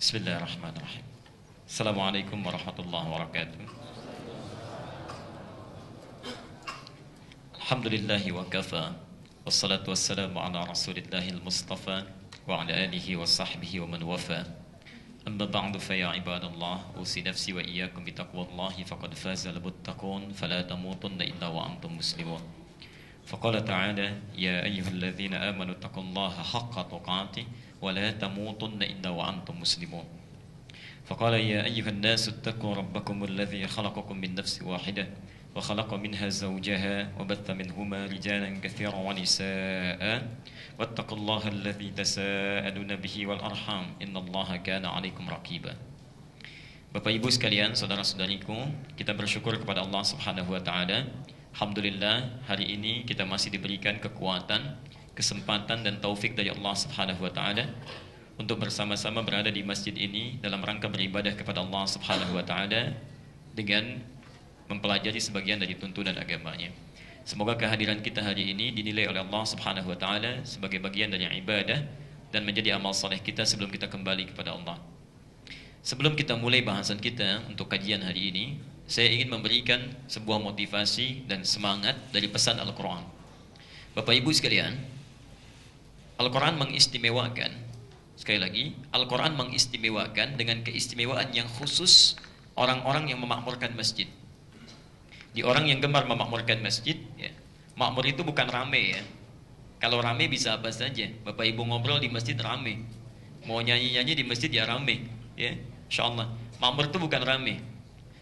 Bismillahirrahmanirrahim. Assalamualaikum warahmatullahi wabarakatuh. Alhamdulillahi wa kafa. Wassalatu wassalamu ala rasulillahil mustafa wa ala alihi wa sahbihi wa man wafa. Amma ba'du fa ya ibadallah, usi nafsi wa iyyakum bitaqwallahi faqad faza al-muttaqun fala tamutunna illa wa antum muslimun. Faqala ta'ala ya ayyuhalladzina amanu taqullaha haqqa tuqatih ولا تموتن إلا وأنتم مسلمون. فقال يا أيها الناس اتقوا ربكم الذي خلقكم من نفس واحدة وخلق منها زوجها وبث منهما رجالا كثيرا ونساء واتقوا الله الذي تساءلون به والأرحام إن الله كان عليكم رقيبا. Bapak Ibu sekalian, saudara-saudariku, kita bersyukur kepada Allah Subhanahu wa taala. Alhamdulillah, hari ini kita masih diberikan kekuatan, kesempatan dan taufik dari Allah Subhanahu wa taala untuk bersama-sama berada di masjid ini dalam rangka beribadah kepada Allah Subhanahu wa taala dengan mempelajari sebagian dari tuntunan agamanya. Semoga kehadiran kita hari ini dinilai oleh Allah Subhanahu wa taala sebagai bagian dari ibadah dan menjadi amal saleh kita sebelum kita kembali kepada Allah. Sebelum kita mulai bahasan kita untuk kajian hari ini, saya ingin memberikan sebuah motivasi dan semangat dari pesan Al-Qur'an. Bapak Ibu sekalian, Al-Quran mengistimewakan, sekali lagi, Al-Quran mengistimewakan dengan keistimewaan yang khusus orang-orang yang memakmurkan masjid. Di orang yang gemar memakmurkan masjid, ya, makmur itu bukan rame ya. Kalau rame bisa apa saja. Bapak Ibu ngobrol di masjid rame, mau nyanyi-nyanyi di masjid ya rame, ya, insyaallah. Makmur itu bukan rame.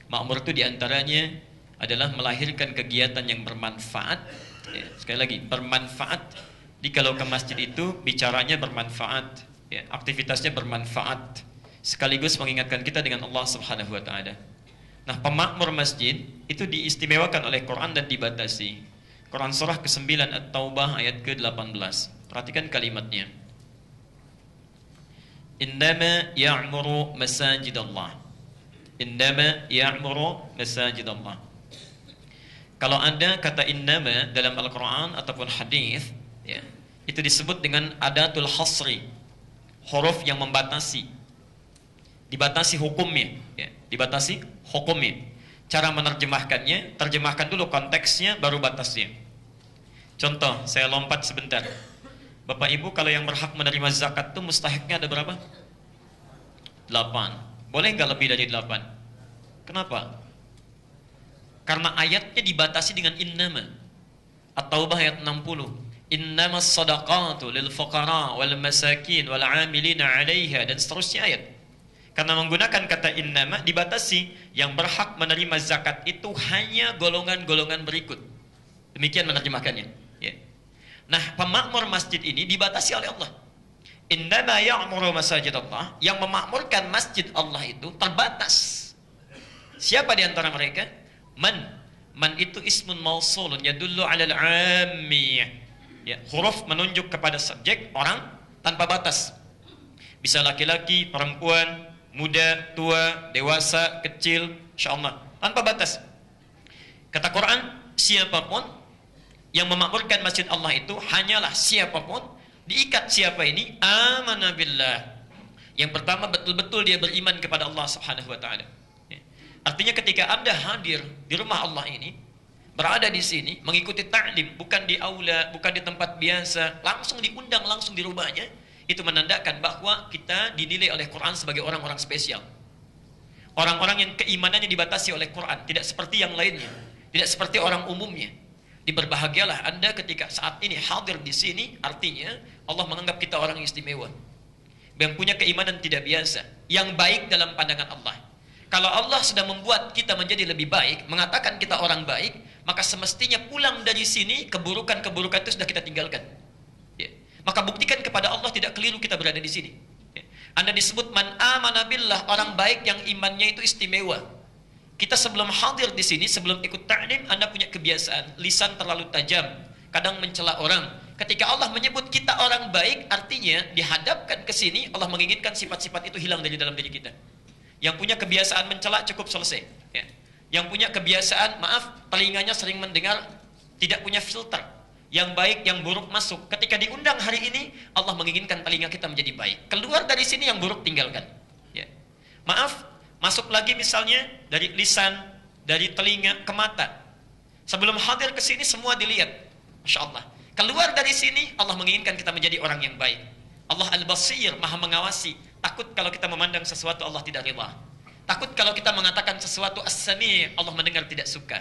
Makmur itu diantaranya adalah melahirkan kegiatan yang bermanfaat. Ya, sekali lagi, bermanfaat. Jadi kalau ke masjid itu bicaranya bermanfaat, ya, aktivitasnya bermanfaat, sekaligus mengingatkan kita dengan Allah Subhanahu wa taala. Nah, pemakmur masjid itu diistimewakan oleh Quran dan dibatasi. Quran surah ke-9 At-Taubah ayat ke-18. Perhatikan kalimatnya. Innama ya'muru masajidallah. Innama ya'muru masajidallah. Kalau ada kata innama dalam Al-Quran ataupun hadis, ya, itu disebut dengan adatul hasri, huruf yang membatasi, dibatasi hukumnya, ya, dibatasi hukumnya. Cara menerjemahkannya, terjemahkan dulu konteksnya, baru batasnya. Contoh, saya lompat sebentar. Bapak Ibu, kalau yang berhak menerima zakat itu mustahiknya ada berapa? 8. Boleh nggak lebih dari 8? Kenapa? Karena ayatnya dibatasi dengan innama. At-Taubah ayat 60. Innamas sadaqatu lil fuqara wal masakin wal 'amilina 'alaiha, dan seterusnya ayat. Karena menggunakan kata innama dibatasi, yang berhak menerima zakat itu hanya golongan-golongan berikut. Demikian menerjemahkannya, ya. Nah, pemakmur masjid ini dibatasi oleh Allah. Innama ya'muru masajidallah, yang memakmurkan masjid Allah itu terbatas. Siapa di antara mereka? Man itu ismun mausulun yadullu 'alal 'ammiyah. Ya, huruf menunjuk kepada subjek orang tanpa batas. Bisa laki-laki, perempuan, muda, tua, dewasa, kecil, insyaallah, tanpa batas. Kata Quran, siapapun yang memakmurkan masjid Allah itu hanyalah siapapun, diikat siapa ini? Amana billah. Yang pertama, betul-betul dia beriman kepada Allah Subhanahu wa taala. Ya. Artinya ketika Anda hadir di rumah Allah ini, berada di sini, mengikuti ta'lim, bukan di aula, bukan di tempat biasa, langsung diundang, langsung di rumahnya, itu menandakan bahwa kita dinilai oleh Quran sebagai orang-orang spesial. Orang-orang yang keimanannya dibatasi oleh Quran, tidak seperti yang lainnya, tidak seperti orang umumnya. Diberbahagialah Anda ketika saat ini hadir di sini, artinya Allah menganggap kita orang istimewa, yang punya keimanan tidak biasa, yang baik dalam pandangan Allah. Kalau Allah sudah membuat kita menjadi lebih baik, mengatakan kita orang baik, maka semestinya pulang dari sini, keburukan-keburukan itu sudah kita tinggalkan. Ya. Maka buktikan kepada Allah tidak keliru kita berada di sini. Ya. Anda disebut man amana billah, orang baik yang imannya itu istimewa. Kita sebelum hadir di sini, sebelum ikut ta'lim, Anda punya kebiasaan, lisan terlalu tajam, kadang mencela orang. Ketika Allah menyebut kita orang baik, artinya dihadapkan ke sini, Allah menginginkan sifat-sifat itu hilang dari dalam diri kita. Yang punya kebiasaan mencela cukup selesai, ya. Yang punya kebiasaan, maaf, telinganya sering mendengar, tidak punya filter. Yang baik, yang buruk masuk. Ketika diundang hari ini, Allah menginginkan telinga kita menjadi baik. Keluar dari sini yang buruk tinggalkan. Ya. Maaf, masuk lagi misalnya dari lisan, dari telinga ke mata. Sebelum hadir ke sini semua dilihat. Masya Allah. Keluar dari sini, Allah menginginkan kita menjadi orang yang baik. Allah Al-Basir, Maha mengawasi. Takut kalau kita memandang sesuatu Allah tidak rela. Takut kalau kita mengatakan sesuatu As-Sami', Allah mendengar tidak suka.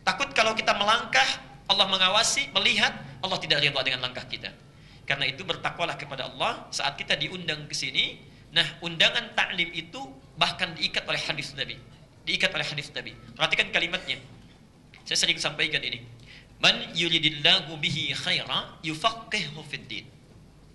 Takut kalau kita melangkah, Allah mengawasi, melihat, Allah tidak rela dengan langkah kita. Karena itu bertakwalah kepada Allah saat kita diundang ke sini. Nah, undangan ta'lim itu bahkan diikat oleh hadis Nabi. Diikat oleh hadis Nabi. Perhatikan kalimatnya. Saya sering sampaikan ini. Man yuridillahu bihi khaira yufaqqihhu fid din.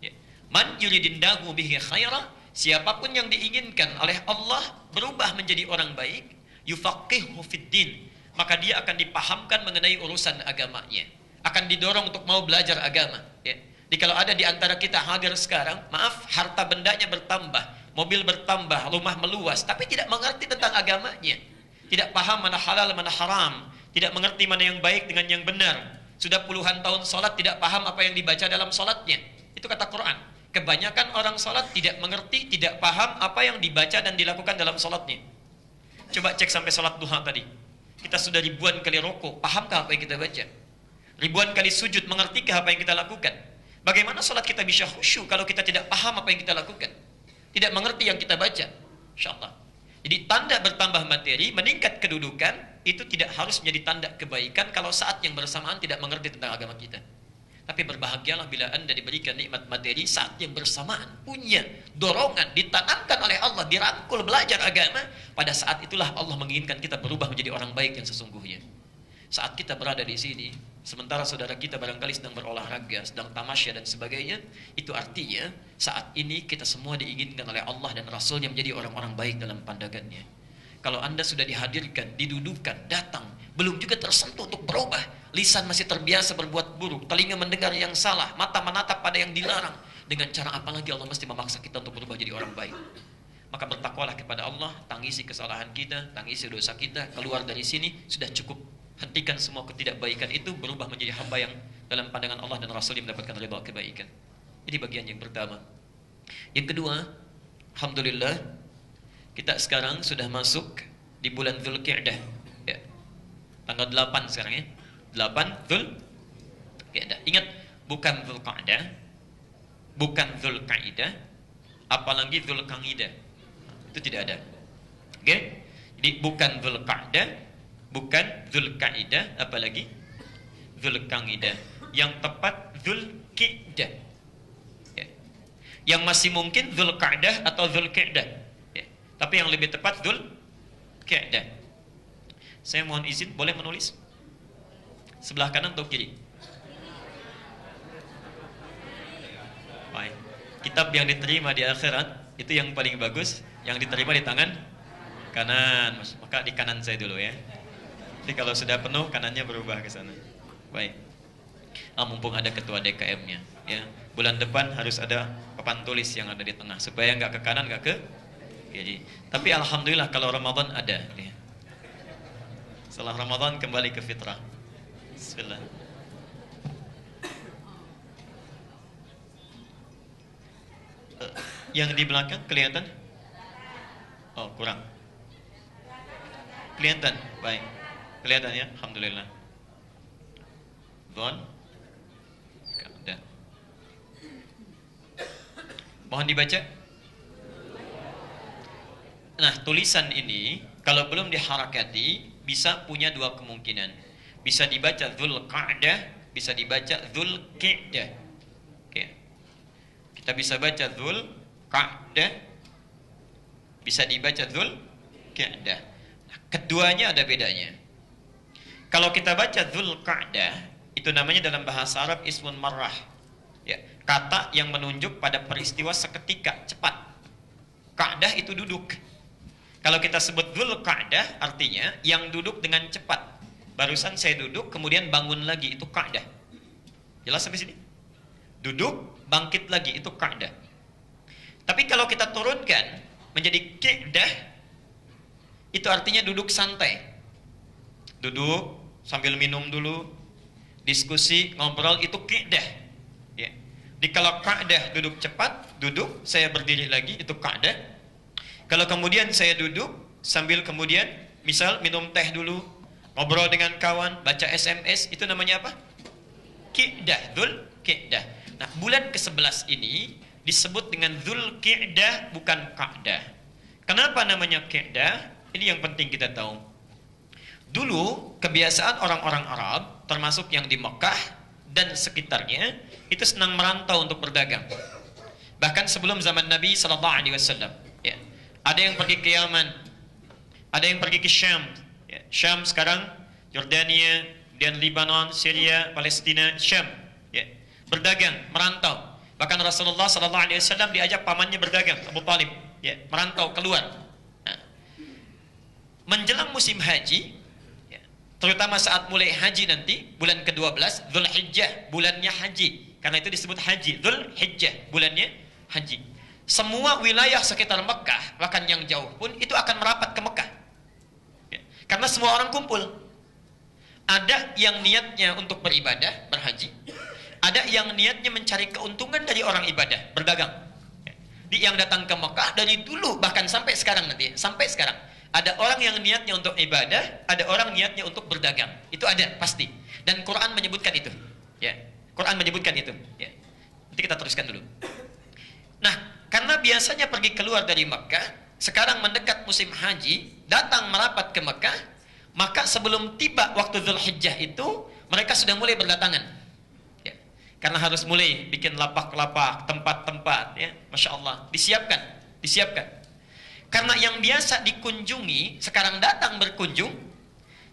Ya. Man yuridillahu bihi khaira, siapapun yang diinginkan oleh Allah berubah menjadi orang baik, yufaqqihhu fid din, maka dia akan dipahamkan mengenai urusan agamanya. Akan didorong untuk mau belajar agama, ya. Jadi kalau ada di antara kita hadir sekarang, maaf, harta bendanya bertambah, mobil bertambah, rumah meluas, tapi tidak mengerti tentang agamanya. Tidak paham mana halal, mana haram. Tidak mengerti mana yang baik dengan yang benar. Sudah puluhan tahun sholat, tidak paham apa yang dibaca dalam sholatnya. Itu kata Quran. Kebanyakan orang sholat tidak mengerti, tidak paham apa yang dibaca dan dilakukan dalam sholatnya. Coba cek sampai sholat duha tadi. Kita sudah ribuan kali rukuk, pahamkah apa yang kita baca? Ribuan kali sujud, mengertikah apa yang kita lakukan? Bagaimana sholat kita bisa khusyuk kalau kita tidak paham apa yang kita lakukan? Tidak mengerti yang kita baca. InsyaAllah. Jadi tanda bertambah materi, meningkat kedudukan, itu tidak harus menjadi tanda kebaikan kalau saat yang bersamaan tidak mengerti tentang agama kita. Tapi berbahagialah bila Anda diberikan nikmat materi saat yang bersamaan, punya dorongan, ditanamkan oleh Allah, dirangkul belajar agama. Pada saat itulah Allah menginginkan kita berubah menjadi orang baik yang sesungguhnya. Saat kita berada di sini, sementara saudara kita barangkali sedang berolahraga, sedang tamasya dan sebagainya, itu artinya saat ini kita semua diinginkan oleh Allah dan Rasulnya menjadi orang-orang baik dalam pandangannya. Kalau Anda sudah dihadirkan, didudukan, datang, belum juga tersentuh untuk berubah, lisan masih terbiasa berbuat buruk, telinga mendengar yang salah, mata menatap pada yang dilarang, dengan cara apa lagi Allah mesti memaksa kita untuk berubah jadi orang baik? Maka bertakwalah kepada Allah, tangisi kesalahan kita, tangisi dosa kita, keluar dari sini sudah cukup. Hentikan semua ketidakbaikan itu, berubah menjadi hamba yang dalam pandangan Allah dan Rasul yang mendapatkan ridha kebaikan. Ini bagian yang pertama. Yang kedua, alhamdulillah, kita sekarang sudah masuk di bulan Dzulqa'dah, ya. Tanggal 8 sekarang, ya. 8 Dzulqa'dah. Ingat, bukan Dzulqa'dah, bukan Dzulqa'dah, apalagi Dzulqa'dah. Itu tidak ada. Oke? Jadi bukan Dzulqa'dah, bukan Dzulqa'dah, apalagi Dzulqa'dah. Yang tepat Dzulqa'dah. Ya. Yang masih mungkin Dzulqa'dah atau Dzulqa'dah. Tapi yang lebih tepat Dzulqa'dah. Saya mohon izin, boleh menulis? Sebelah kanan atau kiri? Baik. Kitab yang diterima di akhirat itu yang paling bagus, yang diterima di tangan kanan. Maka di kanan saya dulu, ya. Jadi kalau sudah penuh, kanannya berubah ke sana. Baik. Mumpung ada ketua DKM-nya, ya. Bulan depan harus ada papan tulis yang ada di tengah supaya nggak ke kanan, nggak ke kiri. Tapi alhamdulillah kalau Ramadan ada, ya. Setelah Ramadan kembali ke fitrah. Bismillah. Yang di belakang kelihatan? Oh, kurang. Kelihatan? Baik. Kelihatan, ya? Alhamdulillah. Don. Ada. Mohon dibaca. Nah, tulisan ini kalau belum diharakati bisa punya dua kemungkinan. Bisa dibaca Dzulqa'dah, bisa dibaca Dzulqa'dah. Oke. Kita bisa baca Dzulqa'dah, bisa dibaca Dzulqa'dah. Nah, keduanya ada bedanya. Kalau kita baca Dzulqa'dah, itu namanya dalam bahasa Arab ismun marrah. Ya, kata yang menunjuk pada peristiwa seketika, cepat. Qa'dah itu duduk. Kalau kita sebut Dzulqa'dah artinya yang duduk dengan cepat. Barusan saya duduk kemudian bangun lagi, itu Qa'dah. Jelas sampai sini? Duduk, bangkit lagi, itu Qa'dah. Tapi kalau kita turunkan menjadi Qi'dah, itu artinya duduk santai. Duduk sambil minum dulu, diskusi, ngobrol, itu Qi'dah. Ya. Di kalau Qa'dah duduk cepat, duduk, saya berdiri lagi, itu Qa'dah. Kalau kemudian saya duduk sambil kemudian misal minum teh dulu, ngobrol dengan kawan, baca SMS, itu namanya apa? Qi'dah, Dzul Qi'dah. Nah, bulan ke-11 ini disebut dengan Dzul Qi'dah, bukan Qa'dah. Kenapa namanya Qi'dah? Ini yang penting kita tahu. Dulu kebiasaan orang-orang Arab, termasuk yang di Mekah dan sekitarnya, itu senang merantau untuk berdagang. Bahkan sebelum zaman Nabi Sallallahu Alaihi Wasallam, ya. Ada yang pergi ke Yaman, ada yang pergi ke Syam. Ya. Syam sekarang, Yordania, dan Lebanon, Syria, Palestina, Syam. Ya. Berdagang, merantau. Bahkan Rasulullah Sallallahu Alaihi Wasallam diajak pamannya berdagang, Abu Talib, ya, merantau keluar. Nah, menjelang musim haji, ya, terutama saat mulai haji nanti, bulan ke-12, Dzulhijjah, bulannya haji. Karena itu disebut haji, Dzulhijjah, bulannya haji. Semua wilayah sekitar Mekah, bahkan yang jauh pun, itu akan merapat ke Mekah. Ya. Karena semua orang kumpul. Ada yang niatnya untuk beribadah, berhaji. Ada yang niatnya mencari keuntungan dari orang ibadah, berdagang. Ya. Yang datang ke Mekah dari dulu, bahkan sampai sekarang nanti, sampai sekarang. Ada orang yang niatnya untuk ibadah, ada orang niatnya untuk berdagang. Itu ada, pasti. Dan Quran menyebutkan itu. Ya. Quran menyebutkan itu. Ya. Nanti kita teruskan dulu. Nah, karena biasanya pergi keluar dari Mekah, sekarang mendekat musim haji, datang merapat ke Mekah, maka sebelum tiba waktu Dzulhijjah itu, mereka sudah mulai berdatangan. Ya. Karena harus mulai bikin lapak-lapak, tempat-tempat, ya, Masya Allah, disiapkan. Karena yang biasa dikunjungi, sekarang datang berkunjung.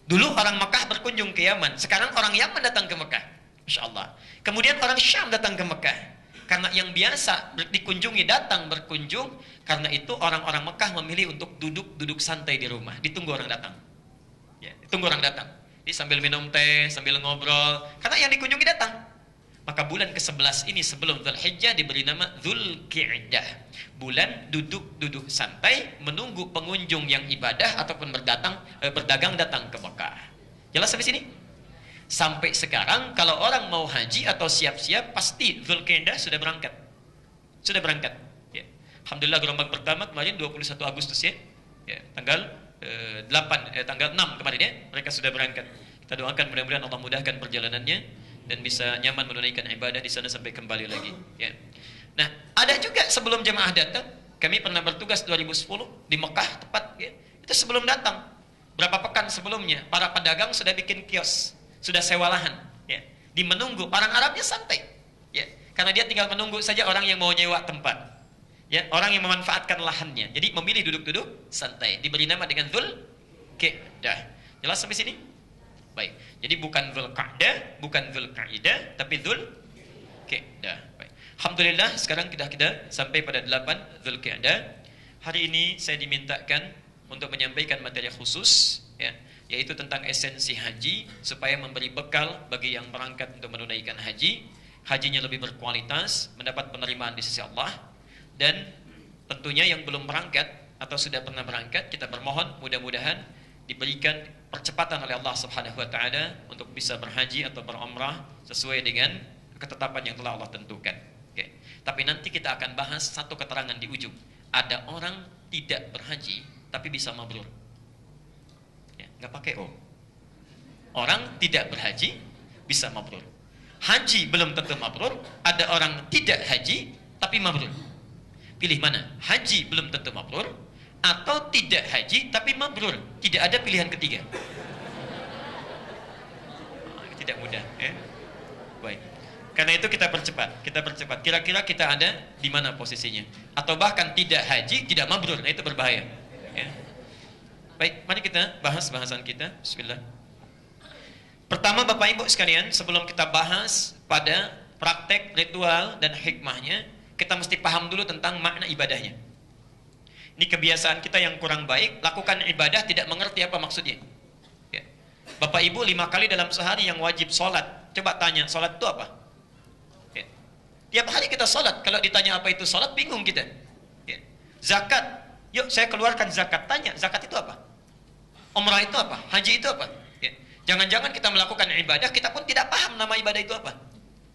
Dulu orang Mekah berkunjung ke Yaman, sekarang orang Yaman datang ke Mekah. Masya Allah. Kemudian orang Syam datang ke Mekah. Karena yang biasa dikunjungi datang berkunjung, karena itu orang-orang Mekah memilih untuk duduk santai di rumah, ditunggu orang datang. Ya, ditunggu orang datang. Jadi sambil minum teh, sambil ngobrol, karena yang dikunjungi datang. Maka bulan ke-11 ini sebelum Dzulhijjah diberi nama Dzul Qi'dah. Bulan duduk santai menunggu pengunjung yang ibadah ataupun berdagang datang ke Mekah. Jelas sampai sini? Sampai sekarang kalau orang mau haji atau siap-siap, pasti Dzulqa'dah sudah berangkat. Ya. Alhamdulillah gelombang pertama kemarin 21 Agustus ya. Ya, tanggal 6 kemarin ya, mereka sudah berangkat. Kita doakan mudah-mudahan Allah mudahkan perjalanannya dan bisa nyaman menunaikan ibadah di sana sampai kembali lagi, ya. Nah, ada juga sebelum jemaah datang, kami pernah bertugas 2010 di Mekah tepat ya. Itu sebelum datang, berapa pekan sebelumnya, para pedagang sudah bikin kios, sudah sewa lahan, ya. Di menunggu, orang Arabnya santai, ya. Karena dia tinggal menunggu saja orang yang mau nyewa tempat, ya. Orang yang memanfaatkan lahannya. Jadi memilih duduk-duduk santai. Diberi nama dengan Dzulqa'dah. Jelas sampai sini? Baik. Jadi bukan Dzulqa'dah, bukan Dzulqa'dah, tapi Dzulqa'dah. Baik. Alhamdulillah sekarang kita sampai pada 8 Dzulqa'dah. Hari ini saya dimintakan untuk menyampaikan materi khusus, ya, yaitu tentang esensi haji supaya memberi bekal bagi yang berangkat untuk menunaikan haji. Hajinya lebih berkualitas, mendapat penerimaan di sisi Allah. Dan tentunya yang belum berangkat atau sudah pernah berangkat, kita bermohon mudah-mudahan diberikan percepatan oleh Allah Subhanahu wa taala untuk bisa berhaji atau berumrah sesuai dengan ketetapan yang telah Allah tentukan. Oke. Tapi nanti kita akan bahas satu keterangan di ujung. Ada orang tidak berhaji tapi bisa mabrur. Ya, nggak pakai O. Orang tidak berhaji bisa mabrur. Haji belum tentu mabrur. Ada orang tidak haji tapi mabrur. Pilih mana? Haji belum tentu mabrur atau tidak haji tapi mabrur. Tidak ada pilihan ketiga. Tidak mudah, ya. Baik. Karena itu kita percepat. Kira-kira kita ada di mana posisinya? Atau bahkan tidak haji, tidak mabrur. Nah, itu berbahaya. Ya. Baik, mari kita bahas bahasan kita. Bismillah. Pertama, Bapak Ibu sekalian, sebelum kita bahas pada praktek, ritual dan hikmahnya, kita mesti paham dulu tentang makna ibadahnya. Ini kebiasaan kita yang kurang baik, lakukan ibadah tidak mengerti apa maksudnya. Ya. Bapak Ibu 5 kali dalam sehari yang wajib sholat. Coba tanya, sholat itu apa? Ya. Tiap hari kita sholat, kalau ditanya apa itu sholat, bingung kita. Ya. Zakat, yuk saya keluarkan zakat. Tanya, zakat itu apa? Umrah itu apa? Haji itu apa? Ya. Jangan-jangan kita melakukan ibadah, kita pun tidak paham nama ibadah itu apa.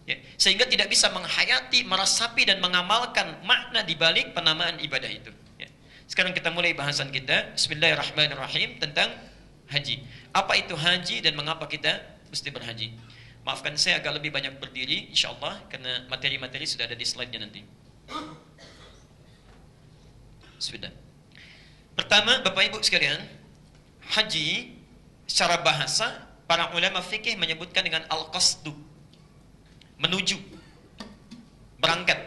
Ya. Sehingga tidak bisa menghayati, meresapi dan mengamalkan makna dibalik penamaan ibadah itu. Ya. Sekarang kita mulai bahasan kita. Bismillahirrahmanirrahim tentang haji. Apa itu haji dan mengapa kita mesti berhaji? Maafkan saya agak lebih banyak berdiri insyaallah karena materi-materi sudah ada di slide-nya nanti. Sudah. Pertama, Bapak Ibu sekalian, haji secara bahasa para ulama fikih menyebutkan dengan al-qasdu. Menuju. Berangkat.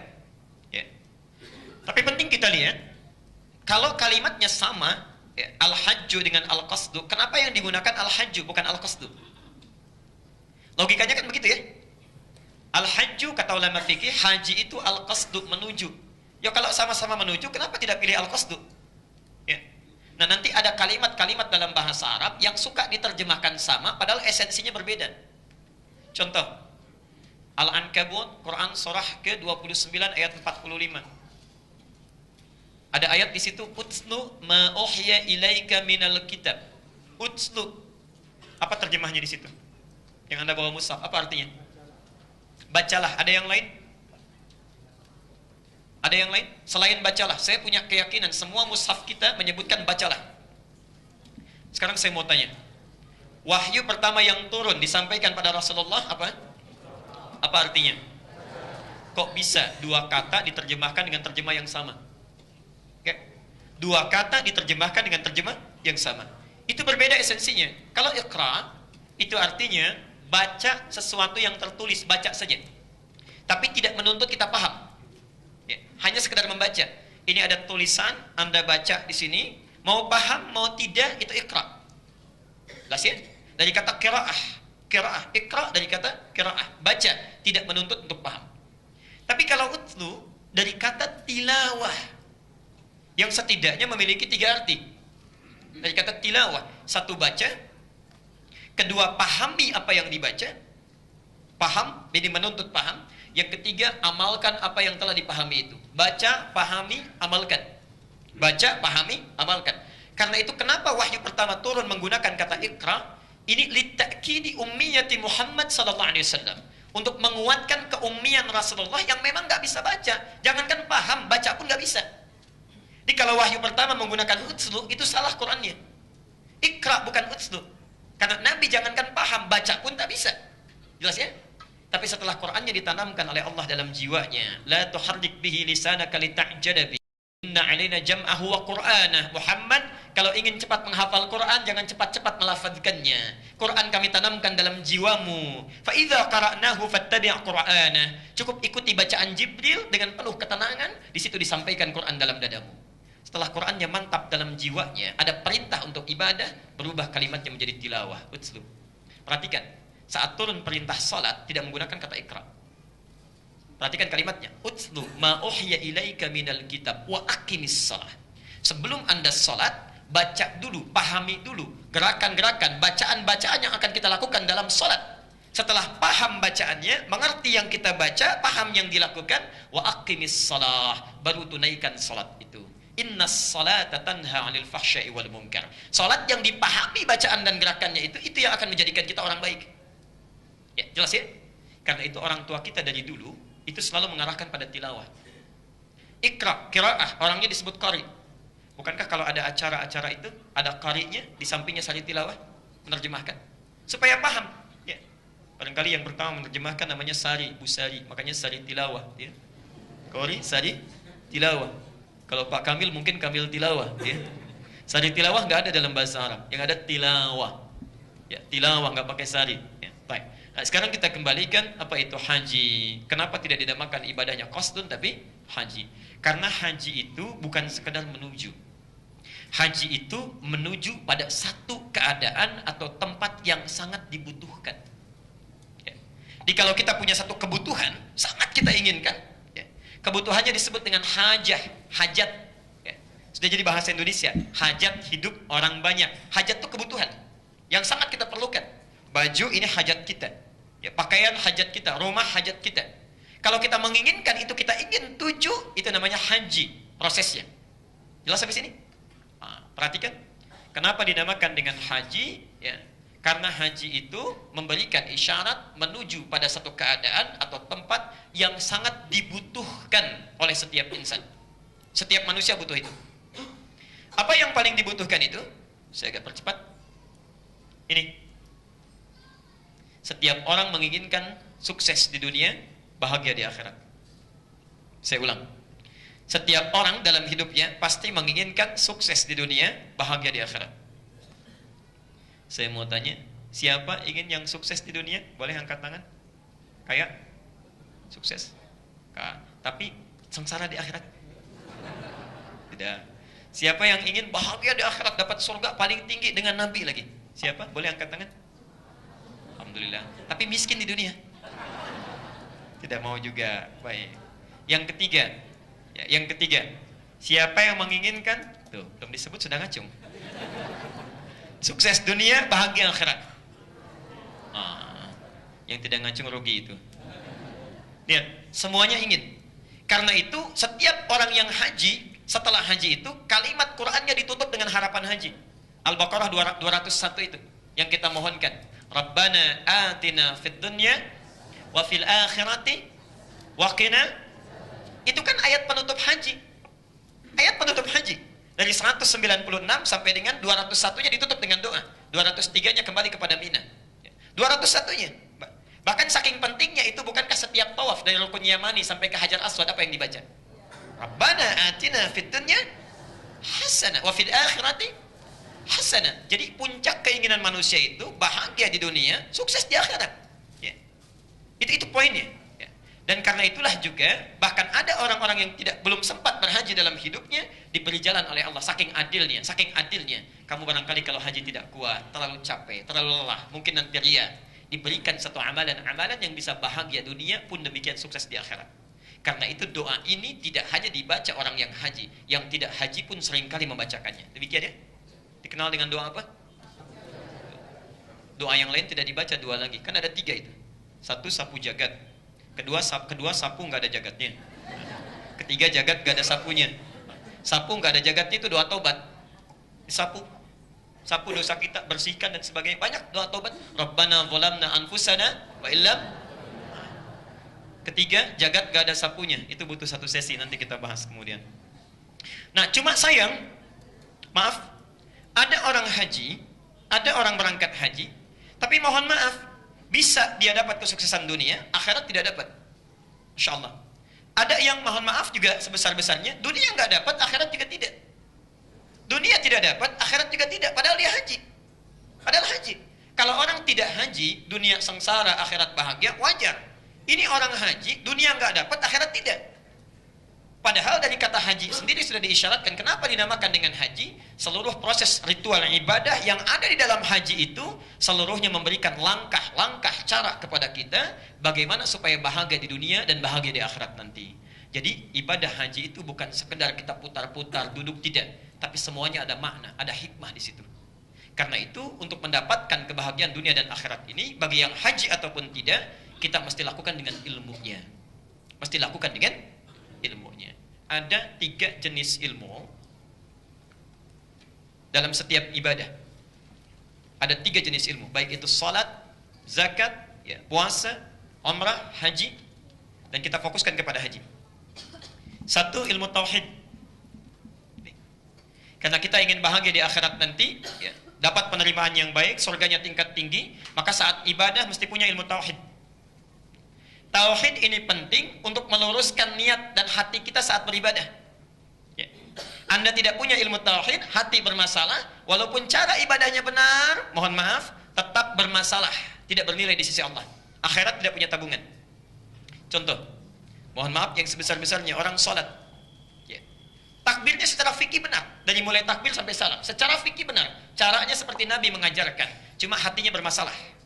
Ya. Tapi penting kita lihat kalau kalimatnya sama, ya, al-hajju dengan al-qasdu, kenapa yang digunakan al-hajju bukan al-qasdu? Logikanya kan begitu ya. Al-hajju kata ulama fikih, haji itu al-qasdu, menuju. Ya kalau sama-sama menuju, kenapa tidak pilih al-qasdu? Ya. Nah nanti ada kalimat-kalimat dalam bahasa Arab yang suka diterjemahkan sama, padahal esensinya berbeda. Contoh, Al-Ankabut, Quran surah ke-29 ayat 45. Ada ayat di situ, utslu ma uhya ilaika minal kitab. Utslu. Apa terjemahnya di situ? Yang Anda bawa mushaf, apa artinya? Bacalah. Ada yang lain? Ada yang lain? Selain bacalah. Saya punya keyakinan semua mushaf kita menyebutkan bacalah. Sekarang saya mau tanya. Wahyu pertama yang turun disampaikan pada Rasulullah apa? Apa artinya? Kok bisa dua kata diterjemahkan dengan terjemah yang sama? Dua kata diterjemahkan dengan terjemah yang sama. Itu berbeda esensinya. Kalau iqra, itu artinya baca sesuatu yang tertulis, baca saja. Tapi tidak menuntut kita paham. Ya, hanya sekedar membaca. Ini ada tulisan, Anda baca di sini, mau paham, mau tidak, itu iqra. Jelas ya? Dari kata qiraah. Qiraah, iqra dari kata qiraah. Baca, tidak menuntut untuk paham. Tapi kalau utlu, dari kata tilawah. Yang setidaknya memiliki tiga arti. Dari kata tilawah, satu baca, kedua pahami apa yang dibaca, paham, jadi menuntut paham. Yang ketiga, amalkan apa yang telah dipahami itu. Baca, pahami, amalkan. Baca, pahami, amalkan. Karena itu kenapa wahyu pertama turun menggunakan kata iqra? Ini litakidi ummiyati Muhammad sallallahu alaihi wasallam. Untuk menguatkan keummian Rasulullah yang memang nggak bisa baca. Jangankan paham, baca pun nggak bisa. Jadi kalau wahyu pertama menggunakan utslu, itu salah Qur'annya. Iqra bukan utslu. Karena Nabi jangankan paham, baca pun tak bisa. Jelas ya? Tapi setelah Qur'annya ditanamkan oleh Allah dalam jiwanya, la tuharrik bihi lisanaka lita'jala bihi. Inna alaina jam'ahu wa Qur'anah. Muhammad, kalau ingin cepat menghafal Quran, jangan cepat-cepat melafazkannya. Quran kami tanamkan dalam jiwamu. Fa idza qara'nahu fattabi' Qur'anah. Cukup ikuti bacaan Jibril dengan penuh ketenangan, di situ disampaikan Quran dalam dadamu. Setelah Qurannya mantap dalam jiwanya, ada perintah untuk ibadah, berubah kalimatnya menjadi tilawah, utslu. Perhatikan, saat turun perintah salat tidak menggunakan kata iqra. Perhatikan kalimatnya, utslu ma uhya ilaika minal kitab wa aqimis shalah. Sebelum Anda salat, baca dulu, pahami dulu gerakan-gerakan, bacaan-bacaan yang akan kita lakukan dalam salat. Setelah paham bacaannya, mengerti yang kita baca, paham yang dilakukan, wa aqimis shalah, baru tunaikan salat itu. Innas salata tanha 'anil fahsya'i wal munkar. Salat yang dipahami bacaan dan gerakannya itu yang akan menjadikan kita orang baik. Ya, jelas ya? Karena itu orang tua kita dari dulu itu selalu mengarahkan pada tilawah. Iqra, qiraah, orangnya disebut qari. Bukankah kalau ada acara-acara itu ada qarinya di sampingnya sari tilawah menerjemahkan supaya paham, ya. Barangkali yang pertama menerjemahkan namanya Sari Busari, makanya Sari Tilawah, ya. Qari, Sari Tilawah. Kalau Pak Kamil mungkin Kamil Tilawah, ya. Sari Tilawah nggak ada dalam bahasa Arab, yang ada tilawah. Ya, tilawah nggak pakai sari. Ya, baik. Nah, sekarang kita kembalikan apa itu haji. Kenapa tidak dinamakan ibadahnya qasdun tapi haji? Karena haji itu bukan sekedar menuju. Haji itu menuju pada satu keadaan atau tempat yang sangat dibutuhkan. Ya. Jadi kalau kita punya satu kebutuhan sangat kita inginkan. Kebutuhannya disebut dengan hajah, hajat. Ya. Sudah jadi bahasa Indonesia. Hajat hidup orang banyak. Hajat itu kebutuhan yang sangat kita perlukan. Baju ini hajat kita. Ya, pakaian hajat kita, rumah hajat kita. Kalau kita menginginkan itu, kita ingin tuju, itu namanya haji prosesnya. Jelas sampai sini? Nah, perhatikan. Kenapa dinamakan dengan haji? Ya. Karena haji itu memberikan isyarat menuju pada satu keadaan atau tempat yang sangat dibutuhkan oleh setiap insan. Setiap manusia butuh itu. Apa yang paling dibutuhkan itu? Saya agak percepat. Ini. Setiap orang menginginkan sukses di dunia, bahagia di akhirat. Saya ulang. Setiap orang dalam hidupnya pasti menginginkan sukses di dunia, bahagia di akhirat. Saya mau tanya, siapa ingin yang sukses di dunia? Boleh angkat tangan? Kayak sukses. Tapi sengsara di akhirat? Tidak. Siapa yang ingin bahagia di akhirat, dapat surga paling tinggi dengan Nabi lagi? Siapa? Boleh angkat tangan? Alhamdulillah. Tapi miskin di dunia? Tidak mau juga. Baik. Yang ketiga, siapa yang menginginkan? Tuh, belum disebut sudah ngacung. Sukses dunia, bahagia akhirat. Yang tidak ngacung rugi itu. Lihat, semuanya ingin. Karena itu, setiap orang yang haji, setelah haji itu, kalimat Qur'annya ditutup dengan harapan haji. Al-Baqarah 201 itu, yang kita mohonkan. Rabbana atina fid dunya, wa fil akhirati, wa qina. Itu kan ayat penutup haji. Ayat penutup haji. Dari 196 sampai dengan 201-nya ditutup dengan doa. 203-nya kembali kepada Mina. 201-nya. Bahkan saking pentingnya itu, bukankah setiap tawaf dari Rukun Yamani sampai ke Hajar Aswad apa yang dibaca? Rabbana atina fid dunya hasanah wa fil akhirati hasanah. Jadi puncak keinginan manusia itu bahagia di dunia, sukses di akhirat. Ya. Itu poinnya. Ya. Dan karena itulah juga bahkan ada orang-orang yang belum sempat berhaji dalam hidupnya diberi jalan oleh Allah saking adilnya. Kamu barangkali kalau haji tidak kuat, terlalu capek, terlalu lelah, mungkin nanti ria, diberikan satu amalan-amalan yang bisa bahagia dunia pun demikian sukses di akhirat. Karena itu doa ini tidak hanya dibaca orang yang haji, yang tidak haji pun seringkali membacakannya. Demikian ya? Dikenal dengan doa apa? Doa yang lain tidak dibaca dua lagi. Kan ada tiga itu. Satu, sapu jagat. Kedua sapu nggak ada jagatnya. Ketiga, jagat nggak ada sapunya. Sapu nggak ada jagatnya itu doa taubat. Sapu dosa kita, bersihkan dan sebagainya. Banyak doa taubat. Rabbana zalamna anfusana wa illam. Ketiga, jagat gak ada sapunya. Itu butuh satu sesi, nanti kita bahas kemudian. Nah, cuma sayang, maaf, ada orang haji, ada orang berangkat haji, tapi mohon maaf, bisa dia dapat kesuksesan dunia, akhirat tidak dapat. Insya Allah. Ada yang mohon maaf juga sebesar-besarnya, dunia nggak dapat, akhirat juga tidak. Dunia tidak dapat, akhirat juga tidak, padahal dia haji. Padahal haji. Kalau orang tidak haji, dunia sengsara, akhirat bahagia, wajar. Ini orang haji, dunia nggak dapat, akhirat tidak. Padahal dari kata haji sendiri sudah diisyaratkan. Kenapa dinamakan dengan haji? Seluruh proses ritual ibadah yang ada di dalam haji itu, seluruhnya memberikan langkah-langkah cara kepada kita, bagaimana supaya bahagia di dunia dan bahagia di akhirat nanti. Jadi ibadah haji itu bukan sekedar kita putar-putar, duduk, tidak. Tapi semuanya ada makna, ada hikmah di situ. Karena itu, untuk mendapatkan kebahagiaan dunia dan akhirat ini, bagi yang haji ataupun tidak, kita mesti lakukan dengan ilmunya. Mesti lakukan dengan ilmunya. Ada 3 jenis ilmu dalam setiap ibadah. Ada 3 jenis ilmu, baik itu salat, zakat, ya, puasa, umrah, haji, dan kita fokuskan kepada haji. 1, ilmu tauhid. Karena kita ingin bahagia di akhirat nanti, ya, dapat penerimaan yang baik, surganya tingkat tinggi, maka saat ibadah mesti punya ilmu tauhid. Tauhid ini penting untuk meluruskan niat dan hati kita saat beribadah. Ya. Anda tidak punya ilmu tauhid, hati bermasalah, walaupun cara ibadahnya benar, mohon maaf, tetap bermasalah, tidak bernilai di sisi Allah. Akhirat tidak punya tabungan. Contoh, mohon maaf yang sebesar-besarnya orang sholat. Ya. Takbirnya secara fikih benar, dari mulai takbir sampai salam. Secara fikih benar, caranya seperti Nabi mengajarkan, cuma hatinya bermasalah.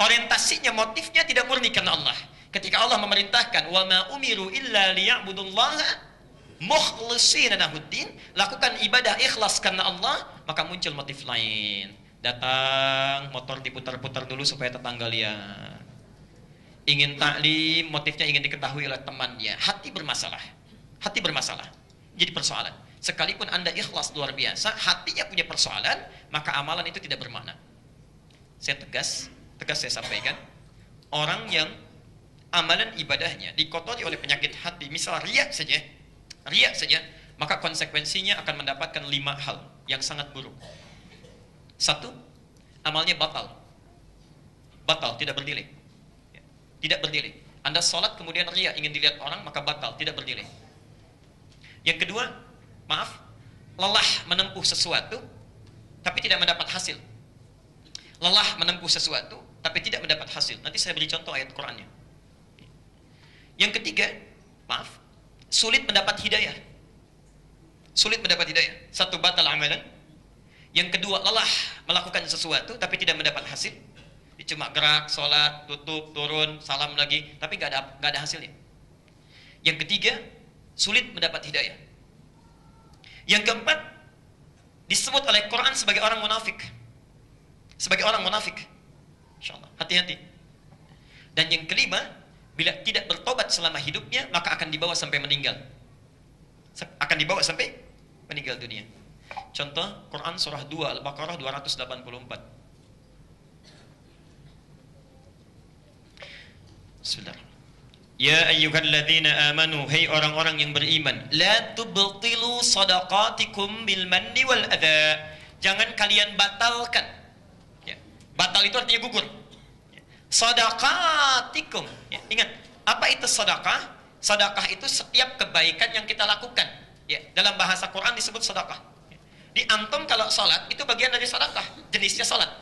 Orientasinya, motifnya tidak murni karena Allah. Ketika Allah memerintahkan, wa ma umiru illa liya'budullaha mukhlishina lahuddin, lakukan ibadah ikhlas karena Allah, maka muncul motif lain. Datang, motor diputar-putar dulu supaya tetangga lihat. Ingin taklim, motifnya ingin diketahui oleh temannya. Hati bermasalah. Hati bermasalah. Jadi persoalan. Sekalipun Anda ikhlas luar biasa, hatinya punya persoalan, maka amalan itu tidak bermakna. Saya tegas saya sampaikan, orang yang amalan ibadahnya dikotori oleh penyakit hati, misal riya saja, maka konsekuensinya akan mendapatkan 5 hal yang sangat buruk. 1, amalnya batal. Batal, tidak bernilai. Tidak bernilai. Anda sholat kemudian riya, ingin dilihat orang, maka batal, tidak bernilai. Yang kedua, maaf, lelah menempuh sesuatu tapi tidak mendapat hasil. Lelah menempuh sesuatu tapi tidak mendapat hasil. Nanti saya beri contoh ayat Qur'annya. Yang ketiga, maaf, sulit mendapat hidayah. Sulit mendapat hidayah. 1, batal amalan. Yang kedua, lelah melakukan sesuatu tapi tidak mendapat hasil. Cuma gerak, sholat, tutup, turun, salam lagi, tapi nggak ada hasilnya. Yang ketiga, sulit mendapat hidayah. Yang keempat, disebut oleh Quran sebagai orang munafik. Sebagai orang munafik. Insyaallah, hati-hati. Dan yang kelima, bila tidak bertobat selama hidupnya, maka akan dibawa sampai meninggal. Akan dibawa sampai meninggal dunia. Contoh, Quran surah 2 Al-Baqarah 284. Bismillah. Ya ayyuhalladzina amanu, hai orang-orang yang beriman, la tubtilu shadaqatikum bil manni wal adha. Jangan kalian batalkan. Ya. Batal itu artinya gugur. Ya. Shadaqatikum. Ya. Ingat, apa itu sedekah? Sedekah itu setiap kebaikan yang kita lakukan. Ya. Dalam bahasa Quran disebut sedekah. Ya. Di antum kalau salat itu bagian dari sedekah, jenisnya salat.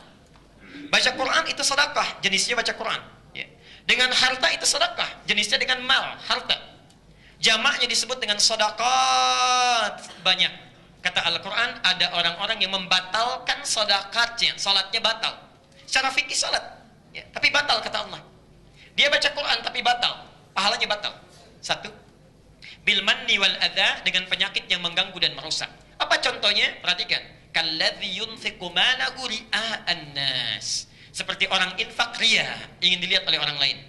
Baca Quran itu sedekah, jenisnya baca Quran. Dengan harta itu sedekah, jenisnya dengan mal, harta. Jamaknya disebut dengan sedekah banyak. Kata Al-Quran, ada orang-orang yang membatalkan sedekahnya, salatnya batal. Secara fikih salat, ya, tapi batal kata Allah. Dia baca Quran tapi batal, pahalanya batal. 1, bil manni wal adha, dengan penyakit yang mengganggu dan merusak. Apa contohnya? Perhatikan. Kalladzi yunfiqu malahu ria'an nas. Seperti orang infak ria, ingin dilihat oleh orang lain.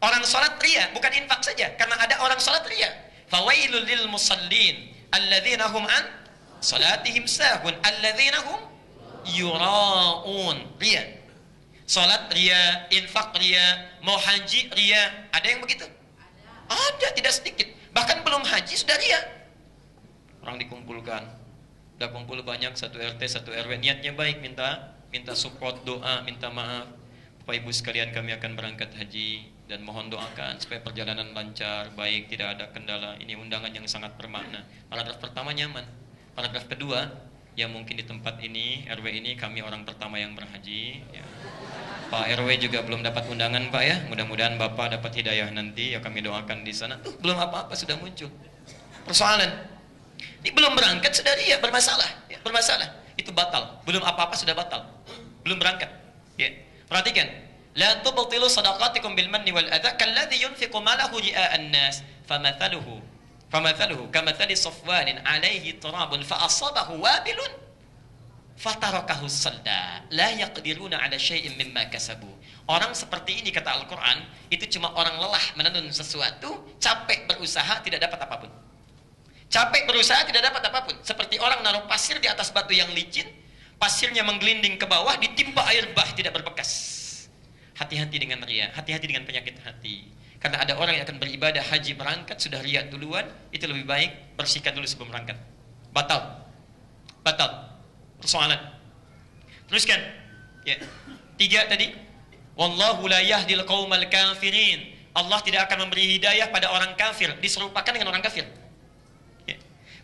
Orang salat ria, bukan infak saja, karena ada orang salat ria. Fawailul lil musallin alladzina hum an salatihim sahun alladzina hum yuraun. Ria. Salat ria, infak ria, mau haji ria. Ada yang begitu? Ada, tidak sedikit. Bahkan belum haji sudah ria. Orang dikumpulkan, udah kumpul banyak, 1 RT 1 RW, niatnya baik, minta support, doa, minta maaf. Bapak Ibu sekalian, kami akan berangkat haji dan mohon doakan supaya perjalanan lancar, baik, tidak ada kendala. Ini undangan yang sangat bermakna. Paragraf pertama nyaman. Paragraf kedua, ya mungkin di tempat ini, RW ini kami orang pertama yang berhaji. Ya. Pak RW juga belum dapat undangan Pak ya. Mudah-mudahan Bapak dapat hidayah nanti. Ya kami doakan di sana. Tuh belum apa-apa sudah muncul persoalan. Ini belum berangkat sudah dia bermasalah. Ya, bermasalah. Itu batal. Belum apa-apa sudah batal. Belum berangkat. Ya. Perhatikan. La tubtilu sadaqatikum bil manni wal adha kalladhi yunfiqu malahu ria'an nas famathaluhu kamathali safwanin 'alaihi turabun fa asabahu wabilun fatarakahu salda la yaqdiruna 'ala syai'in mimma kasabu. Orang seperti ini kata Al-Qur'an itu cuma orang lelah menenun sesuatu, capek berusaha tidak dapat apapun. Capek berusaha tidak dapat apapun. Seperti orang naruh pasir di atas batu yang licin, pasirnya menggelinding ke bawah, ditimpa air bah tidak berbekas. Hati-hati dengan riya, hati-hati dengan penyakit hati. Karena ada orang yang akan beribadah haji berangkat sudah riya duluan, itu lebih baik bersihkan dulu sebelum berangkat. Batal. Batal. Persoalan. Teruskan. Ya. 3 tadi. Wallahu la yahdil qaumal kafirin. Allah tidak akan memberi hidayah pada orang kafir, diserupakan dengan orang kafir. Ya.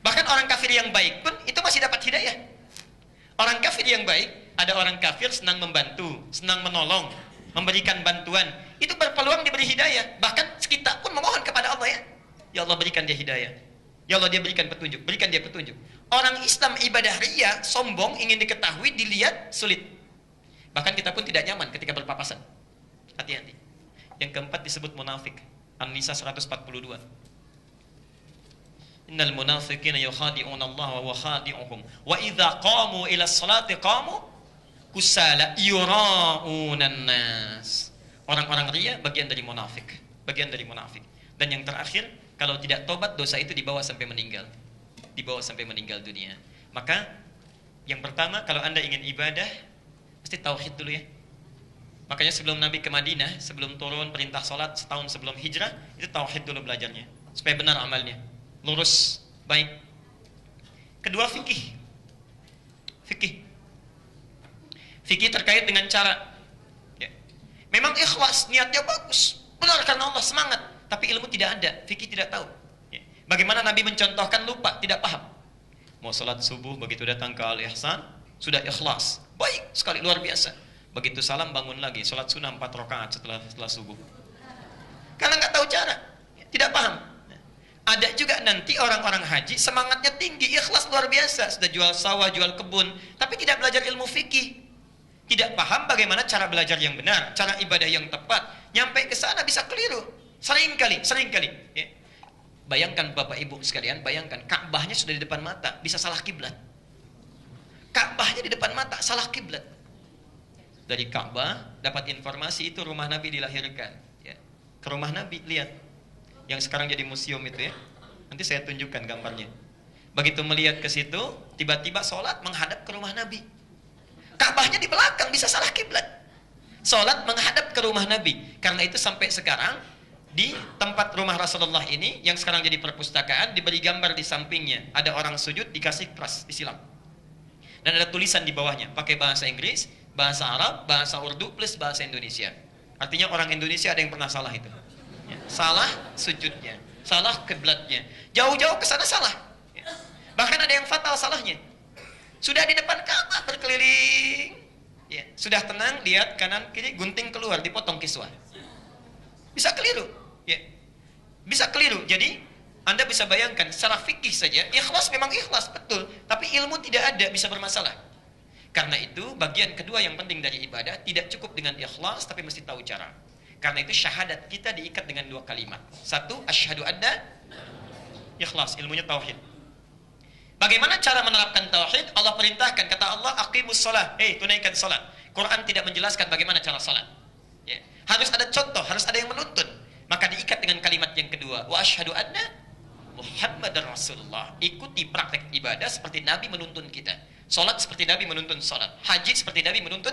Bahkan orang kafir yang baik pun itu masih dapat hidayah. Orang kafir yang baik, ada orang kafir senang membantu, senang menolong, memberikan bantuan, itu berpeluang diberi hidayah. Bahkan kita pun memohon kepada Allah, ya ya Allah berikan dia hidayah, ya Allah dia berikan petunjuk, berikan dia petunjuk. Orang Islam ibadah riya, sombong, ingin diketahui, dilihat, sulit. Bahkan kita pun tidak nyaman ketika berpapasan. Hati-hati. Yang keempat disebut munafik. An-Nisa 142. Innal munafiqina yukhadi'una Allah wa huwa khadi'uhum wa idza qamu ila sholati qamu kusala yura'unan nas. Orang-orang riya bagian dari munafik, bagian dari munafik. Dan yang terakhir, kalau tidak tobat dosa itu dibawa sampai meninggal. Dibawa sampai meninggal dunia. Maka yang pertama, kalau Anda ingin ibadah, mesti tauhid dulu ya. Makanya sebelum Nabi ke Madinah, sebelum turun perintah salat setahun sebelum hijrah, itu tauhid dulu belajarnya supaya benar amalnya, lurus. Baik. Kedua, fikih. Fikih. Fikih terkait dengan cara. Ya. Memang ikhlas, niatnya bagus, benar karena Allah, semangat. Tapi ilmu tidak ada, fikih tidak tahu. Ya. Bagaimana Nabi mencontohkan, lupa, tidak paham. Mau sholat subuh, begitu datang ke Al-Ihsan, sudah ikhlas. Baik sekali, luar biasa. Begitu salam, bangun lagi, sholat sunnah 4 rakaat setelah subuh. Karena nggak tahu cara, tidak paham. Ada juga nanti orang-orang haji semangatnya tinggi, ikhlas luar biasa, sudah jual sawah, jual kebun, tapi tidak belajar ilmu fikih, tidak paham bagaimana cara belajar yang benar, cara ibadah yang tepat, nyampe ke sana bisa keliru, sering kali. Ya. Bayangkan Bapak Ibu sekalian, bayangkan Ka'bahnya sudah di depan mata, bisa salah kiblat. Ka'bahnya di depan mata, salah kiblat. Dari Ka'bah dapat informasi itu rumah Nabi dilahirkan. Ya. Ke rumah Nabi, lihat. Yang sekarang jadi museum itu ya. Nanti saya tunjukkan gambarnya. Begitu melihat ke situ, tiba-tiba sholat menghadap ke rumah Nabi. Ka'bahnya di belakang, bisa salah kiblat. Sholat menghadap ke rumah Nabi. Karena itu sampai sekarang di tempat rumah Rasulullah ini, yang sekarang jadi perpustakaan, diberi gambar di sampingnya. Ada orang sujud, dikasih keras, disilam. Dan ada tulisan di bawahnya, pakai bahasa Inggris, bahasa Arab, bahasa Urdu, plus bahasa Indonesia. Artinya orang Indonesia ada yang pernah salah itu. Ya. Salah sujudnya, salah kiblatnya, jauh-jauh ke sana salah. Ya. Bahkan ada yang fatal salahnya. Sudah di depan Ka'bah berkeliling, ya. Sudah tenang, lihat kanan kiri, gunting keluar, dipotong kiswah. Bisa keliru, ya. Bisa keliru. Jadi Anda bisa bayangkan secara fikih saja, ikhlas memang ikhlas betul, tapi ilmu tidak ada, bisa bermasalah. Karena itu bagian kedua yang penting dari ibadah, tidak cukup dengan ikhlas, tapi mesti tahu cara. Karena itu syahadat kita diikat dengan 2 kalimat. 1, asyhadu anna, ikhlas, ilmunya tauhid. Bagaimana cara menerapkan tauhid? Allah perintahkan, kata Allah, aqimus shalah, tunaikan salat. Quran tidak menjelaskan bagaimana cara salat. Ya. Harus ada contoh, harus ada yang menuntun. Maka diikat dengan kalimat yang kedua, wa asyhadu anna Muhammadar Rasulullah. Ikuti praktek ibadah seperti Nabi menuntun kita. Salat seperti Nabi menuntun salat. Haji seperti Nabi menuntun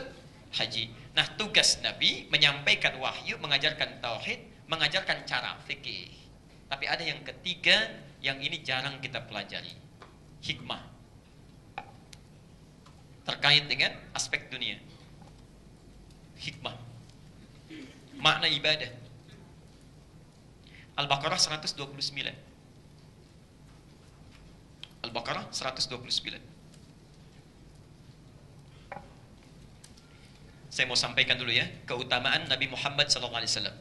haji. Nah, tugas Nabi menyampaikan wahyu, mengajarkan tauhid, mengajarkan cara fikih. Tapi ada yang ketiga, yang ini jarang kita pelajari. Hikmah. Terkait dengan aspek dunia. Hikmah. Makna ibadah. Al-Baqarah 129. Al-Baqarah 129. Saya mau sampaikan dulu ya, keutamaan Nabi Muhammad SAW.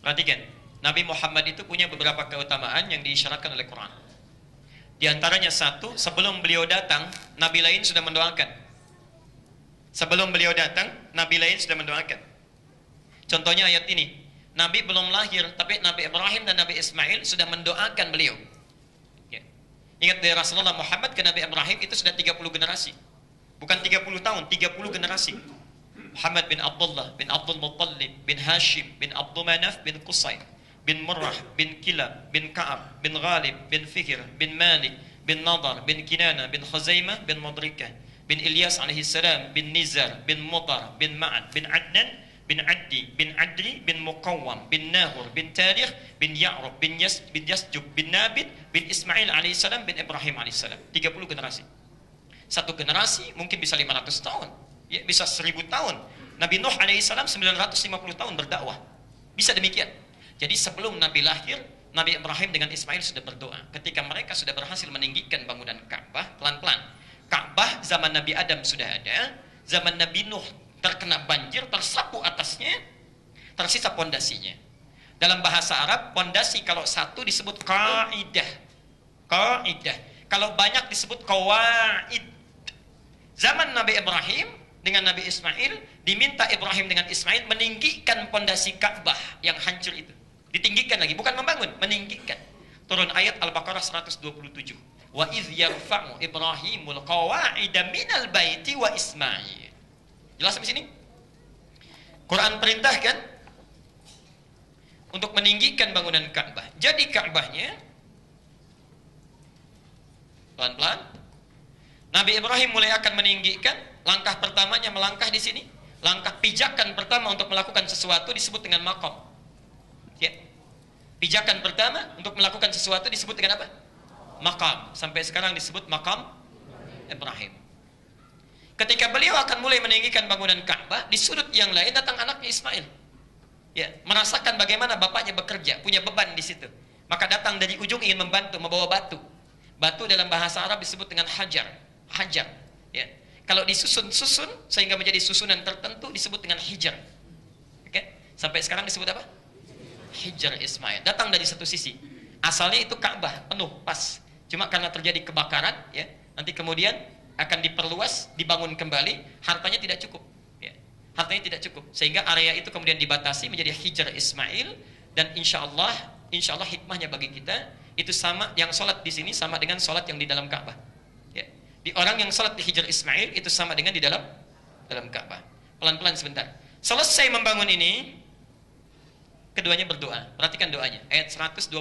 Perhatikan, Nabi Muhammad itu punya beberapa keutamaan yang diisyaratkan oleh Quran. Di antaranya satu, sebelum beliau datang, Nabi lain sudah mendoakan. Sebelum beliau datang, Nabi lain sudah mendoakan. Contohnya ayat ini, Nabi belum lahir, tapi Nabi Ibrahim dan Nabi Ismail sudah mendoakan beliau. Ya. Ingat dari Rasulullah Muhammad ke Nabi Ibrahim itu sudah 30 generasi. Bukan 30 tahun, 30 generasi. Muhammad bin Abdullah, bin Abdul Muttalib, bin Hashim, bin Abdul Manaf, bin Qusay, bin Murrah, bin Kilab, bin Ka'ab, bin Ghalib, bin Fikir, bin Malik, bin Nadar, bin Kinana, bin Khuzaimah, bin Mudrikah, bin Ilyas alaihissalam, bin Nizar, bin Mudar, bin Ma'ad, bin Adnan, bin Addi, bin Adri, bin Muqawwam, bin Nahur, bin Tarikh, bin Ya'rub, bin Yasjub, bin Nabit, bin Ismail alaihissalam, bin Ibrahim alaihissalam. 30 generasi. Satu generasi mungkin bisa 500 tahun, ya, bisa 1000 tahun. Nabi Nuh alaihissalam 950 tahun berdakwah. Bisa demikian. Jadi sebelum Nabi lahir, Nabi Ibrahim dengan Ismail sudah berdoa. Ketika mereka sudah berhasil meninggikan bangunan Ka'bah, pelan-pelan. Ka'bah zaman Nabi Adam sudah ada, zaman Nabi Nuh terkena banjir, tersapu atasnya, tersisa pondasinya. Dalam bahasa Arab, pondasi kalau satu disebut qaidah. Qaidah. Kalau banyak disebut qawaid. Zaman Nabi Ibrahim dengan Nabi Ismail, diminta Ibrahim dengan Ismail meninggikan pondasi Ka'bah yang hancur itu. Ditinggikan lagi, bukan membangun, meninggikan. Turun ayat Al-Baqarah 127. Wa idh yarfa'u Ibrahimul qawa'ida minal baiti wa Ismail. Jelas sampai sini? Quran perintahkan untuk meninggikan bangunan Ka'bah. Jadi Ka'bahnya pelan-pelan Nabi Ibrahim mulai akan meninggikan. Langkah pertamanya melangkah di sini. Langkah pijakan pertama untuk melakukan sesuatu disebut dengan maqam. Ya. Pijakan pertama untuk melakukan sesuatu disebut dengan apa? maqam. Sampai sekarang disebut maqam Ibrahim. Ketika beliau akan mulai meninggikan bangunan Ka'bah, di sudut yang lain datang anaknya Ismail. Ya, merasakan bagaimana bapaknya bekerja, punya beban di situ. Maka datang dari ujung ingin membantu, membawa batu. Batu dalam bahasa Arab disebut dengan hajar. Hajar. Ya. Kalau disusun-susun sehingga menjadi susunan tertentu disebut dengan hijar. Oke? Sampai sekarang disebut apa? Hijar Ismail. Datang dari satu sisi. Asalnya itu Ka'bah penuh, pas. Cuma karena terjadi kebakaran, ya, nanti kemudian akan diperluas, dibangun kembali, hartanya tidak cukup. Ya. Hartanya tidak cukup. Sehingga area itu kemudian dibatasi menjadi hijar Ismail, dan insya Allah hikmahnya bagi kita itu sama, yang sholat di sini sama dengan sholat yang di dalam Ka'bah. Ya. Di orang yang sholat di hijar Ismail itu sama dengan di dalam Ka'bah. Pelan-pelan sebentar. Selesai membangun ini, keduanya berdoa. Perhatikan doanya. Ayat 129,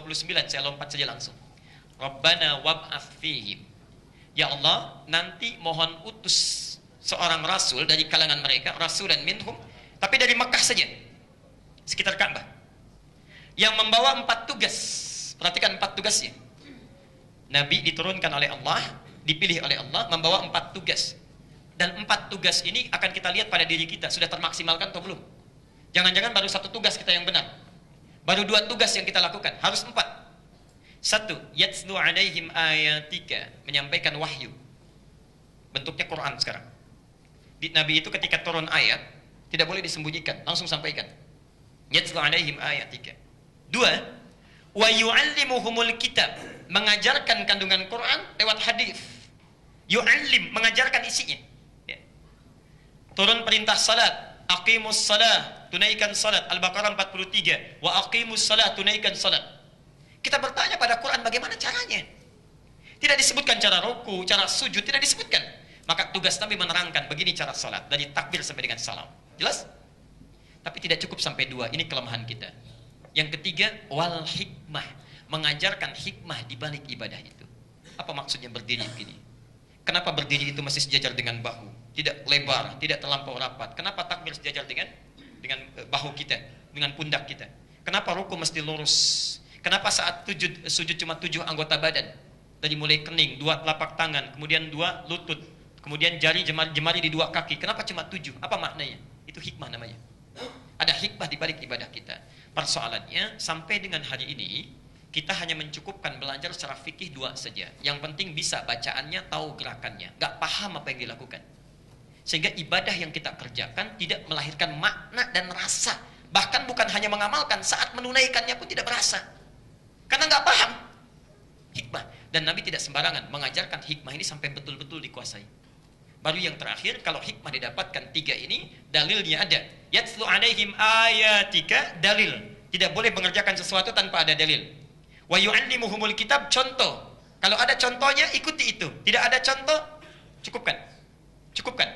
saya lompat saja langsung. Rabbana wab'ats fihim. Ya Allah, nanti mohon utus seorang rasul dari kalangan mereka, rasulan minhum, tapi dari Mekah saja, sekitar Ka'bah, yang membawa 4 tugas. Perhatikan 4 tugasnya. Nabi diturunkan oleh Allah, dipilih oleh Allah, membawa 4 tugas. Dan 4 tugas ini akan kita lihat pada diri kita, sudah termaksimalkan atau belum. Jangan-jangan baru 1 tugas kita yang benar, baru 2 tugas yang kita lakukan, harus 4. 1, yatslu alaihim ayatika, menyampaikan wahyu. Bentuknya Quran sekarang. Nabi itu ketika turun ayat, tidak boleh disembunyikan, langsung sampaikan. Yatslu alaihim ayatika. 2, wa yu'allimuhumul kitab, mengajarkan kandungan Quran lewat hadis. Yu'allim, mengajarkan isinya. Ya. Turun perintah salat, aqimus salat, tunaikan salat, Al-Baqarah 43, wa aqimus salat, tunaikan salat. Kita bertanya pada Quran bagaimana caranya. Tidak disebutkan cara ruku, cara sujud, tidak disebutkan. Maka tugas Nabi menerangkan begini cara salat, dari takbir sampai dengan salam. Jelas? Tapi tidak cukup sampai 2, ini kelemahan kita. Yang ketiga, wal hikmah, mengajarkan hikmah di balik ibadah itu. Apa maksudnya berdiri begini? Kenapa berdiri itu masih sejajar dengan bahu? Tidak lebar, tidak terlampau rapat. Kenapa takbir sejajar dengan bahu kita, dengan pundak kita? Kenapa ruku mesti lurus? Kenapa saat sujud cuma 7 anggota badan? Dari mulai kening, 2 telapak tangan, kemudian 2 lutut, kemudian jari jemari di 2 kaki. Kenapa cuma 7? Apa maknanya? Itu hikmah namanya. Ada hikmah di balik ibadah kita. Persoalannya, sampai dengan hari ini, kita hanya mencukupkan belajar secara fikih 2 saja. Yang penting bisa bacaannya, tahu gerakannya. Gak paham apa yang dilakukan. Sehingga ibadah yang kita kerjakan tidak melahirkan makna dan rasa. Bahkan bukan hanya mengamalkan, saat menunaikannya pun tidak berasa. Karena nggak paham hikmah. Dan Nabi tidak sembarangan mengajarkan hikmah ini sampai betul-betul dikuasai. Baru yang terakhir, kalau hikmah didapatkan 3 ini, dalilnya ada. Yatslu alaihim ayatika, dalil. Tidak boleh mengerjakan sesuatu tanpa ada dalil. Wa yu'allimuhumul kitab, contoh. Kalau ada contohnya, ikuti itu. Tidak ada contoh, cukupkan. Cukupkan.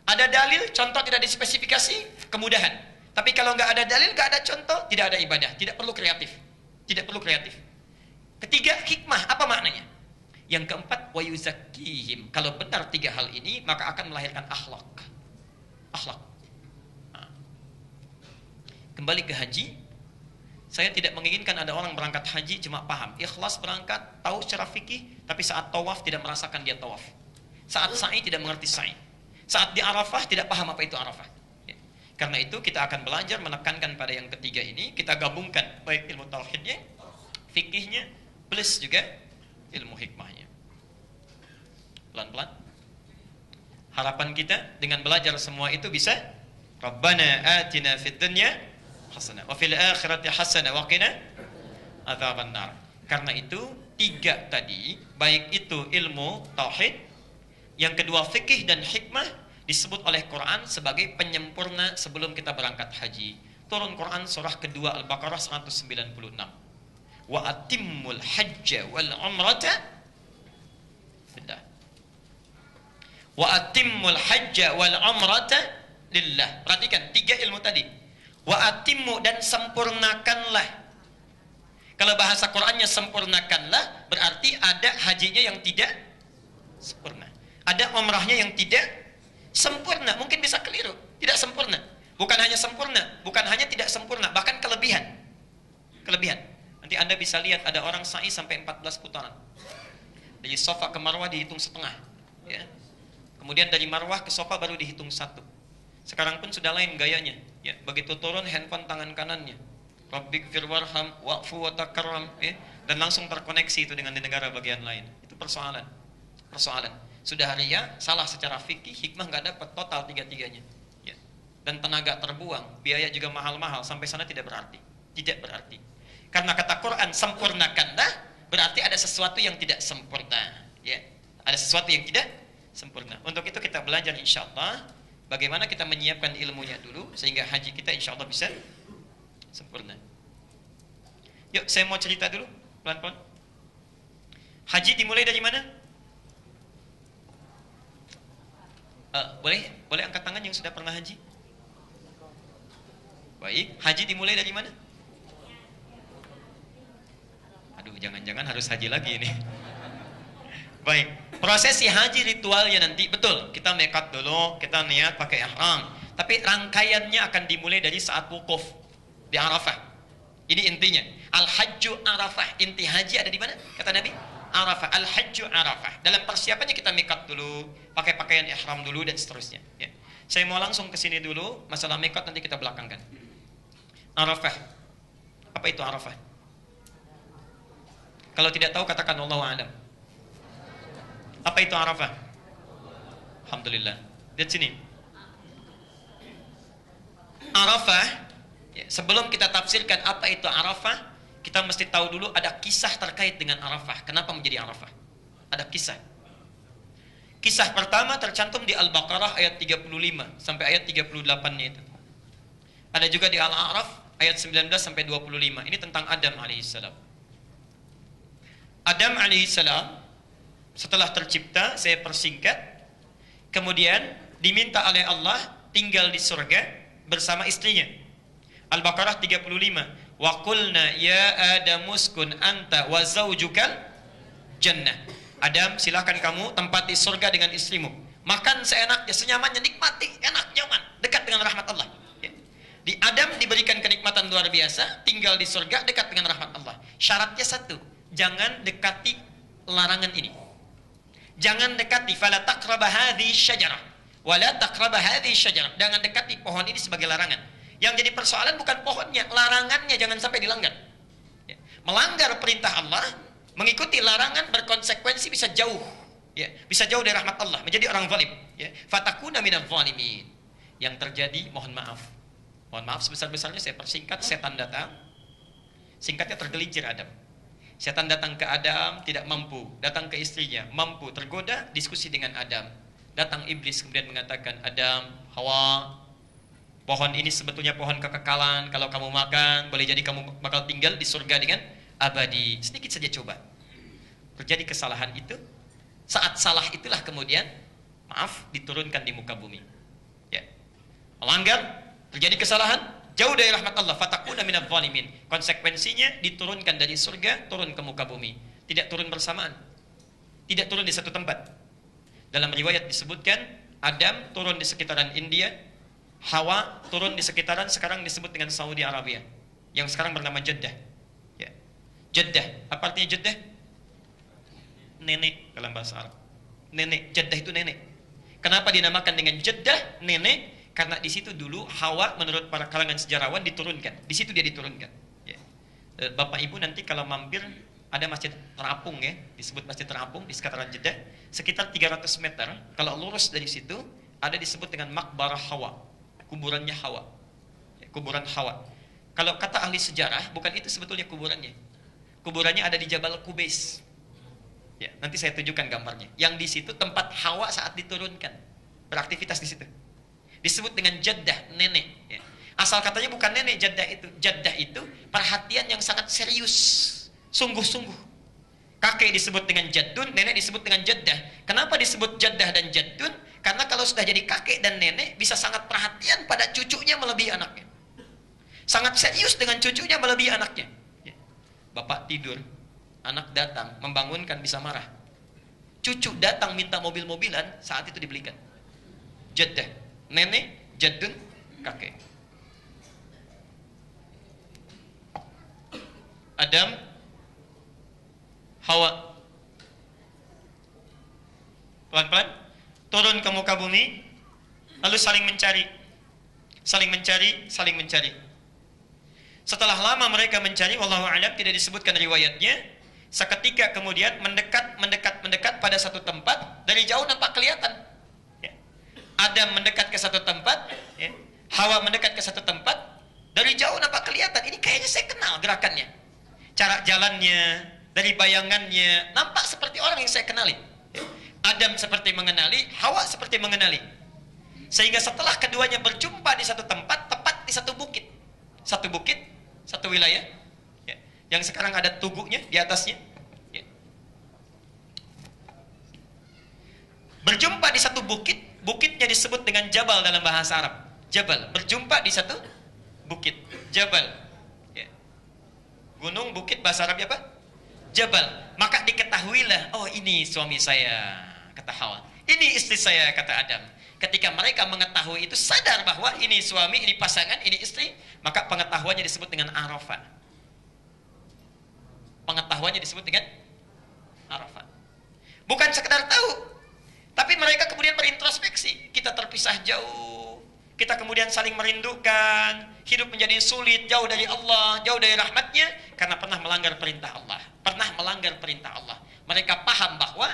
Ada dalil, contoh tidak dispesifikasi, kemudahan. Tapi kalau nggak ada dalil, nggak ada contoh, tidak ada ibadah. Tidak perlu kreatif. Tidak perlu kreatif. Ketiga, hikmah. Apa maknanya? Yang keempat, wa yuzakkihim. Kalau benar 3 hal ini, maka akan melahirkan akhlak. Akhlak. Nah. Kembali ke haji. Saya tidak menginginkan ada orang berangkat haji cuma paham. Ikhlas berangkat, tahu secara fikih, tapi saat tawaf tidak merasakan dia tawaf. Saat sa'i tidak mengerti sa'i. Saat di Arafah tidak paham apa itu Arafah. Karena itu kita akan belajar menekankan pada yang ketiga ini. Kita gabungkan baik ilmu tauhidnya, fikihnya, plus juga ilmu hikmahnya. Pelan-pelan. Harapan kita dengan belajar semua itu bisa Rabbana atina fid dunya hasanah wa fil akhirati hasanah wa qina adzabannar. Karena itu 3 tadi, baik itu ilmu tauhid, yang kedua fikih dan hikmah, disebut oleh Quran sebagai penyempurna sebelum kita berangkat haji. Turun Quran surah kedua Al-Baqarah 196. Wa atimmul hajja wal umrata lillah. Wa atimmul hajja wal umrata lillah. Perhatikan 3 ilmu tadi. Wa atimmu, dan sempurnakanlah. Kalau bahasa Qurannya sempurnakanlah, berarti ada hajinya yang tidak sempurna. Ada umrahnya yang tidak sempurna, mungkin bisa keliru, tidak sempurna. Bukan hanya sempurna, bukan hanya tidak sempurna, bahkan kelebihan. Kelebihan. Nanti Anda bisa lihat ada orang sa'i sampai 14 putaran. Dari Safa ke Marwah dihitung setengah, ya. Kemudian dari Marwah ke Safa baru dihitung satu. Sekarang pun sudah lain gayanya, ya. Begitu turun handphone tangan kanannya, Rabbik firwarham wa'fu wa takarram, ya. Dan langsung terkoneksi itu dengan di negara bagian lain. Itu persoalan. Sudah ria, salah secara fikih, hikmah nggak dapat total tiga-tiganya, ya. Dan tenaga terbuang, biaya juga mahal-mahal, sampai sana tidak berarti. Karena kata Quran sempurnakanlah, berarti ada sesuatu yang tidak sempurna, ya. Ada sesuatu yang tidak sempurna. Untuk itu kita belajar insyaallah bagaimana kita menyiapkan ilmunya dulu sehingga haji kita insyaallah bisa sempurna. Yuk, saya mau cerita dulu pelan-pelan. Haji dimulai dari mana? Boleh angkat tangan yang sudah pernah haji? Baik, haji dimulai dari mana? Aduh, jangan-jangan harus haji lagi ini. Baik, prosesi haji ritualnya nanti betul. Kita mekat dulu, kita niat pakai ihram. Tapi rangkaiannya akan dimulai dari saat wukuf di Arafah. Ini intinya. Al-Hajju Arafah. Inti haji ada di mana? Kata Nabi, Arafah. Al-Hajju Arafah. Dalam persiapannya kita mekat dulu, pakai pakaian ihram dulu dan seterusnya. Ya. Saya mau langsung ke sini dulu. Masalah mekat nanti kita belakangkan. Arafah. Apa itu Arafah? Kalau tidak tahu katakan Allahu a'lam. Apa itu Arafah? Alhamdulillah. Lihat sini. Arafah, ya, sebelum kita tafsirkan apa itu Arafah, kita mesti tahu dulu ada kisah terkait dengan Arafah. Kenapa menjadi Arafah? Ada kisah. Kisah pertama tercantum di Al-Baqarah ayat 35 sampai ayat 38-nya itu. Ada juga di Al-A'raf ayat 19 sampai 25. Ini tentang Adam alaihissalam. Adam alaihissalam setelah tercipta, saya persingkat, kemudian diminta oleh Allah tinggal di surga bersama istrinya. Al-Baqarah 35. Wa qulna ya Adamu uskun anta wa zaujukal jannah. Adam, silakan kamu tempati surga dengan istrimu. Makan seenaknya, senyamannya, nikmati, enak, nyaman, dekat dengan rahmat Allah. Ya. Di Adam diberikan kenikmatan luar biasa, tinggal di surga dekat dengan rahmat Allah. Syaratnya satu, jangan dekati larangan ini. Jangan dekati fala taqraba hadhihi syajarah wala taqraba hadhihi syajarah. Jangan dekati pohon ini sebagai larangan. Yang jadi persoalan bukan pohonnya, larangannya jangan sampai dilanggar. Ya. Melanggar perintah Allah, mengikuti larangan berkonsekuensi bisa jauh, ya, bisa jauh dari rahmat Allah, menjadi orang zalim, ya. Fatakuna minadh zalimin. Yang terjadi, mohon maaf sebesar-besarnya, saya persingkat, setan datang. Singkatnya tergelincir Adam. Setan datang ke Adam, tidak mampu. Datang ke istrinya, mampu. Tergoda, diskusi dengan Adam. Datang iblis kemudian mengatakan, Adam, Hawa, pohon ini sebetulnya pohon kekekalan. Kalau kamu makan, boleh jadi kamu bakal tinggal di surga dengan abadi. Sedikit saja coba. Terjadi kesalahan itu. Saat salah itulah kemudian, maaf, diturunkan di muka bumi. Ya. Melanggar, terjadi kesalahan, jauh dari rahmat Allah, fatakuna minadh zalimin. Konsekuensinya diturunkan dari surga turun ke muka bumi. Tidak turun bersamaan. Tidak turun di satu tempat. Dalam riwayat disebutkan Adam turun di sekitaran India, Hawa turun di sekitaran sekarang disebut dengan Saudi Arabia, yang sekarang bernama Jeddah. Ya. Jeddah, apa artinya Jeddah? Nenek dalam bahasa Arab. Nenek, Jeddah itu nenek. Kenapa dinamakan dengan Jeddah, nenek? Karena di situ dulu Hawa menurut para kalangan sejarawan diturunkan. Di situ dia diturunkan. Ya. Bapak Ibu nanti kalau mampir ada masjid terapung, ya, disebut masjid terapung di sekitaran Jeddah, sekitar 300 meter. Kalau lurus dari situ ada disebut dengan Maqbarah Hawa, kuburannya Hawa. Ya, kuburan Hawa. Kalau kata ahli sejarah bukan itu sebetulnya kuburannya. Kuburannya ada di Jabal Qubais. Ya, nanti saya tunjukkan gambarnya. Yang di situ tempat Hawa saat diturunkan, beraktivitas di situ. Disebut dengan Jeddah, nenek. Ya. Asal katanya bukan nenek Jeddah itu. Jeddah itu perhatian yang sangat serius, sungguh-sungguh. Kakek disebut dengan Jaddun, nenek disebut dengan Jeddah. Kenapa disebut Jeddah dan Jaddun? Karena kalau sudah jadi kakek dan nenek bisa sangat perhatian pada cucunya melebihi anaknya. Sangat serius dengan cucunya melebihi anaknya. Ya. Bapak tidur, anak datang, membangunkan bisa marah. Cucu datang minta mobil-mobilan, saat itu dibelikan. Jeddah. Nenek, Jaddun, kakek. Adam, Hawa. Pelan-pelan. Turun ke muka bumi, lalu saling mencari. Saling mencari, saling mencari. Setelah lama mereka mencari, wallahu a'lam, tidak disebutkan riwayatnya. Seketika kemudian mendekat pada satu tempat, dari jauh nampak kelihatan. Ya. Adam mendekat ke satu tempat, ya. Hawa mendekat ke satu tempat, dari jauh nampak kelihatan. Ini kayaknya saya kenal gerakannya. Cara jalannya, dari bayangannya, nampak seperti orang yang saya kenali. Ya. Adam seperti mengenali, Hawa seperti mengenali. Sehingga setelah keduanya berjumpa di satu tempat, tepat di satu bukit. Satu bukit, satu wilayah. Ya. Yang sekarang ada tugunya di atasnya. Ya. Berjumpa di satu bukit, bukitnya disebut dengan Jabal dalam bahasa Arab. Jabal, berjumpa di satu bukit. Jabal. Ya. Gunung, bukit, bahasa Arabnya apa? Jabal. Maka diketahuilah, oh ini suami saya, kata Hawa. Ini istri saya, kata Adam. Ketika mereka mengetahui itu, sadar bahwa ini suami, ini pasangan, ini istri, maka pengetahuannya disebut dengan Arafah. Pengetahuannya disebut dengan Arafah. Bukan sekedar tahu, tapi mereka kemudian berintrospeksi. Kita terpisah jauh, kita kemudian saling merindukan, hidup menjadi sulit, jauh dari Allah, jauh dari rahmatnya, karena pernah melanggar perintah Allah. Pernah melanggar perintah Allah. Mereka paham bahwa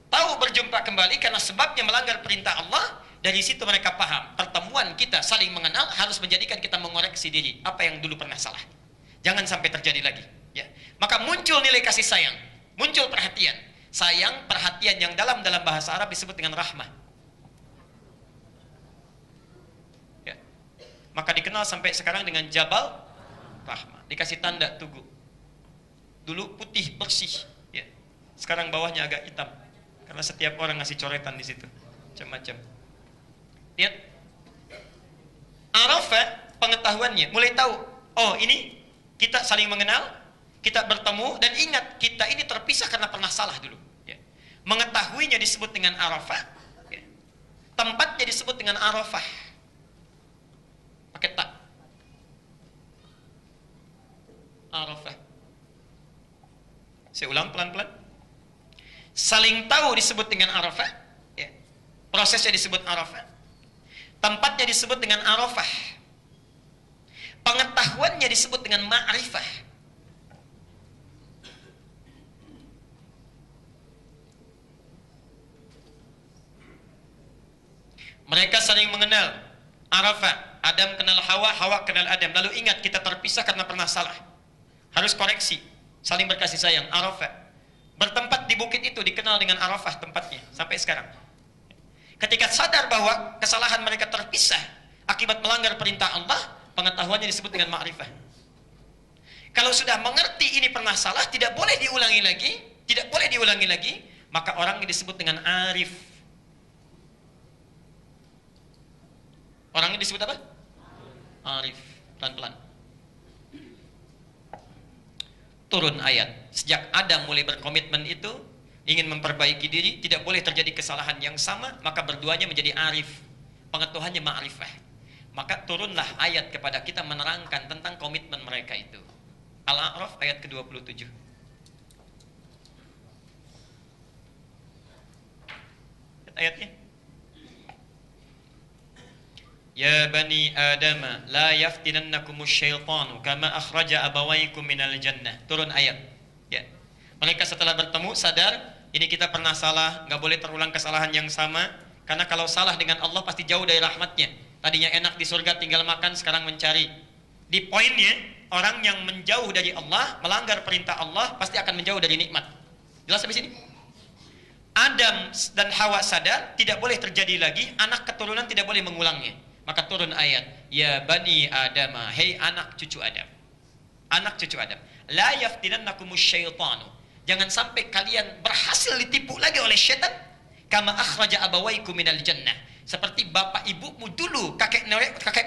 tahu berjumpa kembali karena sebabnya melanggar perintah Allah. Dari situ mereka paham, pertemuan kita saling mengenal harus menjadikan kita mengoreksi diri. Apa yang dulu pernah salah. Jangan sampai terjadi lagi. Ya. Maka muncul nilai kasih sayang, muncul perhatian. Sayang, perhatian yang dalam bahasa Arab disebut dengan rahmah. Ya. Maka dikenal sampai sekarang dengan Jabal Rahmah. Dikasih tanda tugu. Dulu putih bersih. Ya. Sekarang bawahnya agak hitam. Karena setiap orang ngasih coretan di situ, macam-macam. Lihat, Arafah pengetahuannya, mulai tahu, oh ini kita saling mengenal, kita bertemu, dan ingat kita ini terpisah karena pernah salah dulu. Ya. Mengetahuinya disebut dengan Arafah, ya. Tempatnya disebut dengan Arafah, pakai tak. Arafah. Saya ulang pelan-pelan. Saling tahu disebut dengan Arafah, ya. Prosesnya disebut Arafah. Tempatnya disebut dengan Arafah. Pengetahuannya disebut dengan Ma'rifah. Mereka saling mengenal. Arafah, Adam kenal Hawa, Hawa kenal Adam. Lalu ingat, kita terpisah karena pernah salah. Harus koreksi, saling berkasih sayang. Arafah. Bertempat di bukit itu dikenal dengan Arafah tempatnya sampai sekarang. Ketika sadar bahwa kesalahan mereka terpisah akibat melanggar perintah Allah, pengetahuannya disebut dengan ma'rifah. Kalau sudah mengerti ini pernah salah, tidak boleh diulangi lagi, maka orang ini disebut dengan arif. Orang ini disebut apa? Arif. Pelan-pelan. Turun ayat. Sejak Adam mulai berkomitmen itu, ingin memperbaiki diri, tidak boleh terjadi kesalahan yang sama, maka berduanya menjadi arif. Pengetahuannya ma'rifah. Maka turunlah ayat kepada kita menerangkan tentang komitmen mereka itu. Al-A'raf ayat ke-27. Ayatnya. Ya bani Adam, la yaftinannakumus syaitanu kama akhraja abawaykum minal jannah. Turun ayat. Ya. Mereka setelah bertemu sadar, ini kita pernah salah, nggak boleh terulang kesalahan yang sama, karena kalau salah dengan Allah pasti jauh dari rahmatnya. Tadinya enak di surga tinggal makan, sekarang mencari. Di poinnya, orang yang menjauh dari Allah, melanggar perintah Allah, pasti akan menjauh dari nikmat. Jelas sampai sini? Adam dan Hawa sadar, tidak boleh terjadi lagi, anak keturunan tidak boleh mengulangnya. Maka turun ayat, ya bani Adam, hei anak cucu Adam. Anak cucu Adam. La yaftinannakumus syaitanu. Jangan sampai kalian berhasil ditipu lagi oleh syaitan. Kama akhraja abawaikum minal jannah. Seperti bapak ibumu dulu, kakek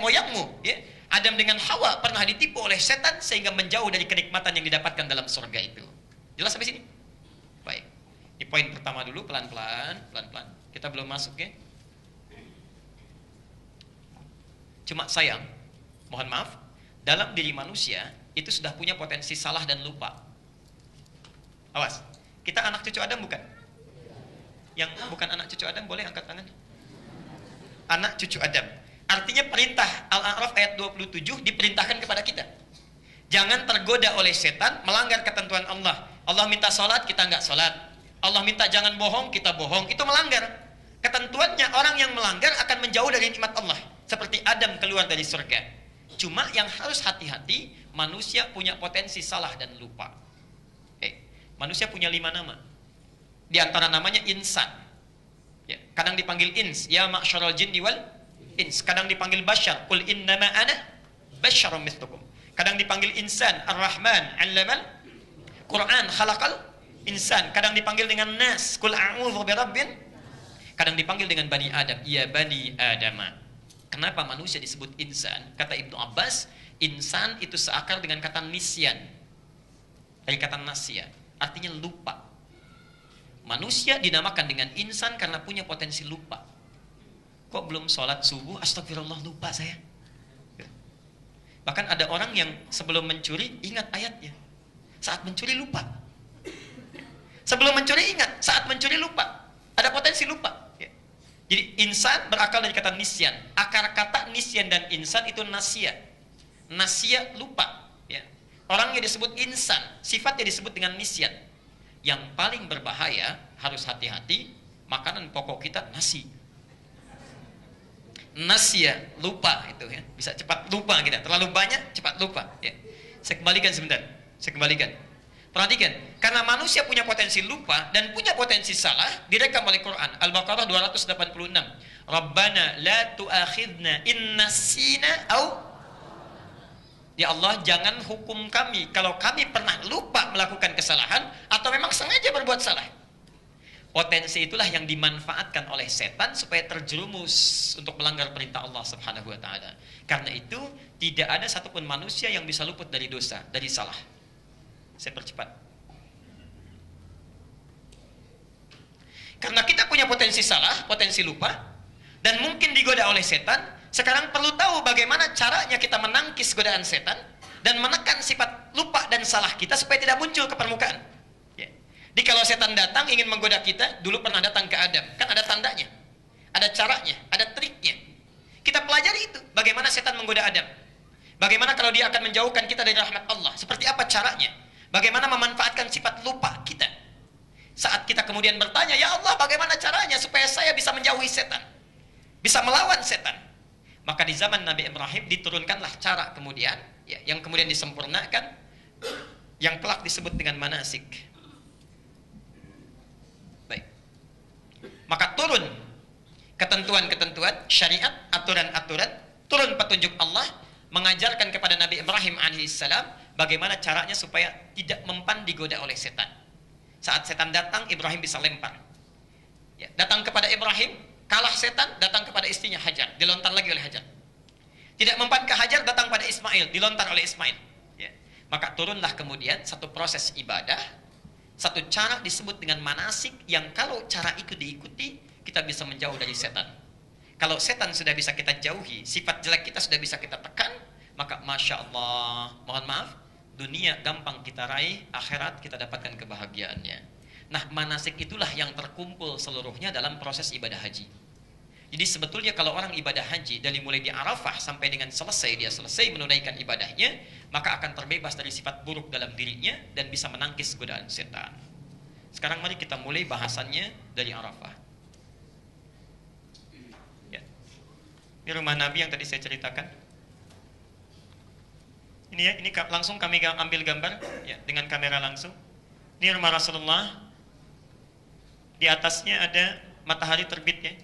moyangmu, ya. Adam dengan Hawa pernah ditipu oleh setan sehingga menjauh dari kenikmatan yang didapatkan dalam surga itu. Jelas sampai sini? Baik. Di poin pertama dulu, pelan-pelan. Kita belum masuk, ya. Cuma sayang, mohon maaf, dalam diri manusia itu sudah punya potensi salah dan lupa. Awas, kita anak cucu Adam bukan? Yang bukan anak cucu Adam boleh angkat tangan. Anak cucu Adam. Artinya perintah Al-A'raf ayat 27 diperintahkan kepada kita. Jangan tergoda oleh setan melanggar ketentuan Allah. Allah minta sholat, kita nggak sholat. Allah minta jangan bohong, kita bohong. Itu melanggar. Ketentuannya orang yang melanggar akan menjauh dari nikmat Allah. Seperti Adam keluar dari surga. Cuma yang harus hati-hati, manusia punya potensi salah dan lupa. Manusia punya 5 nama. Di antara namanya insan. Ya, kadang dipanggil ins, ya ma'syaral jinni wal ins. Kadang dipanggil basyar, qul innama ana basyarum mithlukum. Kadang dipanggil insan, ar-Rahman, 'allamal Quran, khalaqal insan. Kadang dipanggil dengan nas, qul a'udzu birabbin. Kadang dipanggil dengan bani Adam, ya bani Adama. Kenapa manusia disebut insan? Kata Ibnu Abbas, insan itu seakar dengan kata nisyan. Dari kata nasya, artinya lupa. Manusia dinamakan dengan insan karena punya potensi lupa. Kok belum sholat subuh, astagfirullah, lupa saya. Bahkan ada orang yang sebelum mencuri ingat ayatnya, saat mencuri lupa. Sebelum mencuri ingat, saat mencuri lupa. Ada potensi lupa. Jadi insan berakal dari kata nisyan. Akar kata nisyan dan insan itu nasya. Nasya lupa. Orangnya disebut insan, sifatnya disebut dengan nisyan. Yang paling berbahaya, harus hati-hati, makanan pokok kita nasi. Nasya, lupa itu ya. Bisa cepat lupa kita. Terlalu banyak, cepat lupa ya. Saya kembalikan sebentar. Saya kembalikan. Perhatikan, karena manusia punya potensi lupa dan punya potensi salah, direkam oleh Quran. Al-Baqarah 286. Rabbana la tu'akhidna in nasina au. Ya Allah, jangan hukum kami kalau kami pernah lupa melakukan kesalahan atau memang sengaja berbuat salah. Potensi itulah yang dimanfaatkan oleh setan supaya terjerumus untuk melanggar perintah Allah Subhanahu wa taala. Karena itu, tidak ada satupun manusia yang bisa luput dari dosa, dari salah. Saya percepat. Karena kita punya potensi salah, potensi lupa, dan mungkin digoda oleh setan. Sekarang perlu tahu bagaimana caranya kita menangkis godaan setan dan menekan sifat lupa dan salah kita supaya tidak muncul ke permukaan. Jadi kalau setan datang ingin menggoda kita, dulu pernah datang ke Adam, kan ada tandanya, ada caranya, ada triknya. Kita pelajari itu, bagaimana setan menggoda Adam. Bagaimana kalau dia akan menjauhkan kita dari rahmat Allah, seperti apa caranya. Bagaimana memanfaatkan sifat lupa kita. Saat kita kemudian bertanya, ya Allah bagaimana caranya supaya saya bisa menjauhi setan, bisa melawan setan. Maka di zaman Nabi Ibrahim diturunkanlah cara kemudian, ya, yang kemudian disempurnakan, yang kelak disebut dengan manasik. Baik. Maka turun ketentuan-ketentuan, syariat, aturan-aturan, turun petunjuk Allah, mengajarkan kepada Nabi Ibrahim alaihissalam bagaimana caranya supaya tidak mempan digoda oleh setan. Saat setan datang, Ibrahim bisa lempar. Ya, datang kepada Ibrahim, kalah setan, datang kepada istrinya Hajar, dilontar lagi oleh Hajar. Tidak mempan ke Hajar, datang pada Ismail, dilontar oleh Ismail. Ya. Maka turunlah kemudian satu proses ibadah, satu cara disebut dengan manasik, yang kalau cara itu diikuti, kita bisa menjauh dari setan. Kalau setan sudah bisa kita jauhi, sifat jelek kita sudah bisa kita tekan, maka Masya Allah, mohon maaf, dunia gampang kita raih, akhirat kita dapatkan kebahagiaannya. Nah, manasik itulah yang terkumpul seluruhnya dalam proses ibadah haji. Jadi sebetulnya kalau orang ibadah haji dari mulai di Arafah sampai dengan selesai, dia selesai menunaikan ibadahnya, maka akan terbebas dari sifat buruk dalam dirinya dan bisa menangkis godaan setan. Sekarang mari kita mulai bahasannya dari Arafah. Ya. Ini rumah Nabi yang tadi saya ceritakan. Ini ya, ini langsung kami ambil gambar ya, dengan kamera langsung. Ini rumah Rasulullah. Di atasnya ada matahari terbit ya.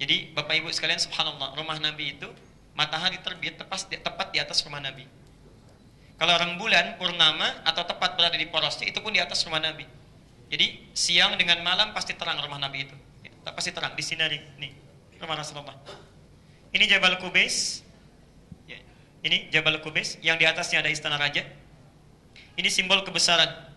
Jadi Bapak Ibu sekalian, subhanallah, rumah Nabi itu matahari terbit tepat di atas rumah Nabi. Kalau orang bulan purnama atau tepat berada di porosnya, itu pun di atas rumah Nabi. Jadi siang dengan malam pasti terang rumah Nabi itu. Ya, pasti terang, disinari. Nih, rumah Rasulullah. Ini Jabal Qubais. Ya, ini Jabal Qubais yang di atasnya ada istana raja. Ini simbol kebesaran.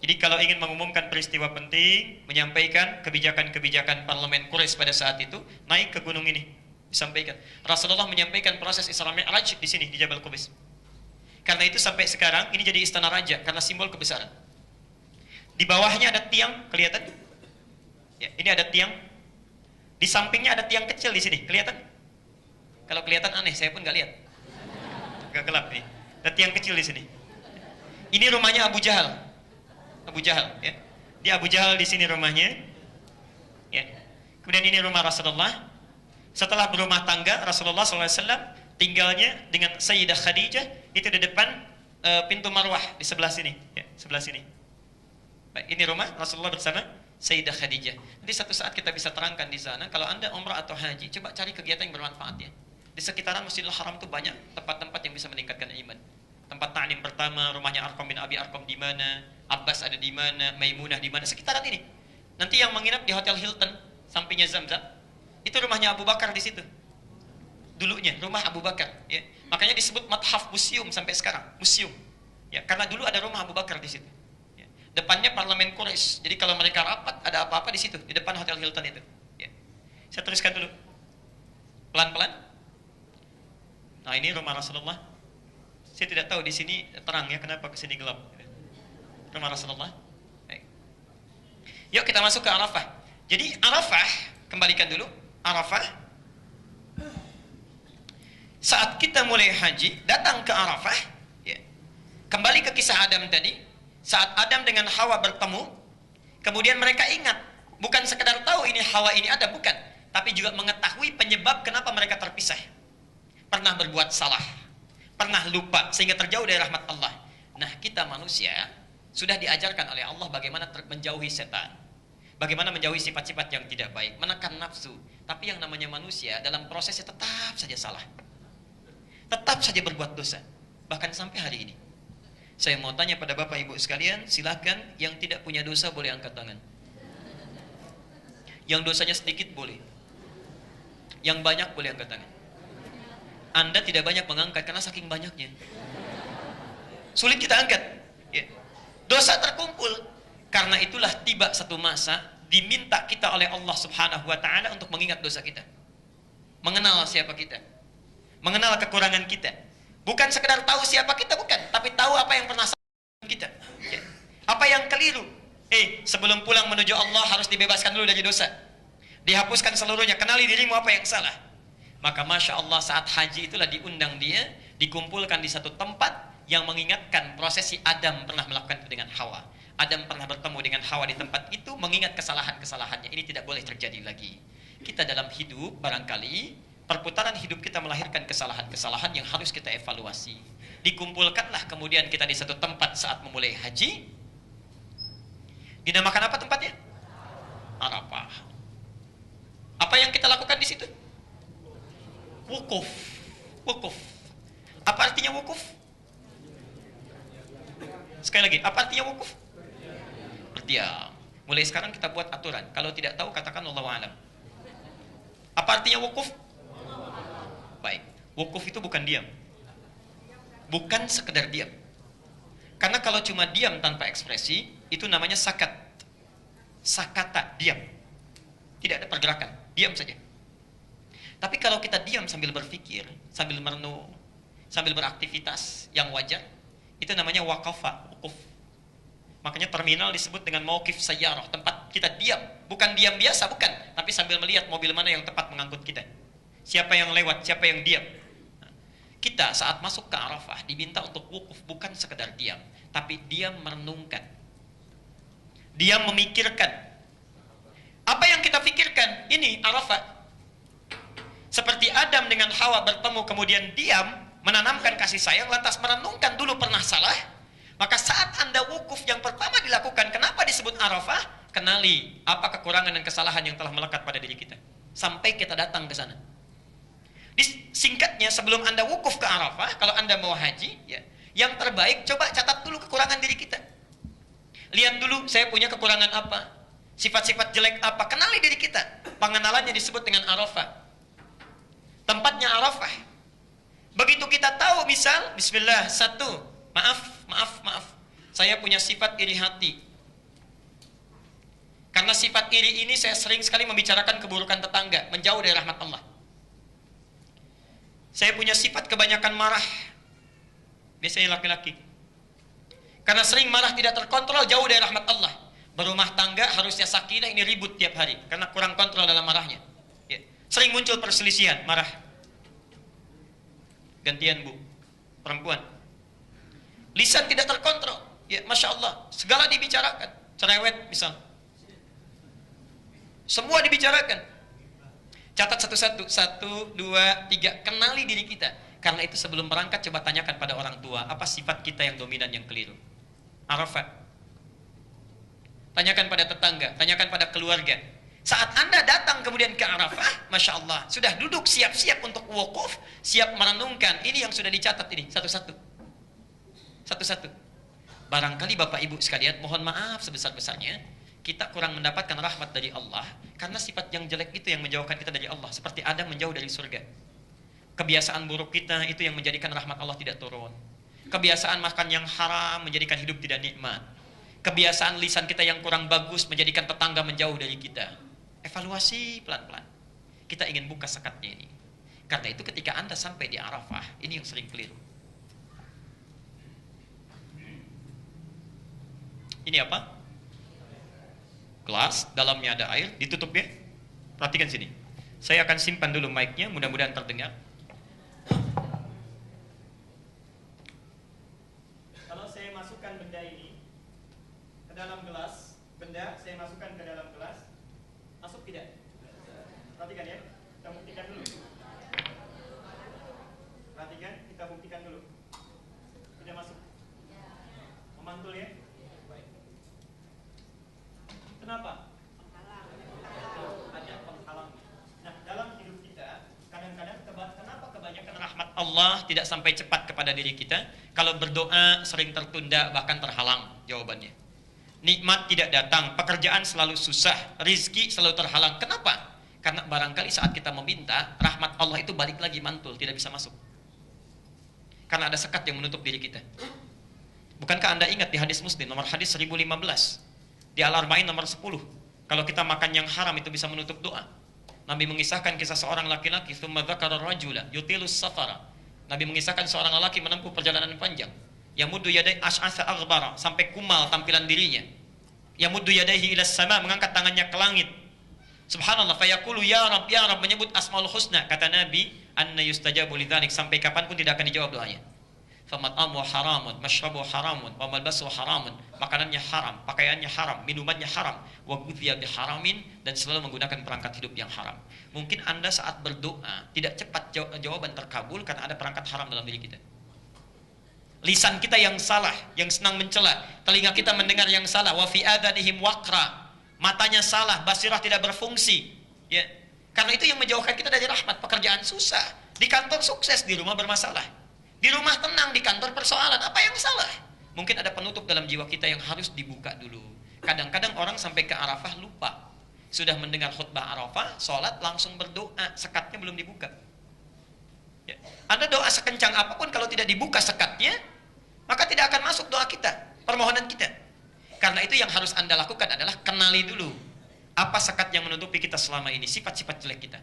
Jadi kalau ingin mengumumkan peristiwa penting, menyampaikan kebijakan-kebijakan parlemen Quraisy pada saat itu, naik ke gunung ini, disampaikan. Rasulullah menyampaikan proses Isra Mi'raj di sini, di Jabal Qubais. Karena itu sampai sekarang ini jadi istana raja, karena simbol kebesaran. Di bawahnya ada tiang, kelihatan? Ya, ini ada tiang. Di sampingnya ada tiang kecil di sini. Kelihatan? Kalau kelihatan aneh, saya pun nggak lihat. Agak gelap nih. Ada tiang kecil di sini. Ini rumahnya Abu Jahal. Abu Jahal, ya. Di Abu Jahal di sini rumahnya. Ya. Kemudian ini rumah Rasulullah. Setelah berumah tangga, Rasulullah SAW tinggalnya dengan Sayyidah Khadijah itu di depan pintu Marwah di sebelah sini, ya, sebelah sini. Baik, ini rumah Rasulullah bersama Sayyidah Khadijah. Nanti satu saat kita bisa terangkan di sana. Kalau Anda umrah atau haji, coba cari kegiatan yang bermanfaat ya. Di sekitaran Masjidil Haram itu banyak tempat-tempat yang bisa meningkatkan iman. Tempat ta'lim pertama, rumahnya Arqam bin Abi Arqam di mana, Abbas ada di mana, Maimunah di mana, sekitaran ini. Nanti yang menginap di Hotel Hilton, sampingnya Zamzam, itu rumahnya Abu Bakar di situ. Dulunya rumah Abu Bakar, ya. Makanya disebut Mathaf Museum sampai sekarang, museum. Ya, karena dulu ada rumah Abu Bakar di situ. Ya. Depannya parlemen Quraisy. Jadi kalau mereka rapat, ada apa-apa di situ, di depan Hotel Hilton itu. Ya. Saya tuliskan dulu. Pelan-pelan. Nah, ini rumah Rasulullah. Saya tidak tahu di sini terang ya, kenapa ke sini gelap. Rumah Rasulullah. Baik. Yuk kita masuk ke Arafah. Jadi Arafah, kembalikan dulu. Arafah. Saat kita mulai haji, datang ke Arafah, ya. Kembali ke kisah Adam tadi. Saat Adam dengan Hawa bertemu, kemudian mereka ingat, bukan sekedar tahu ini Hawa ini Adam, bukan, tapi juga mengetahui penyebab kenapa mereka terpisah. Pernah berbuat salah, pernah lupa sehingga terjauh dari rahmat Allah. Nah, kita manusia sudah diajarkan oleh Allah bagaimana menjauhi setan, bagaimana menjauhi sifat-sifat yang tidak baik, menekan nafsu. Tapi yang namanya manusia dalam prosesnya tetap saja salah, tetap saja berbuat dosa, bahkan sampai hari ini. Saya mau tanya pada Bapak Ibu sekalian, silahkan yang tidak punya dosa boleh angkat tangan. Yang dosanya sedikit boleh, yang banyak boleh angkat tangan. Anda tidak banyak mengangkat karena saking banyaknya sulit kita angkat, ya. Dosa terkumpul. Karena itulah tiba satu masa diminta kita oleh Allah Subhanahu wa ta'ala untuk mengingat dosa kita, mengenal siapa kita, mengenal kekurangan kita. Bukan sekedar tahu siapa kita, bukan, tapi tahu apa yang pernah salah kita, ya. Apa yang keliru. Sebelum pulang menuju Allah harus dibebaskan dulu dari dosa, dihapuskan seluruhnya. Kenali dirimu apa yang salah. Maka Masya Allah saat haji itulah diundang dia, dikumpulkan di satu tempat yang mengingatkan prosesi Adam pernah melakukan itu dengan Hawa. Adam pernah bertemu dengan Hawa di tempat itu, mengingat kesalahan-kesalahannya. Ini tidak boleh terjadi lagi. Kita dalam hidup barangkali perputaran hidup kita melahirkan kesalahan-kesalahan yang harus kita evaluasi. Dikumpulkanlah kemudian kita di satu tempat saat memulai haji. Dinamakan apa tempatnya? Arafah. Apa yang kita lakukan di situ? Wukuf. Wukuf. Apa artinya wukuf? Sekali lagi, apa artinya wukuf? Berdiam. Mulai sekarang kita buat aturan. Kalau tidak tahu katakan Allahu a'lam. Apa artinya wukuf? Baik. Wukuf itu bukan diam. Bukan sekedar diam. Karena kalau cuma diam tanpa ekspresi, itu namanya sakat. Sakata, diam. Tidak ada pergerakan, diam saja. Tapi kalau kita diam sambil berpikir, sambil merenung, sambil beraktivitas yang wajar, itu namanya waqafa, wukuf. Makanya terminal disebut dengan mauqif sayyarah, tempat kita diam. Bukan diam biasa, bukan, tapi sambil melihat mobil mana yang tepat mengangkut kita. Siapa yang lewat, siapa yang diam. Kita saat masuk ke Arafah diminta untuk wukuf, bukan sekedar diam, tapi diam merenungkan. Diam memikirkan. Apa yang kita pikirkan? Ini Arafah. Seperti Adam dengan Hawa bertemu kemudian diam, menanamkan kasih sayang, lantas merenungkan dulu pernah salah. Maka saat Anda wukuf yang pertama dilakukan, kenapa disebut Arafah? Kenali apa kekurangan dan kesalahan yang telah melekat pada diri kita, sampai kita datang ke sana. Singkatnya, sebelum Anda wukuf ke Arafah, kalau Anda mau haji, ya, yang terbaik coba catat dulu kekurangan diri kita. Lihat dulu, saya punya kekurangan apa, sifat-sifat jelek apa, kenali diri kita. Pengenalannya disebut dengan Arafah. Tempatnya Arafah. Begitu kita tahu, misal, bismillah, satu, maaf, saya punya sifat iri hati. Karena sifat iri ini saya sering sekali membicarakan keburukan tetangga, menjauh dari rahmat Allah. Saya punya sifat kebanyakan marah, biasanya laki-laki. Karena sering marah tidak terkontrol, jauh dari rahmat Allah. Berumah tangga harusnya sakinah, ini ribut tiap hari karena kurang kontrol dalam marahnya. Ya. Sering muncul perselisihan, marah. Gantian bu, perempuan. Lisan tidak terkontrol. Ya, masya Allah, segala dibicarakan. Cerewet misal. Semua dibicarakan. Catat satu-satu, 1, 2, 3. Kenali diri kita. Karena itu sebelum berangkat coba tanyakan pada orang tua, apa sifat kita yang dominan, yang keliru. Arafah. Tanyakan pada tetangga, tanyakan pada keluarga. Saat Anda datang kemudian ke Arafah, masya Allah, sudah duduk siap-siap untuk wukuf, siap merenungkan. Ini yang sudah dicatat ini, satu-satu. Satu-satu. Barangkali Bapak Ibu sekalian, mohon maaf sebesar-besarnya, kita kurang mendapatkan rahmat dari Allah, karena sifat yang jelek itu yang menjauhkan kita dari Allah. Seperti Adam menjauh dari surga. Kebiasaan buruk kita itu yang menjadikan rahmat Allah tidak turun. Kebiasaan makan yang haram menjadikan hidup tidak nikmat. Kebiasaan lisan kita yang kurang bagus menjadikan tetangga menjauh dari kita. Evaluasi pelan-pelan. Kita ingin buka sekatnya ini. Karena itu ketika Anda sampai di Arafah, ini yang sering keliru. Ini apa? Gelas, dalamnya ada air, ditutup ya. Perhatikan sini. Saya akan simpan dulu mic-nya, mudah-mudahan terdengar. Kalau saya masukkan benda ini ke dalam gelas, benda saya masukkan ke dalam gelas, masuk tidak? Perhatikan ya, kita buktikan dulu. Perhatikan, kita buktikan dulu. Tidak masuk. Memantul ya? Baik. Kenapa? Ada penghalang. Nah, dalam hidup kita, kadang-kadang kenapa kebanyakan rahmat Allah tidak sampai cepat kepada diri kita? Kalau berdoa sering tertunda, bahkan terhalang jawabannya. Nikmat tidak datang, pekerjaan selalu susah, rizki selalu terhalang. Kenapa? Karena barangkali saat kita meminta, rahmat Allah itu balik lagi mantul, tidak bisa masuk. Karena ada sekat yang menutup diri kita. Bukankah Anda ingat di hadis Muslim, nomor hadis 1015, di Al-Arba'in nomor 10, kalau kita makan yang haram itu bisa menutup doa. Nabi mengisahkan kisah seorang laki-laki, thumma dzakara rajula yutilus safara. Nabi mengisahkan seorang laki menempuh perjalanan panjang. Yamuddu yadai ash'atha aghbara, sampai kumal tampilan dirinya. Yamuddu yadaihi ila sama, mengangkat tangannya ke langit. Subhanallah, fayaqulu ya Rabb, menyebut asmaul husna. Kata Nabi, anna yustajabu lidzalik, sampai kapanpun tidak akan dijawab doanya. Famat'amu haramun, mashrabu haramun, wa malbasu haramun. Makanannya haram, pakaiannya haram, minumannya haram, wa ghudhiya biharamin, dan selalu menggunakan perangkat hidup yang haram. Mungkin Anda saat berdoa tidak cepat jawaban terkabul karena ada perangkat haram dalam diri kita. Lisan kita yang salah, yang senang mencela, telinga kita mendengar yang salah, wa fi adhanihim waqra, matanya salah, basirah tidak berfungsi, ya. Karena itu yang menjauhkan kita dari rahmat. Pekerjaan susah, di kantor sukses, di rumah bermasalah. Di rumah tenang, di kantor persoalan. Apa yang salah? Mungkin ada penutup dalam jiwa kita yang harus dibuka dulu. Kadang-kadang orang sampai ke Arafah lupa. Sudah mendengar khutbah Arafah, sholat, langsung berdoa, sekatnya belum dibuka. Ya. Anda doa sekencang apapun, kalau tidak dibuka sekatnya, maka tidak akan masuk doa kita, permohonan kita. Karena itu yang harus Anda lakukan adalah kenali dulu apa sekat yang menutupi kita selama ini, sifat-sifat jelek kita.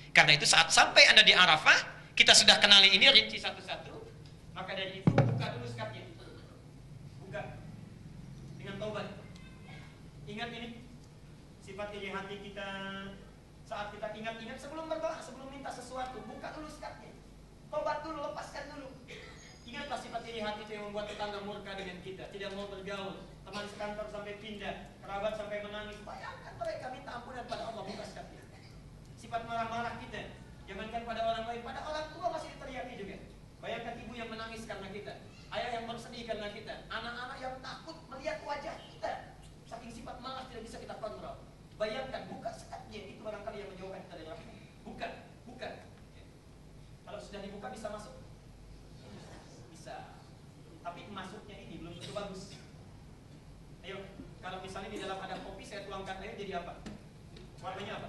Karena itu saat sampai Anda di Arafah, kita sudah kenali ini, rinci satu-satu, maka dari itu buka dulu sekatnya. Buka dengan taubat. Ingat ini, sifat iri hati kita. Saat kita ingat-ingat sebelum berdoa, sebelum minta sesuatu, buka dulu sekatnya. Taubat dulu, lepaskan dulu. Ingatlah sifat iri hati itu yang membuat tetangga murka dengan kita, tidak mau bergaul, teman sekantor sampai pindah, kerabat sampai menangis. Bayangkan mereka minta ampunan pada Allah, buka sekatnya. Sifat marah-marah kita, jangankan pada orang lain, pada orang tua masih diteriaki juga. Bayangkan ibu yang menangis karena kita, ayah yang bersedih karena kita, anak-anak yang takut melihat wajah kita. Saking sifat marah tidak bisa kita kontrol. Bayangkan, buka sekatnya, itu barangkali yang menjauhkan kita dari rahmat. Buka, buka. Kalau sudah dibuka bisa masuk? Bisa. Tapi masuknya ini belum tentu bagus. Ayo, kalau misalnya di dalam ada kopi, saya tuangkan air jadi apa? Warnanya apa?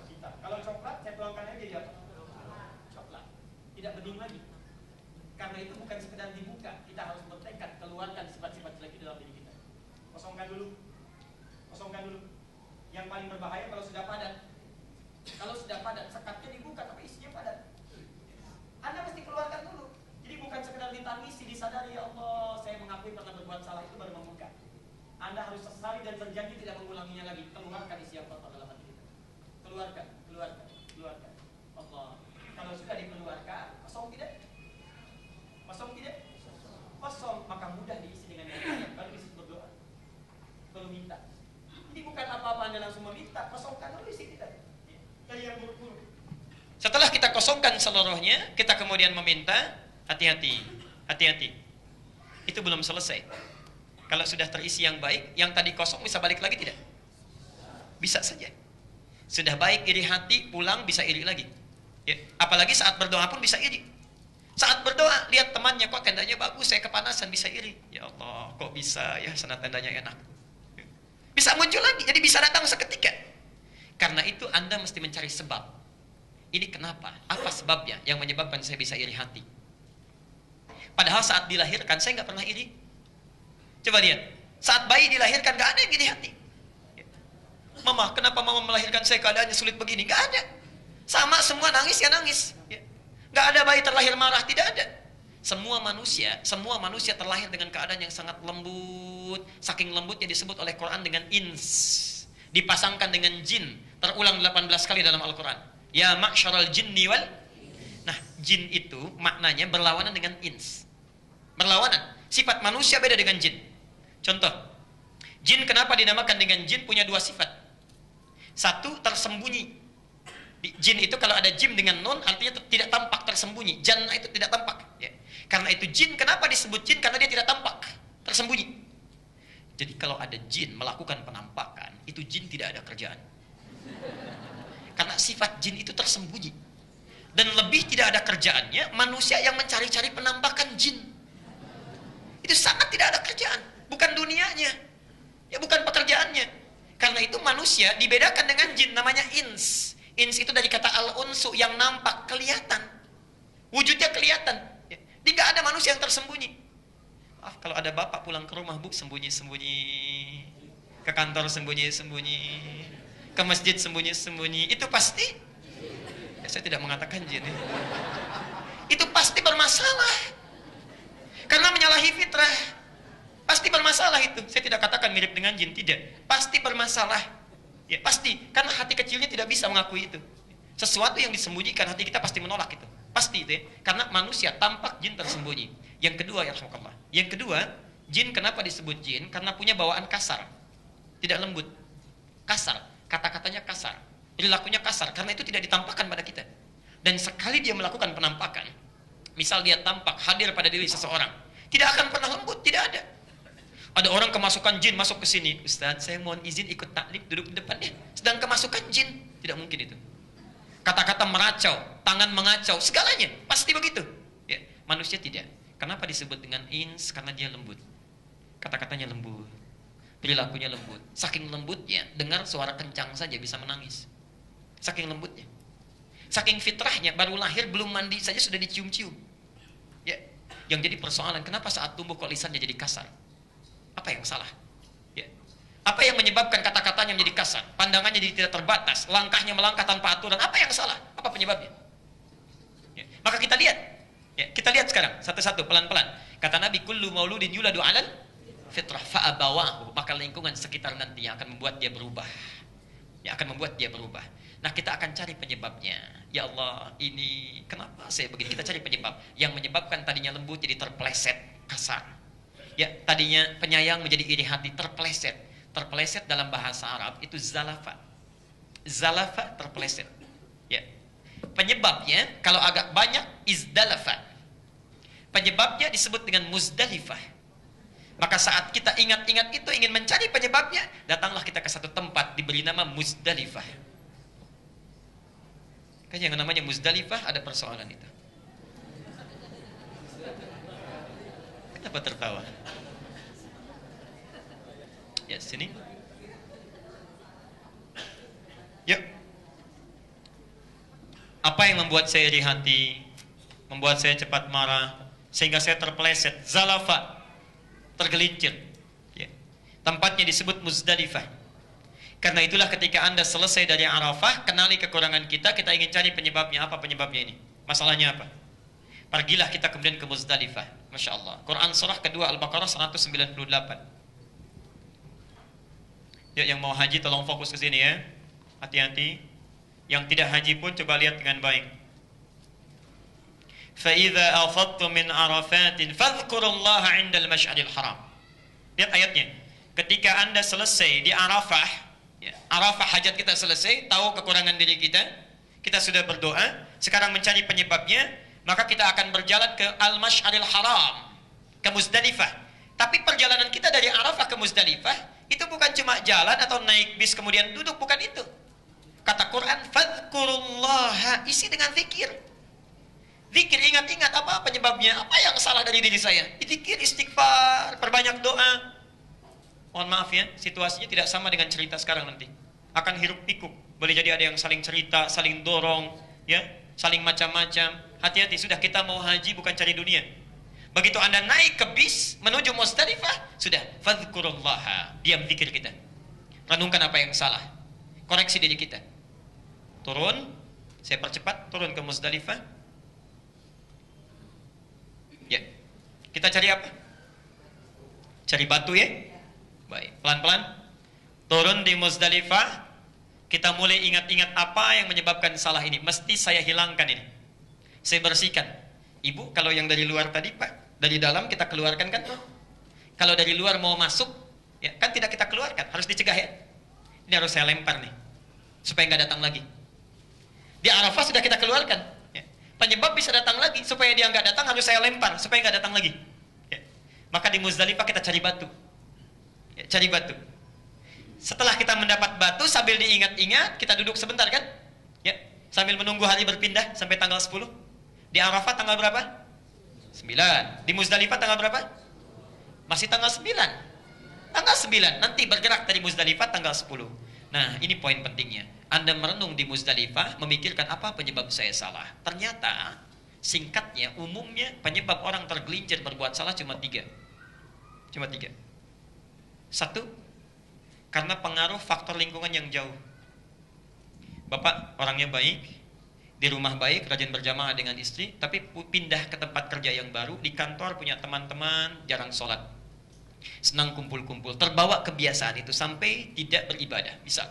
Hitam. Kalau coklat, saya tuangkan air jadi apa? Coklat. Tidak bening lagi. Karena itu bukan sekedar dibuka, kita harus bertekad keluarkan sifat-sifat jelek di dalam diri kita. Kosongkan dulu. Kosongkan dulu. Yang paling berbahaya kalau sudah padat. Kalau sudah padat, sekatnya dibuka tapi isinya padat. Anda mesti keluarkan dulu. Jadi bukan sekedar ditangisi, disadari, ya Allah, saya mengakui pernah berbuat salah, itu baru membuka. Anda harus sesali dan berjanji tidak mengulanginya lagi. Keluarkan isi yang kotor dalam hati kita. Keluarkan, keluarkan, keluarkan. Allah. Kalau sudah dikeluarkan, kosong tidak? Kosong tidak? Kosong, maka mudah diisi dengan yang lain. Baru isi berdoa, baru minta. Ini bukan apa-apa Anda langsung meminta, kosongkan dulu isi kita. Dari yang buruk-buruk. Setelah kita kosongkan seluruhnya, kita kemudian meminta, hati-hati, hati-hati. Itu belum selesai. Kalau sudah terisi yang baik, yang tadi kosong bisa balik lagi tidak? Bisa saja. Sudah baik iri hati, pulang bisa iri lagi. Ya, apalagi saat berdoa pun bisa iri. Saat berdoa, lihat temannya, kok tendanya bagus, saya kepanasan, bisa iri. Ya Allah, kok bisa ya, sana tendanya enak. Bisa muncul lagi, jadi bisa datang seketika. Karena itu Anda mesti mencari sebab. Ini kenapa? Apa sebabnya yang menyebabkan saya bisa iri hati? Padahal saat dilahirkan, saya nggak pernah iri. Coba lihat, saat bayi dilahirkan gak ada yang iri hati. Mama, kenapa mama melahirkan saya keadaannya sulit begini? Gak ada. Sama semua nangis ya nangis. Gak ada bayi terlahir marah, tidak ada. Semua manusia terlahir dengan keadaan yang sangat lembut. Saking lembutnya disebut oleh Quran dengan ins. Dipasangkan dengan jin. Terulang 18 kali dalam Al-Quran. Ya ma'syaral jinni wal. Nah, jin itu maknanya berlawanan dengan ins. Berlawanan. Sifat manusia beda dengan jin. Contoh, jin kenapa dinamakan dengan jin? Punya dua sifat. Satu, tersembunyi. Jin itu kalau ada jim dengan nun artinya tidak tampak, tersembunyi. Jannah itu tidak tampak. Ya. Karena itu jin kenapa disebut jin? Karena dia tidak tampak, tersembunyi. Jadi kalau ada jin melakukan penampakan, itu jin tidak ada kerjaan. Karena sifat jin itu tersembunyi. Dan lebih tidak ada kerjaannya manusia yang mencari-cari penampakan jin. Itu sangat tidak ada kerjaan. Bukan dunianya, ya bukan pekerjaannya. Karena itu manusia dibedakan dengan jin, namanya ins. Ins itu dari kata al-unsu, yang nampak, kelihatan. Wujudnya kelihatan. Jadi nggak ada manusia yang tersembunyi. Maaf, kalau ada bapak pulang ke rumah, bu, sembunyi-sembunyi. Ke kantor sembunyi-sembunyi. Ke masjid sembunyi-sembunyi. Itu pasti, ya, saya tidak mengatakan jin. Ya. Itu pasti bermasalah. Karena menyalahi fitrah. Pasti bermasalah itu. Saya tidak katakan mirip dengan jin, tidak. Pasti bermasalah. Ya, pasti. Karena hati kecilnya tidak bisa mengakui itu. Sesuatu yang disembunyikan, hati kita pasti menolak itu. Pasti itu ya. Karena manusia tampak, jin tersembunyi. Yang kedua, ya Rasulullah. Yang kedua, jin kenapa disebut jin? Karena punya bawaan kasar. Tidak lembut. Kasar. Kata-katanya kasar. Perilakunya kasar. Karena itu tidak ditampakkan pada kita. Dan sekali dia melakukan penampakan, misal dia tampak hadir pada diri seseorang, tidak akan pernah lembut, tidak ada. Ada orang kemasukan jin masuk ke sini, Ustaz, saya mohon izin ikut taklim, duduk di depannya. Sedang kemasukan jin, tidak mungkin itu. Kata-kata meracau, tangan mengacau, segalanya pasti begitu. Ya, manusia tidak. Kenapa disebut dengan ins? Karena dia lembut. Kata-katanya lembut, perilakunya lembut. Saking lembutnya, dengar suara kencang saja bisa menangis. Saking lembutnya. Saking fitrahnya, baru lahir belum mandi saja sudah dicium-cium. Ya, yang jadi persoalan, kenapa saat tumbuh kok lisannya jadi kasar? Apa yang salah? Ya. Apa yang menyebabkan kata-katanya menjadi kasar? Pandangannya jadi tidak terbatas, langkahnya melangkah tanpa aturan. Apa yang salah? Apa penyebabnya? Ya. Maka kita lihat. Ya, kita lihat sekarang satu-satu pelan-pelan. Kata Nabi, kullu mauludin yuladu 'alal fitrah fa'abawahu. Maka lingkungan sekitar nanti yang akan membuat dia berubah. Yang akan membuat dia berubah. Nah, kita akan cari penyebabnya. Ya Allah, ini kenapa saya begini? Kita cari penyebab. Yang menyebabkan tadinya lembut jadi terpleset, kasar. Ya, tadinya penyayang menjadi iri hati, terpleset. Terpleset dalam bahasa Arab itu zalafa. Zalafa, terpleset. Ya. Penyebabnya kalau agak banyak izdalafa. Penyebabnya disebut dengan muzdalifah. Maka saat kita ingat-ingat itu, ingin mencari penyebabnya, datanglah kita ke satu tempat diberi nama Muzdalifah. Kan yang namanya Muzdalifah ada persoalan itu. Kenapa tertawa? Ya, sini. Yuk. Apa yang membuat saya iri hati? Membuat saya cepat marah? Sehingga saya terpeleset. Zalafa. Tergelincir. Ya. Tempatnya disebut Muzdalifah. Karena itulah ketika Anda selesai dari Arafah, kenali kekurangan kita, kita ingin cari penyebabnya. Apa penyebabnya ini? Masalahnya apa? Pergilah kita kemudian ke Muzdalifah. Masya Allah. Quran surah kedua Al-Baqarah 198. Ya, yang mau haji tolong fokus ke sini ya. Hati-hati. Yang tidak haji pun coba lihat dengan baik. فَإِذَا أَفَضْتُم مِّنْ عَرَفَاتٍ فَاذْكُرُوا اللَّهَ عِندَ الْمَشْعَرِ الْحَرَامِ. Lihat ayatnya. Ketika Anda selesai di Arafah, ya, Arafah hajat kita selesai, tahu kekurangan diri kita sudah berdoa, sekarang mencari penyebabnya, maka kita akan berjalan ke Al-Mash'aril Haram, ke Muzdalifah. Tapi perjalanan kita dari Arafah ke Muzdalifah itu bukan cuma jalan atau naik bis kemudian duduk, bukan itu. Kata Quran, fadhkurullaha, isi dengan zikir. Zikir, ingat-ingat apa penyebabnya, apa yang salah dari diri saya. Zikir, istighfar, perbanyak doa. Mohon maaf ya, situasinya tidak sama dengan cerita sekarang nanti. Akan hiruk pikuk. Boleh jadi ada yang saling cerita, saling dorong, ya, saling macam-macam. Hati-hati, sudah kita mau haji bukan cari dunia. Begitu Anda naik ke bis menuju Muzdalifah, sudah fadhkurullaha, diam zikir kita. Renungkan apa yang salah. Koreksi diri kita. Turun, saya percepat, turun ke Muzdalifah. Ya. Kita cari apa? Cari batu ya? Baik, pelan-pelan. Turun di Muzdalifah. Kita mulai ingat-ingat apa yang menyebabkan salah ini. Mesti saya hilangkan ini. Saya bersihkan. Ibu, kalau yang dari luar tadi, Pak, dari dalam kita keluarkan kan? Kalau dari luar mau masuk, ya kan tidak kita keluarkan, harus dicegah ya. Ini harus saya lempar nih, supaya nggak datang lagi. Di Arafah sudah kita keluarkan. Ya. Penyebab bisa datang lagi, supaya dia nggak datang harus saya lempar, supaya nggak datang lagi. Ya. Maka di Muzdalifah kita cari batu. Ya, cari batu. Setelah kita mendapat batu, sambil diingat-ingat, kita duduk sebentar kan? Ya, sambil menunggu hari berpindah sampai tanggal 10. Di Arafah tanggal berapa? 9. Di Muzdalifah tanggal berapa? Masih tanggal 9. Tanggal 9. Nanti bergerak dari Muzdalifah tanggal 10. Nah, ini poin pentingnya. Anda merenung di Muzdalifah, memikirkan apa penyebab saya salah. Ternyata, singkatnya, umumnya, penyebab orang tergelincir berbuat salah cuma 3. Cuma 3. 1, karena pengaruh faktor lingkungan yang jauh. Bapak orangnya baik, di rumah baik, rajin berjamaah dengan istri, tapi pindah ke tempat kerja yang baru, di kantor punya teman-teman, jarang sholat, senang kumpul-kumpul, terbawa kebiasaan itu sampai tidak beribadah. Bisa.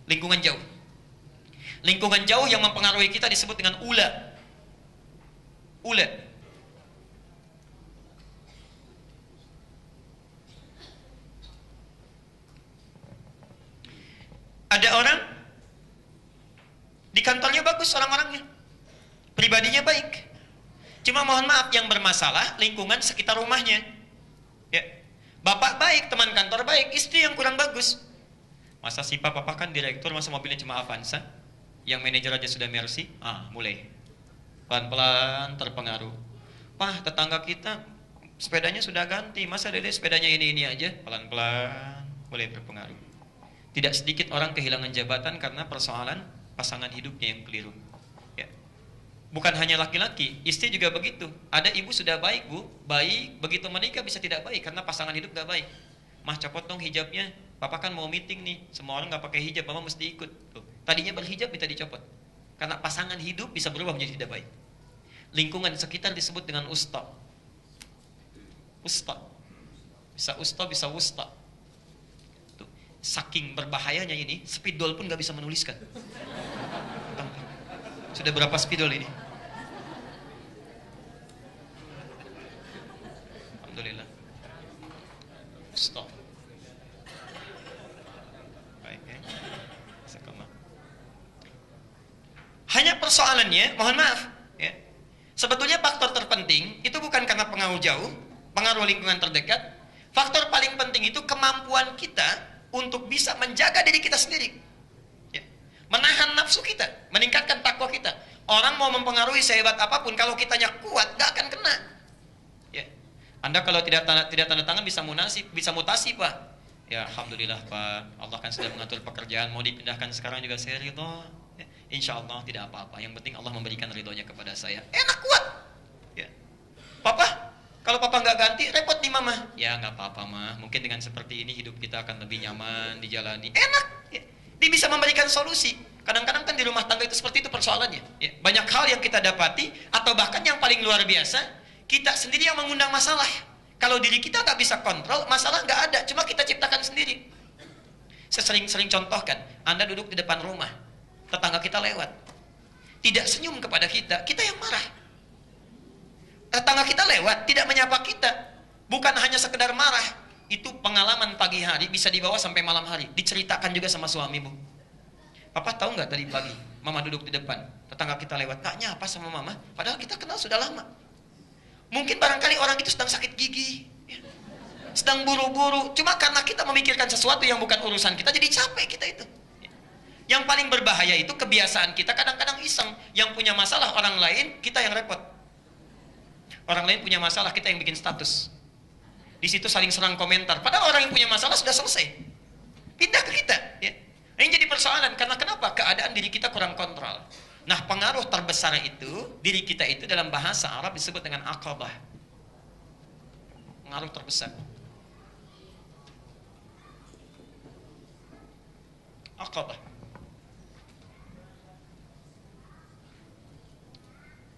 Lingkungan jauh. Lingkungan jauh yang mempengaruhi kita disebut dengan ula. Ula. Ada orang di kantornya bagus orang-orangnya, pribadinya baik, cuma mohon maaf yang bermasalah lingkungan sekitar rumahnya. Ya. Bapak baik, teman kantor baik, istri yang kurang bagus. Masa sih papa kan direktur, masa mobilnya cuma Avanza, yang manajer aja sudah Mercy. Mulai pelan-pelan terpengaruh. Pak, tetangga kita sepedanya sudah ganti, masa dede sepedanya ini aja. Pelan-pelan mulai berpengaruh. Tidak sedikit orang kehilangan jabatan karena persoalan pasangan hidupnya yang keliru. Ya. Bukan hanya laki-laki, istri juga begitu. Ada ibu sudah baik, Bu, baik, begitu menikah bisa tidak baik karena pasangan hidup gak baik. Mah, copot dong hijabnya, papa kan mau meeting nih, semua orang gak pakai hijab, mama mesti ikut. Tuh. Tadinya berhijab minta dicopot. Karena pasangan hidup bisa berubah menjadi tidak baik. Lingkungan sekitar disebut dengan usta. Usta. Bisa usta, bisa wusta. Saking berbahayanya ini, spidol pun gak bisa menuliskan. Sudah berapa spidol ini? Alhamdulillah. Stop. Baik ya. Hanya persoalannya, mohon maaf ya. Sebetulnya faktor terpenting itu bukan karena pengaruh jauh, pengaruh lingkungan terdekat. Faktor paling penting itu kemampuan kita untuk bisa menjaga diri kita sendiri, ya. Menahan nafsu kita, meningkatkan takwa kita. Orang mau mempengaruhi sehebat apapun, kalau kitanya kuat, gak akan kena. Ya. Anda kalau tidak tanda tangan bisa mutasi, Pak. Ya, alhamdulillah, Pak. Allah kan sudah mengatur pekerjaan, mau dipindahkan sekarang juga saya ridho. Ya. Insya Allah tidak apa-apa. Yang penting Allah memberikan ridhonya kepada saya. Enak, kuat. Ya. Papa, kalau papa nggak ganti, repot nih mama. Ya nggak apa-apa mah. Mungkin dengan seperti ini hidup kita akan lebih nyaman, dijalani. Enak. Ya. Dia bisa memberikan solusi. Kadang-kadang kan di rumah tangga itu seperti itu persoalannya. Ya. Banyak hal yang kita dapati, atau bahkan yang paling luar biasa, kita sendiri yang mengundang masalah. Kalau diri kita nggak bisa kontrol, masalah nggak ada. Cuma kita ciptakan sendiri. Saya sering contohkan, Anda duduk di depan rumah, tetangga kita lewat, tidak senyum kepada kita, kita yang marah. Tetangga kita lewat, tidak menyapa kita, bukan hanya sekedar marah, itu pengalaman pagi hari bisa dibawa sampai malam hari, diceritakan juga sama suamimu. Papa tahu nggak tadi pagi, mama duduk di depan, tetangga kita lewat, nggak nyapa sama mama, padahal kita kenal sudah lama. Mungkin barangkali orang itu sedang sakit gigi, sedang buru-buru, cuma karena kita memikirkan sesuatu yang bukan urusan kita, jadi capek kita itu. Yang paling berbahaya itu kebiasaan kita kadang-kadang iseng, yang punya masalah orang lain, kita yang repot. Orang lain punya masalah, kita yang bikin status. Di situ saling serang komentar, padahal orang yang punya masalah sudah selesai. Pindah ke kita, ya. Nah, ini jadi persoalan, karena kenapa? Keadaan diri kita kurang kontrol. Nah, pengaruh terbesar itu, diri kita itu dalam bahasa Arab disebut dengan aqabah. Pengaruh terbesar. Aqabah.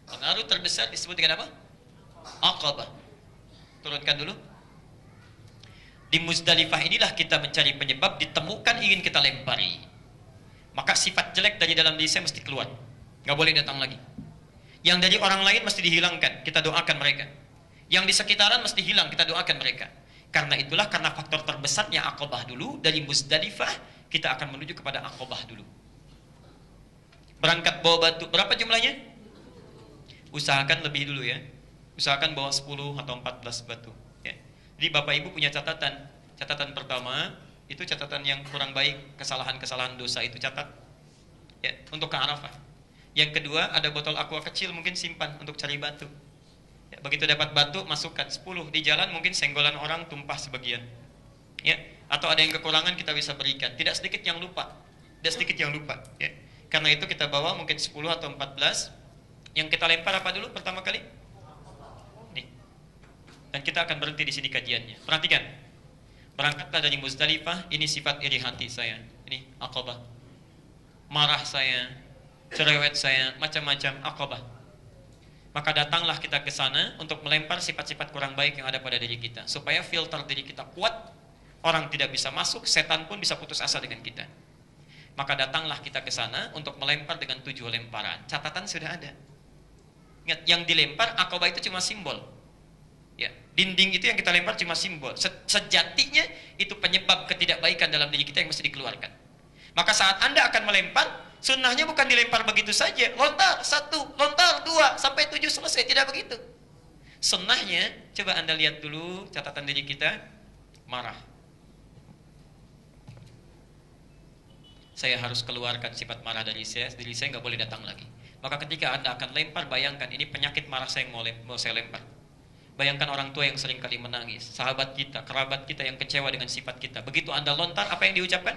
Pengaruh terbesar disebut dengan apa? Aqabah. Turunkan dulu. Di Muzdalifah inilah kita mencari penyebab, ditemukan ingin kita lempari. Maka sifat jelek dari dalam diri saya mesti keluar. Nggak boleh datang lagi. Yang dari orang lain mesti dihilangkan, kita doakan mereka. Yang di sekitaran mesti hilang, kita doakan mereka. Karena itulah, karena faktor terbesarnya Aqabah dulu, dari Muzdalifah kita akan menuju kepada Aqabah dulu. Berangkat bawa batu, berapa jumlahnya? Usahakan lebih dulu ya. Usahakan bawa 10 atau 14 batu. Jadi Bapak Ibu punya catatan. Catatan pertama, itu catatan yang kurang baik, kesalahan-kesalahan dosa itu catat. Ya, untuk ke Arafah. Yang kedua, ada botol aqua kecil, mungkin simpan untuk cari batu. Ya, begitu dapat batu, masukkan 10. Di jalan mungkin senggolan orang tumpah sebagian. Ya, atau ada yang kekurangan kita bisa berikan. Tidak sedikit yang lupa. Tidak sedikit yang lupa, ya. Karena itu kita bawa mungkin 10 atau 14. Yang kita lempar apa dulu pertama kali? Dan kita akan berhenti di sini kajiannya. Perhatikan, berangkatlah dari Muzdalifah. Ini sifat iri hati saya. Ini Aqabah. Marah saya, cerewet saya, macam-macam Aqabah. Maka datanglah kita ke sana untuk melempar sifat-sifat kurang baik yang ada pada diri kita, supaya filter diri kita kuat. Orang tidak bisa masuk, setan pun bisa putus asa dengan kita. Maka datanglah kita ke sana untuk melempar dengan 7 lemparan. Catatan sudah ada. Ingat, yang dilempar Aqabah itu cuma simbol. Ya, dinding itu yang kita lempar cuma simbol. Sejatinya itu penyebab ketidakbaikan dalam diri kita yang mesti dikeluarkan. Maka saat Anda akan melempar, sunnahnya bukan dilempar begitu saja. Lontar 1, lontar 2, sampai 7 selesai. Tidak begitu. Sunnahnya, coba Anda lihat dulu catatan diri kita. Marah. Saya harus keluarkan sifat marah dari saya. Diri saya nggak boleh datang lagi. Maka ketika Anda akan lempar, bayangkan ini penyakit marah saya yang mau saya lempar. Bayangkan orang tua yang sering kali menangis, sahabat kita, kerabat kita yang kecewa dengan sifat kita. Begitu Anda lontar, apa yang diucapkan?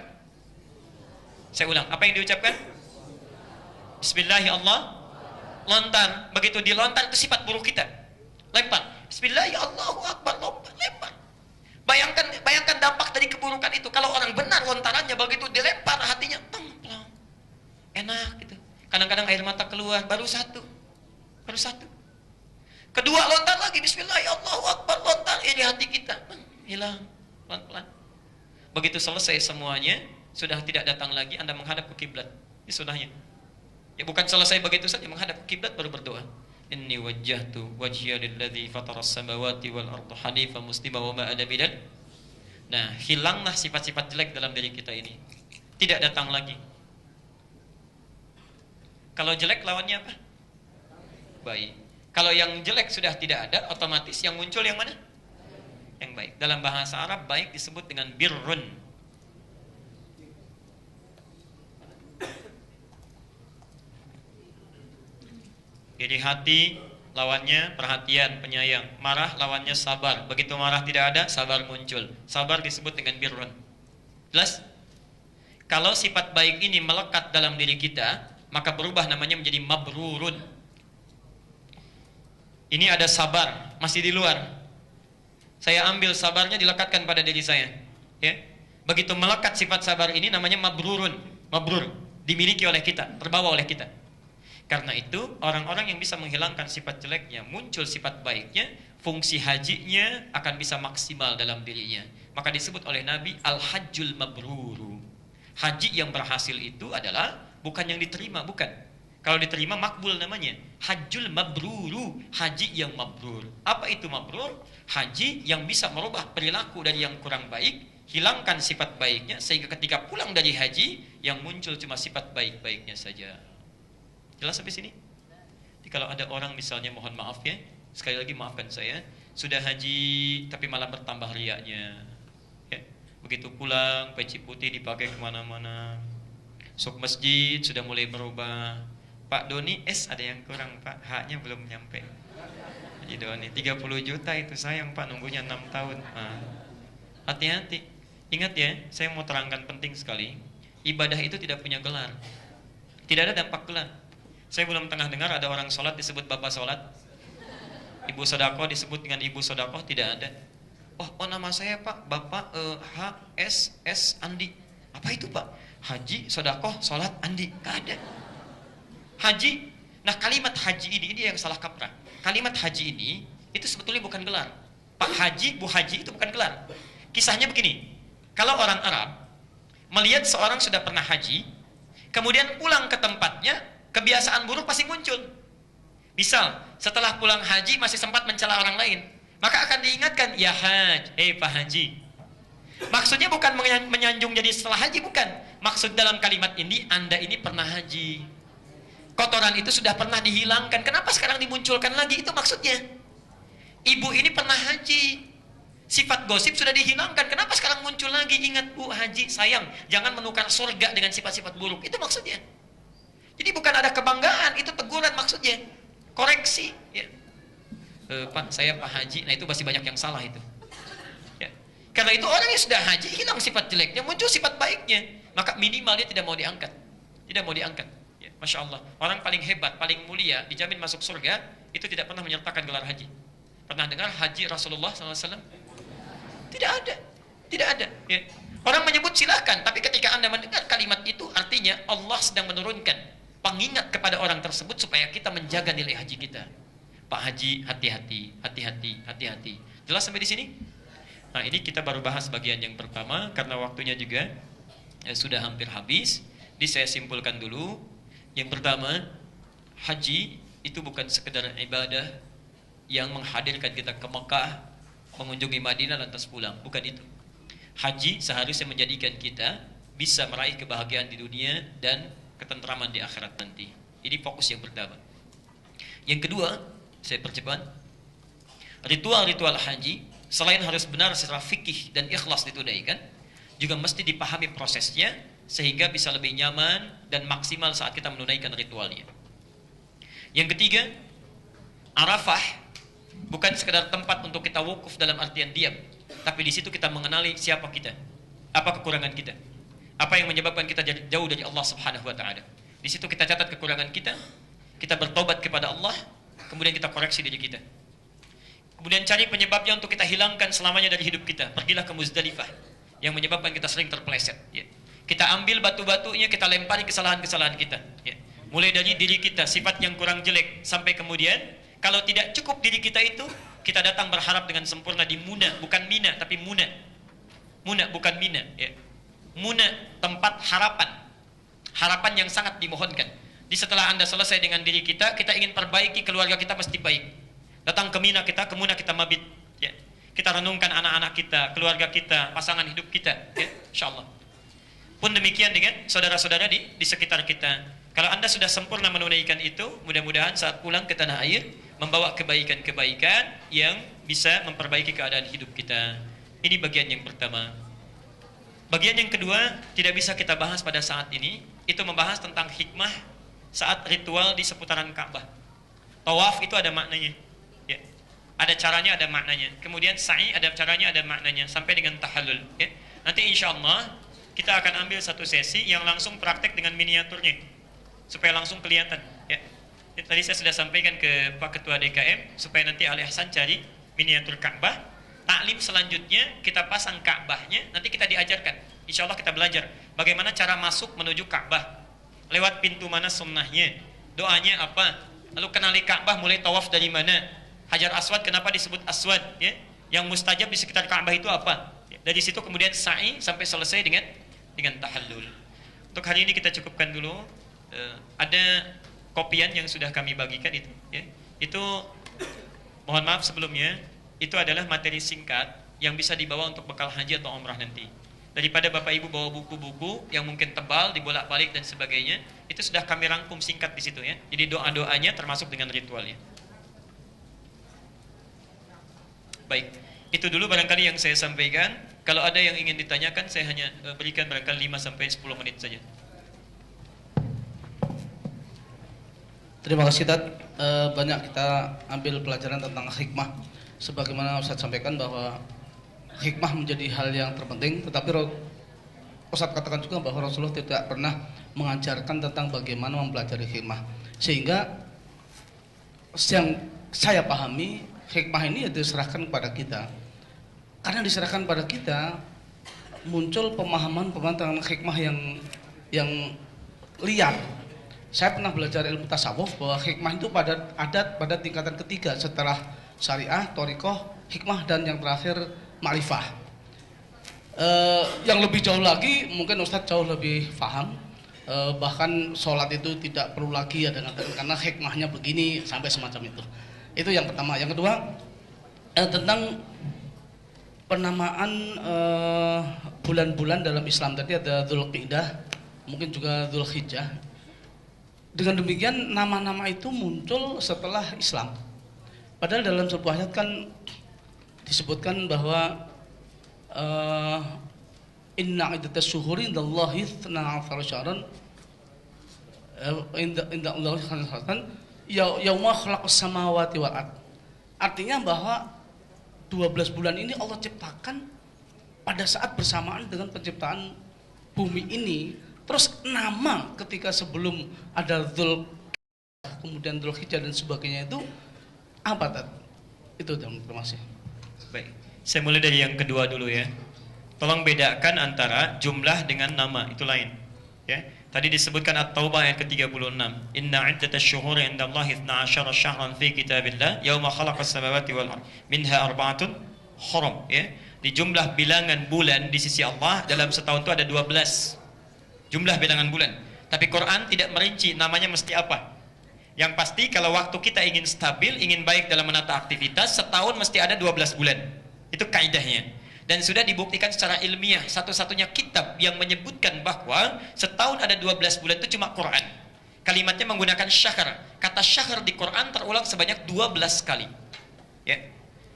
Saya ulang, apa yang diucapkan? Bismillahirrahmanirrahim. Lontar. Begitu dilontar, itu sifat buruk kita. Lempar. Bismillahirrahmanirrahim. Lempar. Bayangkan dampak dari keburukan itu. Kalau orang benar lontarannya, begitu dilempar, hatinya plong. Enak gitu. Kadang-kadang air mata keluar, baru satu. Kedua lontar lagi, Bismillahirrahmanirrahim, lontar, ini hati kita hilang pelan-pelan. Begitu selesai semuanya, sudah tidak datang lagi, Anda menghadap ke kiblat. Ini sunnahnya. Ya bukan selesai begitu saja, menghadap ke kiblat baru berdoa. Inni wajjahtu wajhiya lilladzi fataras samawati wal arda hanifan muslima wa ma ana minal. Nah, hilanglah sifat-sifat jelek dalam diri kita ini. Tidak datang lagi. Kalau jelek lawannya apa? Baik. Kalau yang jelek sudah tidak ada, otomatis yang muncul yang mana? Yang baik. Dalam bahasa Arab, baik disebut dengan birrun. Jadi hati lawannya perhatian, penyayang. Marah lawannya sabar. Begitu marah tidak ada, sabar muncul. Sabar disebut dengan birrun. Jelas? Kalau sifat baik ini melekat dalam diri kita, maka berubah namanya menjadi mabrurun. Ini ada sabar, masih di luar. Saya ambil sabarnya, dilekatkan pada diri saya. Ya. Begitu melekat sifat sabar ini namanya mabrurun. Mabrur, dimiliki oleh kita, terbawa oleh kita. Karena itu, orang-orang yang bisa menghilangkan sifat jeleknya, muncul sifat baiknya, fungsi hajinya akan bisa maksimal dalam dirinya. maka disebut oleh Nabi al-hajjul mabruru. Haji yang berhasil itu adalah bukan yang diterima, bukan. Kalau diterima makbul namanya. Hajjul mabruru, haji yang mabrur. Apa itu mabrur? Haji yang bisa merubah perilaku dari yang kurang baik, hilangkan sifat baiknya, sehingga ketika pulang dari haji yang muncul cuma sifat baik-baiknya saja. Jelas sampai sini? Jadi kalau ada orang misalnya, mohon maaf ya, sekali lagi maafkan saya, sudah haji tapi malah bertambah riaknya ya. Begitu pulang peci putih dipakai kemana-mana, sok masjid sudah mulai berubah. Pak Doni, ada yang kurang Pak, haknya belum nyampe. Haji Doni 30 juta itu sayang Pak, nunggunya 6 tahun. Hati-hati. Ingat ya, saya mau terangkan penting sekali. Ibadah itu tidak punya gelar. Tidak ada dampak gelar. Saya belum pernah dengar ada orang sholat disebut bapak sholat, ibu sodakoh disebut dengan ibu sodakoh, tidak ada. Oh nama saya Pak, Bapak H.S.S. Andi. Apa itu Pak? Haji, sodakoh, sholat, Andi. Gak ada. Haji. Nah kalimat haji ini yang salah kaprah. Kalimat haji ini itu sebetulnya bukan gelar. Pak Haji, Bu Haji itu bukan gelar. Kisahnya begini. Kalau orang Arab melihat seorang sudah pernah haji, kemudian pulang ke tempatnya, kebiasaan buruk pasti muncul. Misal setelah pulang haji masih sempat mencela orang lain, maka akan diingatkan, ya Haj, Pak Haji. Maksudnya bukan menyanjung jadi setelah haji, bukan. Maksud dalam kalimat ini, Anda ini pernah haji. Kotoran itu sudah pernah dihilangkan, kenapa sekarang dimunculkan lagi? Itu maksudnya. Ibu ini pernah haji, sifat gosip sudah dihilangkan, kenapa sekarang muncul lagi? Ingat Bu Haji, sayang, jangan menukar surga dengan sifat-sifat buruk. Itu maksudnya. Jadi bukan ada kebanggaan, itu teguran maksudnya. Koreksi ya. Pak, saya Pak Haji. Nah itu masih banyak yang salah itu ya. Karena itu orang yang sudah haji hilang sifat jeleknya, muncul sifat baiknya, maka minimal dia tidak mau diangkat. Tidak mau diangkat ya. Masya Allah, orang paling hebat, paling mulia, dijamin masuk surga, itu tidak pernah menyertakan gelar haji. Pernah dengar haji Rasulullah SAW? Tidak ada. Tidak ada ya. Orang menyebut silahkan, tapi ketika Anda mendengar kalimat itu, artinya Allah sedang menurunkan pengingat kepada orang tersebut supaya kita menjaga nilai haji kita. Pak Haji, hati-hati, hati-hati, hati-hati. Jelas sampai di sini? Nah, ini kita baru bahas bagian yang pertama karena waktunya juga sudah hampir habis. Jadi saya simpulkan dulu. Yang pertama, haji itu bukan sekedar ibadah yang menghadirkan kita ke Mekah, mengunjungi Madinah lantas pulang, bukan itu. Haji seharusnya menjadikan kita bisa meraih kebahagiaan di dunia dan ketentraman di akhirat nanti. Ini fokus yang pertama. Yang kedua, saya percepat. Ritual-ritual haji selain harus benar secara fikih dan ikhlas ditunaikan, juga mesti dipahami prosesnya sehingga bisa lebih nyaman dan maksimal saat kita menunaikan ritualnya. Yang ketiga, Arafah bukan sekedar tempat untuk kita wukuf dalam artian diam, tapi di situ kita mengenali siapa kita, apa kekurangan kita, apa yang menyebabkan kita jauh dari Allah Subhanahu wa taala. Di situ kita catat kekurangan kita, kita bertobat kepada Allah, kemudian kita koreksi diri kita. Kemudian cari penyebabnya untuk kita hilangkan selamanya dari hidup kita. Pergilah ke Muzdalifah yang menyebabkan kita sering terpeleset ya. Kita ambil batu-batunya, kita lempari kesalahan-kesalahan kita ya. Mulai dari diri kita, sifat yang kurang jelek, sampai kemudian kalau tidak cukup diri kita itu, kita datang berharap dengan sempurna di Muna, bukan Mina tapi Muna. Muna bukan Mina ya. Muna tempat harapan. Harapan yang sangat dimohonkan. Di setelah Anda selesai dengan diri kita, kita ingin perbaiki keluarga kita mesti baik. Datang ke Mina kita, ke Muna kita mabit ya. Kita renungkan anak-anak kita, keluarga kita, pasangan hidup kita ya, insyaallah. Pun demikian dengan saudara-saudara di sekitar kita. Kalau Anda sudah sempurna menunaikan itu, mudah-mudahan saat pulang ke tanah air membawa kebaikan-kebaikan yang bisa memperbaiki keadaan hidup kita. Ini bagian yang pertama. Bagian yang kedua tidak bisa kita bahas pada saat ini, itu membahas tentang hikmah saat ritual di seputaran Ka'bah. Tawaf itu ada maknanya ya. Ada caranya, ada maknanya. Kemudian sa'i ada caranya, ada maknanya, sampai dengan tahallul ya. Nanti insyaallah kita akan ambil satu sesi yang langsung praktek dengan miniaturnya supaya langsung kelihatan ya. Tadi saya sudah sampaikan ke Pak Ketua DKM supaya nanti Ali Hasan cari miniatur Ka'bah. Taklim selanjutnya kita pasang Ka'bahnya, nanti kita diajarkan. Insyaallah kita belajar bagaimana cara masuk menuju Ka'bah. Lewat pintu mana sunnahnya, doanya apa, lalu kenali Ka'bah mulai tawaf dari mana, Hajar Aswad kenapa disebut Aswad ya. Yang mustajab di sekitar Ka'bah itu apa? Dari situ kemudian sa'i sampai selesai dengan tahallul. Untuk hari ini kita cukupkan dulu. Ada kopian yang sudah kami bagikan itu, ya. Itu mohon maaf sebelumnya, itu adalah materi singkat yang bisa dibawa untuk bekal haji atau umrah nanti. Daripada Bapak Ibu bawa buku-buku yang mungkin tebal, dibolak-balik dan sebagainya, itu sudah kami rangkum singkat di situ, ya. Jadi doa-doanya termasuk dengan ritualnya. Baik, itu dulu barangkali yang saya sampaikan. Kalau ada yang ingin ditanyakan, saya hanya berikan barangkali 5 sampai 10 menit saja. Terima kasih Tad. Banyak kita ambil pelajaran tentang hikmah. Sebagaimana Ustaz sampaikan bahwa hikmah menjadi hal yang terpenting, tetapi Ustaz katakan juga bahwa Rasulullah tidak pernah mengajarkan tentang bagaimana mempelajari hikmah. Sehingga yang saya pahami, hikmah ini diserahkan kepada kita. Karena diserahkan pada kita, muncul pemahaman-pemahaman tentang hikmah yang liar. Saya pernah belajar ilmu tasawuf bahwa hikmah itu ada pada tingkatan ketiga setelah syariah, thariqah, hikmah, dan yang terakhir ma'rifah. Yang lebih jauh lagi mungkin Ustadz jauh lebih paham. Bahkan sholat itu tidak perlu lagi ada karena hikmahnya begini sampai semacam itu. Itu yang pertama. Yang kedua tentang penamaan bulan-bulan dalam Islam. Tadi ada Dzulqa'dah, mungkin juga Dzulhijjah. Dengan demikian nama-nama itu muncul setelah Islam. Padahal dalam sebuah ayat kan disebutkan bahwa inna iddatas syuhuri indallahi 12 syahran indallahi 12 syahran yauma khalaqas samawati wal ard. Artinya bahwa 12 bulan ini Allah ciptakan pada saat bersamaan dengan penciptaan bumi ini. Terus nama ketika sebelum ada kemudian Dzulhijjah dan sebagainya itu apa Tad? Itu terima kasih. Baik, saya mulai dari yang kedua dulu ya. Tolong bedakan antara jumlah dengan nama, itu lain. Ya, tadi disebutkan At-Taubah ayat ke-36. Inna 'iddatash syuhuri 'indallahi 12 syahran fi kitabillah yauma khalaqas samawati wal ard minha arba'atun hurum. Ya, di jumlah bilangan bulan di sisi Allah dalam setahun itu ada 12. Jumlah bilangan bulan. Tapi Quran tidak merinci namanya mesti apa. Yang pasti kalau waktu kita ingin stabil, ingin baik dalam menata aktivitas, setahun mesti ada 12 bulan. Itu kaidahnya. Dan sudah dibuktikan secara ilmiah. Satu-satunya kitab yang menyebutkan bahwa setahun ada 12 bulan itu cuma Quran. Kalimatnya menggunakan syahr. Kata syahr di Quran terulang sebanyak 12 kali. Ya.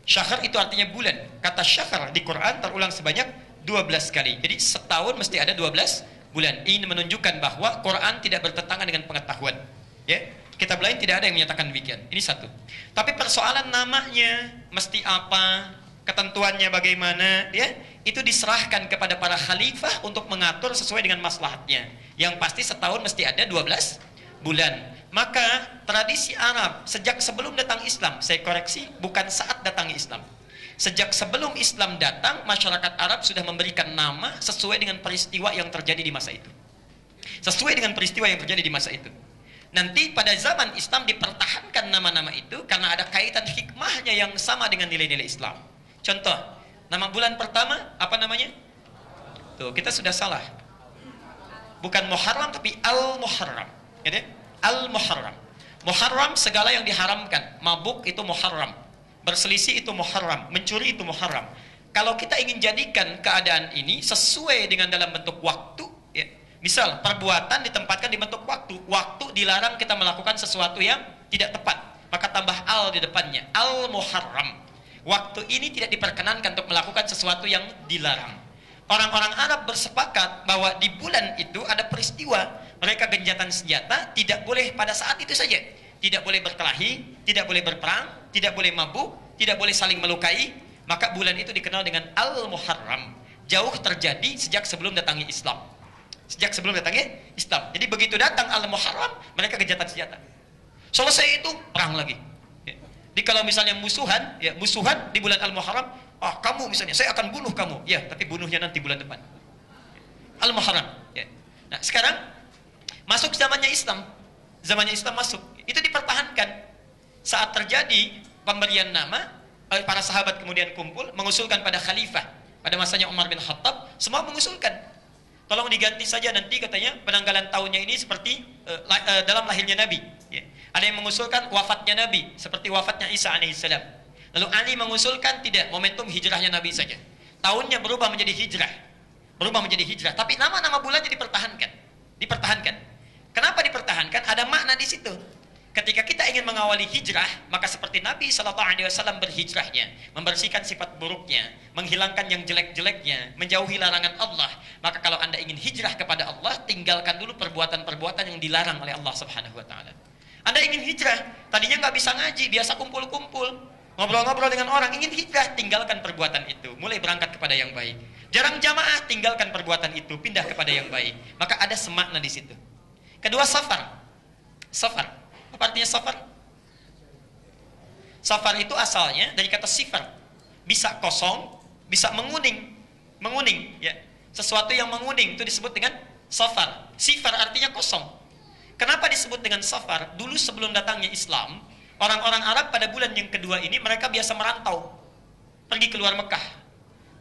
Syahr itu artinya bulan. Kata syahr di Quran terulang sebanyak 12 kali. Jadi setahun mesti ada 12 bulan. Ini menunjukkan bahwa Quran tidak bertentangan dengan pengetahuan. Ya, kitab lain tidak ada yang menyatakan demikian. Ini satu. Tapi persoalan namanya mesti apa, ketentuannya bagaimana, ya, itu diserahkan kepada para khalifah untuk mengatur sesuai dengan maslahatnya. Yang pasti setahun mesti ada 12 bulan. Maka tradisi Arab sejak sebelum datang Islam, saya koreksi, bukan saat datang Islam. Sejak sebelum Islam datang, masyarakat Arab sudah memberikan nama sesuai dengan peristiwa yang terjadi di masa itu. Sesuai dengan peristiwa yang terjadi di masa itu. Nanti pada zaman Islam dipertahankan nama-nama itu karena ada kaitan hikmahnya yang sama dengan nilai-nilai Islam. Contoh, nama bulan pertama apa namanya? Tuh, kita sudah salah. Bukan Muharram tapi Al-Muharram. Gitu? Al-Muharram. Muharram segala yang diharamkan. Mabuk itu Muharram. Berselisih itu Muharram, mencuri itu Muharram. Kalau kita ingin jadikan keadaan ini sesuai dengan dalam bentuk waktu, ya. Misal perbuatan ditempatkan di bentuk waktu. Waktu dilarang kita melakukan sesuatu yang tidak tepat, maka tambah al di depannya, Al-Muharram. Waktu ini tidak diperkenankan untuk melakukan sesuatu yang dilarang. Orang-orang Arab bersepakat bahwa di bulan itu ada peristiwa mereka genjatan senjata, tidak boleh pada saat itu saja. Tidak boleh berkelahi, tidak boleh berperang, tidak boleh mabuk, tidak boleh saling melukai. Maka bulan itu dikenal dengan Al-Muharram. Jauh terjadi sejak sebelum datangnya Islam. Sejak sebelum datangnya Islam. Jadi begitu datang Al-Muharram, mereka genjatan senjata. Selesai itu perang lagi. Jadi kalau misalnya musuhan, ya musuhan di bulan Al-Muharram, kamu misalnya, saya akan bunuh kamu. Ya, tapi bunuhnya nanti bulan depan. Al-Muharram. Ya. Nah, sekarang masuk zamannya Islam. Zamannya Islam masuk. Itu dipertahankan. Saat terjadi pemberian nama, para sahabat kemudian kumpul mengusulkan pada khalifah pada masanya Umar bin Khattab, semua mengusulkan tolong diganti saja nanti katanya penanggalan tahunnya ini seperti dalam lahirnya Nabi ya. Ada yang mengusulkan wafatnya Nabi seperti wafatnya Isa alaihissalam. Lalu Ali mengusulkan tidak, momentum hijrahnya Nabi saja, tahunnya berubah menjadi hijrah, tapi nama-nama bulannya dipertahankan. Kenapa dipertahankan? Ada makna di situ. Ketika kita ingin mengawali hijrah, maka seperti Nabi SAW berhijrahnya, membersihkan sifat buruknya, menghilangkan yang jelek-jeleknya, menjauhi larangan Allah. Maka kalau Anda ingin hijrah kepada Allah, tinggalkan dulu perbuatan-perbuatan yang dilarang oleh Allah Subhanahu wa taala. Anda ingin hijrah, tadinya nggak bisa ngaji, biasa kumpul-kumpul, ngobrol-ngobrol dengan orang, ingin hijrah, tinggalkan perbuatan itu, mulai berangkat kepada yang baik. Jarang jamaah, tinggalkan perbuatan itu, pindah kepada yang baik. Maka ada semakna di situ. Kedua, safar. Apa artinya safar? Safar itu asalnya dari kata sifar. Bisa kosong, bisa menguning. Menguning, ya. Sesuatu yang menguning itu disebut dengan safar. Sifar artinya kosong. Kenapa disebut dengan safar? Dulu sebelum datangnya Islam, orang-orang Arab pada bulan yang kedua ini mereka biasa merantau. Pergi keluar Mekah,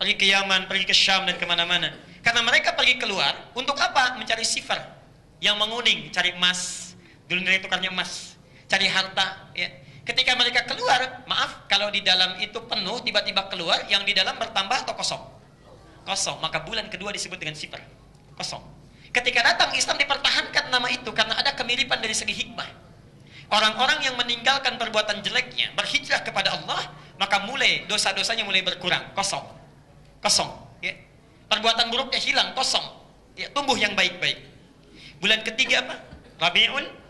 pergi ke Yaman, pergi ke Syam dan kemana-mana. Karena mereka pergi keluar, untuk apa? Mencari sifar yang menguning, cari emas. Dulu nilai tukarnya emas, cari harta ya. Ketika mereka keluar, maaf, kalau di dalam itu penuh, tiba-tiba keluar, yang di dalam bertambah atau kosong? Kosong, maka bulan kedua disebut dengan sifar, kosong. Ketika datang Islam dipertahankan nama itu karena ada kemiripan dari segi hikmah. Orang-orang yang meninggalkan perbuatan jeleknya, berhijrah kepada Allah, maka mulai dosa-dosanya mulai berkurang, kosong ya. Perbuatan buruknya hilang, kosong ya, tumbuh yang baik-baik. Bulan ketiga apa? Rabiul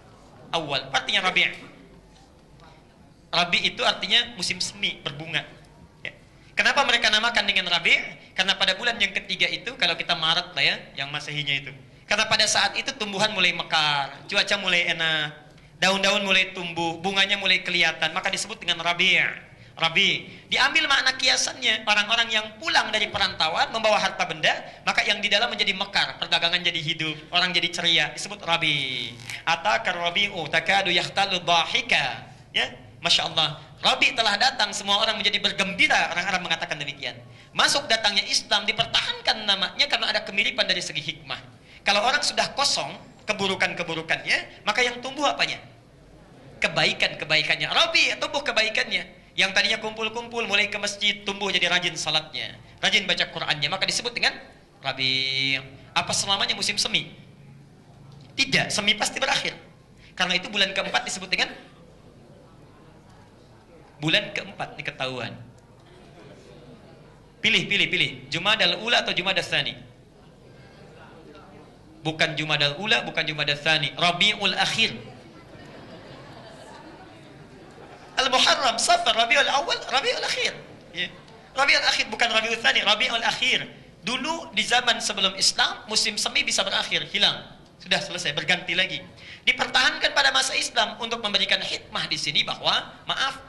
Awal, artinya Rabi'. Rabi itu artinya musim semi, berbunga. Ya. Kenapa mereka namakan dengan Rabi'? Karena pada bulan yang ketiga itu, kalau kita Maret lah ya, yang Masehinya itu. Karena pada saat itu tumbuhan mulai mekar, cuaca mulai enak, daun-daun mulai tumbuh, bunganya mulai kelihatan, maka disebut dengan Rabi'. Rabi, diambil makna kiasannya, orang-orang yang pulang dari perantauan membawa harta benda, maka yang di dalam menjadi mekar, perdagangan jadi hidup, orang jadi ceria, disebut Rabi. Ataka Rabi'u takadu yahtalu dhahika. Ya, Masya Allah, Rabi telah datang, semua orang menjadi bergembira, orang Arab mengatakan demikian. Masuk datangnya Islam, dipertahankan namanya karena ada kemiripan dari segi hikmah. Kalau orang sudah kosong keburukan-keburukannya, maka yang tumbuh apanya? Kebaikan-kebaikannya. Rabi tumbuh kebaikannya. Yang tadinya kumpul-kumpul mulai ke masjid, tumbuh jadi rajin salatnya, rajin baca Qur'annya, maka disebut dengan Rabi'. Apa selamanya musim semi? Tidak, semi pasti berakhir. Karena itu bulan keempat disebut dengan bulan keempat, ini ketahuan. Pilih. Jumadal Ula atau Jumadal Tsani? Bukan Jumadal Ula, bukan Jumadal Tsani. Rabiul Akhir. Al-Muharram, Safar, Rabiul Awal, Rabiul Akhir. Ya. Rabiul Akhir bukan Rabiul Tsani, Rabiul Akhir. Dulu di zaman sebelum Islam, musim semi bisa berakhir, hilang. Sudah selesai, berganti lagi. Dipertahankan pada masa Islam untuk memberikan hikmah di sini bahwa, maaf,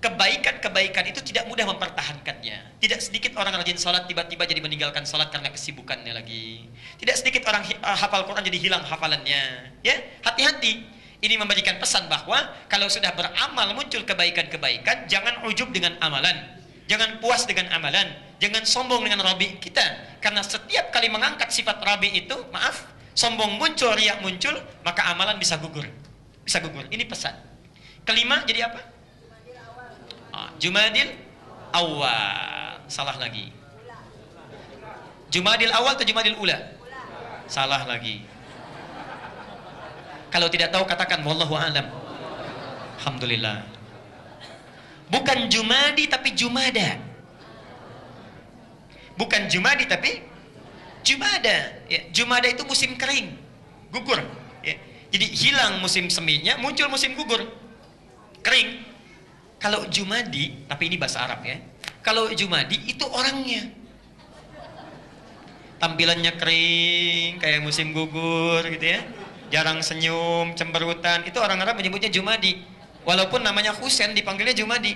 kebaikan-kebaikan itu tidak mudah mempertahankannya. Tidak sedikit orang rajin salat tiba-tiba jadi meninggalkan salat karena kesibukannya lagi. Tidak sedikit orang hafal Quran jadi hilang hafalannya. Ya, hati-hati. Ini memberikan pesan bahwa kalau sudah beramal muncul kebaikan-kebaikan, jangan ujub dengan amalan, jangan puas dengan amalan, jangan sombong dengan Rabi kita. Karena setiap kali mengangkat sifat Rabi itu, maaf, sombong muncul, riak muncul, maka amalan bisa gugur. Bisa gugur. Ini pesan. Kelima jadi apa? Jumadil Awal. Salah lagi. Jumadil Awal atau Jumadil Ula? Salah lagi. Kalau tidak tahu katakan wallahu alam. Alhamdulillah. Bukan Jumadi tapi Jumada. Bukan Jumadi tapi Jumada. Ya, Jumada itu musim kering, gugur. Ya. Jadi hilang musim seminya, muncul musim gugur, kering. Kalau Jumadi, tapi ini bahasa Arab ya. Kalau Jumadi itu orangnya. Tampilannya kering, kayak musim gugur gitu ya. Jarang senyum, cemberutan, itu orang Arab menyebutnya Jumadi. Walaupun namanya Husain dipanggilnya Jumadi.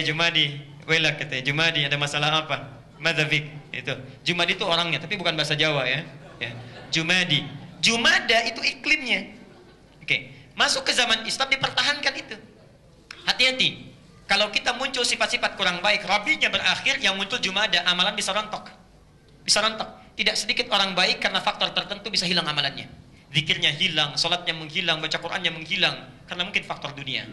Jumadi, welak katanya. Jumadi, ada masalah apa? Madzabik, itu. Jumadi itu orangnya, tapi bukan bahasa Jawa ya. Jumadi. Jumada itu iklimnya. Oke. Masuk ke zaman Islam dipertahankan itu. Hati-hati. Kalau kita muncul sifat-sifat kurang baik, Rabi'nya berakhir, yang muncul Jumada, amalan bisa rontok. Bisa rontok. Tidak sedikit orang baik karena faktor tertentu bisa hilang amalannya. Zikirnya hilang, sholatnya menghilang, baca Qur'annya menghilang. Karena mungkin faktor dunia.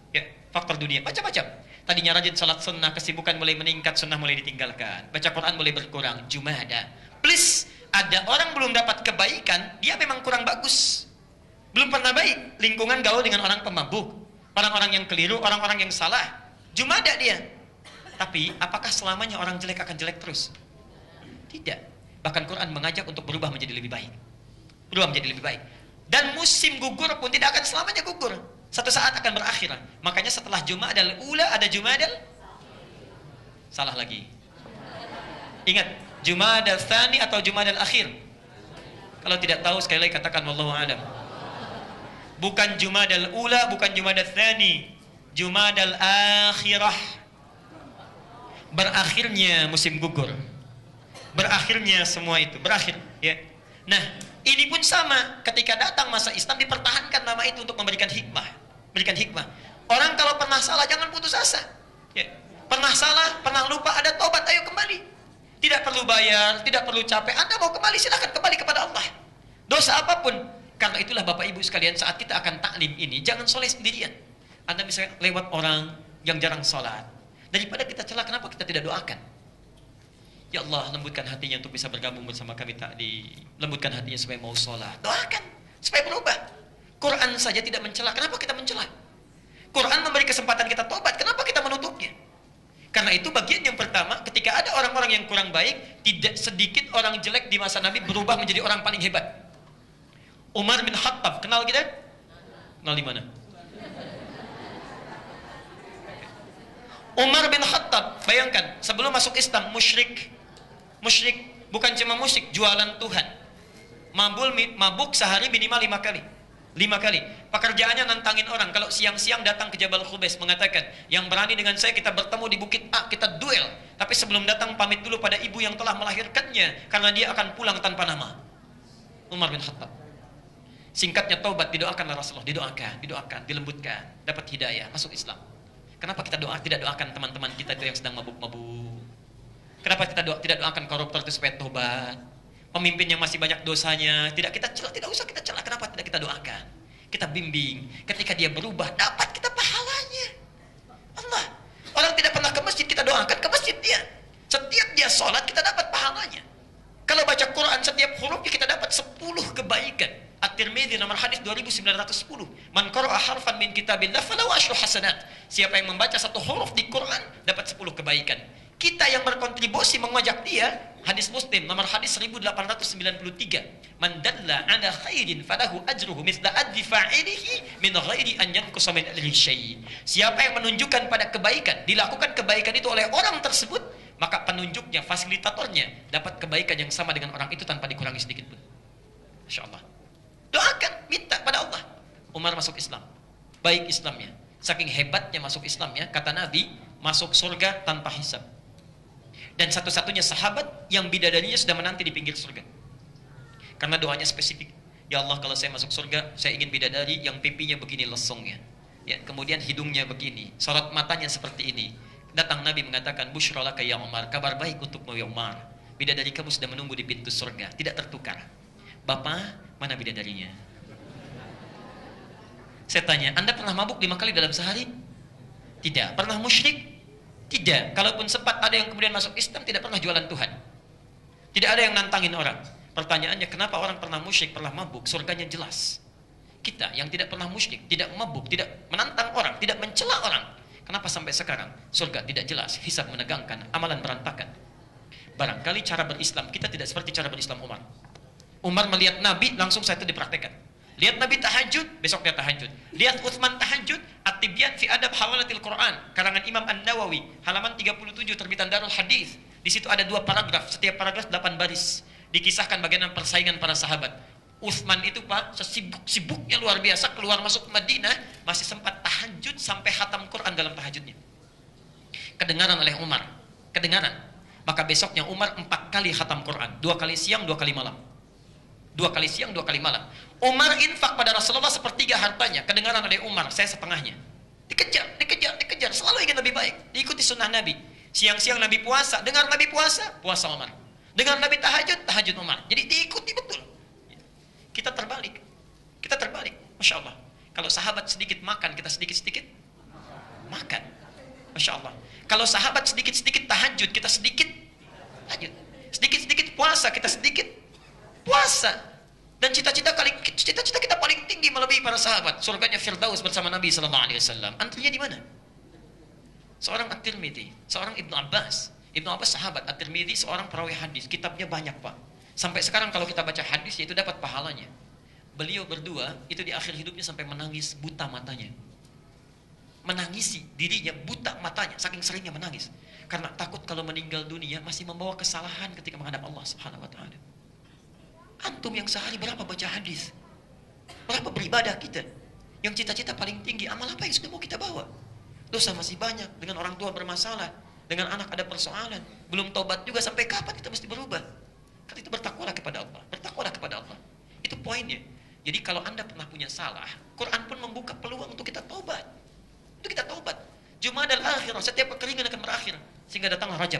Ya, faktor dunia. Macam-macam. Tadinya rajin sholat sunnah, kesibukan mulai meningkat, sunnah mulai ditinggalkan. Baca Qur'an mulai berkurang. Jumada. Please, ada orang belum dapat kebaikan, dia memang kurang bagus. Belum pernah baik. Lingkungan gaul dengan orang pemabuk. Orang-orang yang keliru, orang-orang yang salah. Jumada dia. Tapi apakah selamanya orang jelek akan jelek terus? Tidak. Bahkan Quran mengajak untuk berubah menjadi lebih baik. Berubah menjadi lebih baik. Dan musim gugur pun tidak akan selamanya gugur. Satu saat akan berakhir. Makanya setelah Jumadal Ula ada Jumadal. Salah lagi. Ingat, Jumadal Tsani atau Jumadal Akhir. Kalau tidak tahu sekali lagi katakan wallahu a'lam. Bukan Jumadal Ula, bukan Jumadal Tsani. Jumadal Akhirah. Berakhirnya musim gugur. Berakhirnya semua itu, berakhir, ya. Nah, ini pun sama, ketika datang masa Islam dipertahankan nama itu untuk memberikan hikmah. Berikan hikmah. Orang kalau pernah salah jangan putus asa. Ya. Pernah salah, pernah lupa, ada tobat, ayo kembali. Tidak perlu bayar, tidak perlu capek. Anda mau kembali, silahkan kembali kepada Allah. Dosa apapun. Karena itulah Bapak Ibu sekalian, saat kita akan taklim ini, jangan soleh sendirian. Anda misalnya lewat orang yang jarang sholat, daripada kita celah, kenapa kita tidak doakan? Ya Allah, lembutkan hatinya untuk bisa bergabung bersama kami taklim. Lembutkan hatinya supaya mau sholat. Doakan supaya berubah. Quran saja tidak mencela, kenapa kita mencela? Quran memberi kesempatan kita tobat, kenapa kita menutupnya? Karena itu bagian yang pertama, ketika ada orang-orang yang kurang baik, tidak sedikit orang jelek di masa Nabi berubah menjadi orang paling hebat. Umar bin Khattab, kenal kita? Kenal di mana? Umar bin Khattab, bayangkan, sebelum masuk Islam, musyrik, bukan cuma musyrik, jualan Tuhan. Mabuk sehari minimal 5 kali. 5 kali. Pekerjaannya nantangin orang. Kalau siang-siang datang ke Jabal Khubais, mengatakan, yang berani dengan saya kita bertemu di Bukit A, kita duel. Tapi sebelum datang pamit dulu pada ibu yang telah melahirkannya, karena dia akan pulang tanpa nama. Umar bin Khattab. Singkatnya taubat, didoakan Rasulullah, didoakan, dilembutkan, dapat hidayah, masuk Islam. Kenapa kita tidak doakan teman-teman kita itu yang sedang mabuk-mabuk? Kenapa kita tidak doakan koruptor itu supaya tobat? Pemimpin yang masih banyak dosanya, tidak kita celah, tidak usah kita celah. Kenapa tidak kita doakan? Kita bimbing. Ketika dia berubah, dapat kita pahalanya. Allah. Orang tidak pernah ke masjid, kita doakan ke masjid dia. Setiap dia sholat, kita dapat pahalanya. Kalau baca Quran, setiap hurufnya kita dapat 10 kebaikan. At-Tirmidzi nomor hadis 2910. Man qara'a harfan min kitabillah falahu asyru hasanat. Siapa yang membaca satu huruf di Quran dapat 10 kebaikan. Kita yang berkontribusi mengajak dia, hadis Muslim nomor hadis 1893. Man dalla 'ala khairin falahu ajruhu mithla ajri fa'ilihi min ghairi an yanqusa min ajrihi syai'. Siapa yang menunjukkan pada kebaikan, dilakukan kebaikan itu oleh orang tersebut, maka penunjuknya, fasilitatornya dapat kebaikan yang sama dengan orang itu tanpa dikurangi sedikit pun. Masyaallah. Doakan, minta pada Allah. Umar masuk Islam. Baik Islamnya. Saking hebatnya masuk Islamnya, kata Nabi, masuk surga tanpa hisab. Dan satu-satunya sahabat yang bidadarinya sudah menanti di pinggir surga. Karena doanya spesifik. Ya Allah, kalau saya masuk surga, saya ingin bidadari yang pipinya begini lesungnya. Ya, kemudian hidungnya begini, sorot matanya seperti ini. Datang Nabi mengatakan, "Busyralaka ya Umar, kabar baik untukmu ya Umar. Bidadari kamu sudah menunggu di pintu surga, tidak tertukar." Bapak, mana bidadarinya? Saya tanya, Anda pernah mabuk 5 kali dalam sehari? Tidak. Pernah musyrik? Tidak. Kalaupun sempat ada yang kemudian masuk Islam, tidak pernah jualan Tuhan. Tidak ada yang nantangin orang. Pertanyaannya, kenapa orang pernah musyrik, pernah mabuk? Surganya jelas. Kita yang tidak pernah musyrik, tidak mabuk, tidak menantang orang, tidak mencela orang, kenapa sampai sekarang surga tidak jelas, hisab menegangkan, amalan berantakan? Barangkali cara berislam kita tidak seperti cara berislam Umar. Umar melihat Nabi, langsung saya itu dipraktekkan. Lihat Nabi tahajud, besok dia tahajud. Lihat Utsman tahajud, At-Tibyan fi Adab Hawalatil Quran, karangan Imam An-Nawawi, halaman 37 terbitan Darul Hadis. Di situ ada 2 paragraf, setiap paragraf 8 baris. Dikisahkan bagaimana persaingan para sahabat. Utsman itu Pak, sesibuk-sibuknya luar biasa, keluar masuk Madinah, masih sempat tahajud sampai khatam Quran dalam tahajudnya. Kedengaran oleh Umar, kedengaran. Maka besoknya Umar 4 kali khatam Quran, 2 kali siang, 2 kali malam. 2 kali siang, 2 kali malam. Umar infak pada Rasulullah 1/3 hartanya. Kedengaran oleh Umar, saya setengahnya. Dikejar. kejar, selalu ingin lebih baik. Diikuti sunnah Nabi. Siang-siang Nabi puasa, dengar Nabi puasa, puasa Umar. Dengar Nabi tahajud, tahajud Umar. Jadi diikuti betul. Kita terbalik. Kita terbalik. Masya Allah. Kalau sahabat sedikit makan, kita sedikit-sedikit makan. Masya Allah. Kalau sahabat sedikit-sedikit tahajud, kita sedikit tahajud. Sedikit-sedikit puasa, kita sedikit puasa. Dan cita-cita kita paling tinggi melebihi para sahabat. Surganya Firdaus bersama Nabi sallallahu alaihi wasallam. Antrinya di mana? Seorang At-Tirmidzi, seorang Ibnu Abbas. Ibnu Abbas sahabat, At-Tirmidzi seorang perawi hadis. Kitabnya banyak, Pak. Sampai sekarang kalau kita baca hadis, itu dapat pahalanya. Beliau berdua itu di akhir hidupnya sampai menangis buta matanya. Menangisi dirinya buta matanya, saking seringnya menangis. Karena takut kalau meninggal dunia masih membawa kesalahan ketika menghadap Allah Subhanahu wa taala. Antum yang sehari berapa baca hadis? Berapa beribadah kita? Yang cita-cita paling tinggi, amal apa yang sudah mau kita bawa? Dosa masih banyak, dengan orang tua bermasalah, dengan anak ada persoalan, belum tobat juga, sampai kapan kita mesti berubah? Karena itu bertakwalah kepada Allah, bertakwalah kepada Allah. Itu poinnya. Jadi kalau Anda pernah punya salah, Quran pun membuka peluang untuk kita tobat. Untuk kita tobat. Jumadal akhirah, setiap kekeringan akan berakhir. Sehingga datanglah Rajab.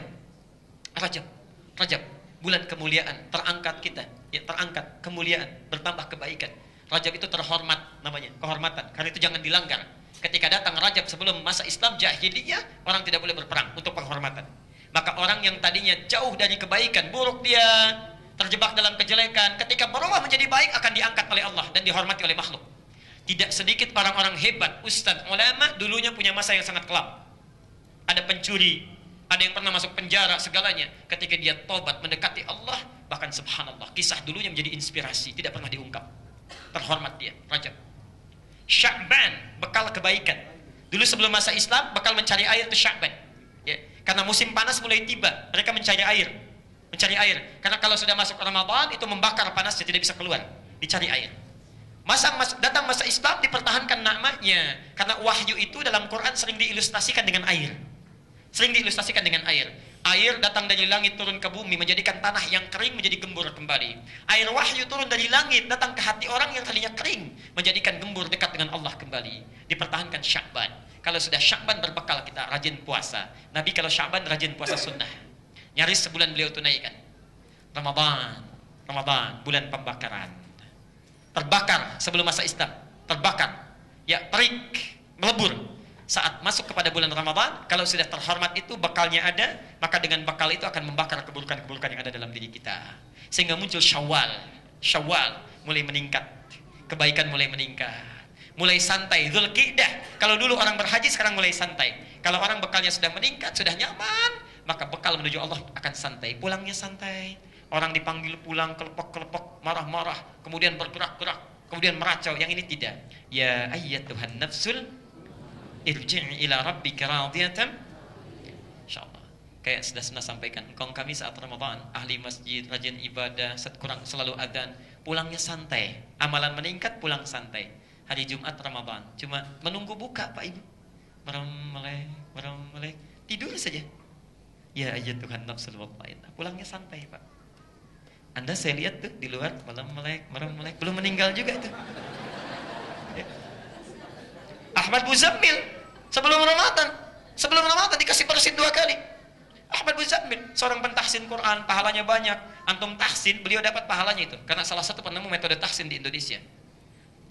Rajab. Bulan kemuliaan, terangkat kita. Ya, terangkat kemuliaan, bertambah kebaikan. Rajab itu terhormat namanya, kehormatan. Karena itu jangan dilanggar. Ketika datang Rajab sebelum masa Islam jahiliyah, orang tidak boleh berperang untuk penghormatan. Maka orang yang tadinya jauh dari kebaikan, buruk dia, terjebak dalam kejelekan, ketika berubah menjadi baik akan diangkat oleh Allah dan dihormati oleh makhluk. Tidak sedikit orang-orang hebat, ustadz, ulama dulunya punya masa yang sangat kelam. Ada pencuri, ada yang pernah masuk penjara, segalanya. Ketika dia tobat mendekati Allah, bahkan subhanallah, kisah dulunya menjadi inspirasi, tidak pernah diungkap. Terhormat dia, Rajab. Sya'ban, bekal kebaikan. Dulu sebelum masa Islam, bekal mencari air itu Sya'ban. Ya, karena musim panas mulai tiba, mereka mencari air. Karena kalau sudah masuk Ramadan itu membakar panasnya, tidak bisa keluar, dicari air. Datang masa Islam dipertahankan namanya, karena wahyu itu dalam Quran sering diilustrasikan dengan air. Air datang dari langit turun ke bumi, menjadikan tanah yang kering menjadi gembur kembali. Air wahyu turun dari langit datang ke hati orang yang tadinya kering, menjadikan gembur dekat dengan Allah kembali. Dipertahankan Sya'ban. Kalau sudah Sya'ban berbekal kita rajin puasa. Nabi kalau Sya'ban rajin puasa sunnah. Nyaris sebulan beliau tunaikan. Ramadan, bulan pembakaran. Terbakar sebelum masa Islam, terbakar. Ya, terik, melebur. Saat masuk kepada bulan Ramadan, kalau sudah terhormat itu bekalnya ada, maka dengan bekal itu akan membakar keburukan-keburukan yang ada dalam diri kita. Sehingga muncul Syawal mulai meningkat. Kebaikan mulai meningkat. Mulai santai, Dzulqa'dah. Kalau dulu orang berhaji, sekarang mulai santai. Kalau orang bekalnya sudah meningkat, sudah nyaman, maka bekal menuju Allah akan santai. Pulangnya santai. Orang dipanggil pulang kelepok-kelepok, marah-marah, kemudian bergerak-gerak, kemudian meracau. Yang ini tidak. Ya ayyatuhan nafsul irji'i ila rabbika radiyatan. Insyaallah. Kayak sudah sampaikan, kaum kami saat Ramadan, ahli masjid, rajin ibadah, kurang selalu adzan, pulangnya santai. Amalan meningkat, pulang santai. Hari Jumat Ramadan, cuma menunggu buka Pak Ibu. Merem-melek, tidur saja. Ya ayyatuhan nafsul mutmainnah. Pulangnya santai, Pak. Anda saya lihat tuh di luar merem-melek, belum meninggal juga itu. Ya. Ahmad Muzammil sebelum Ramadan dikasih persin 2 kali. Ahmad Muzammil, seorang pentahsin Quran, pahalanya banyak. Antum tahsin, beliau dapat pahalanya itu. Karena salah satu penemu metode tahsin di Indonesia.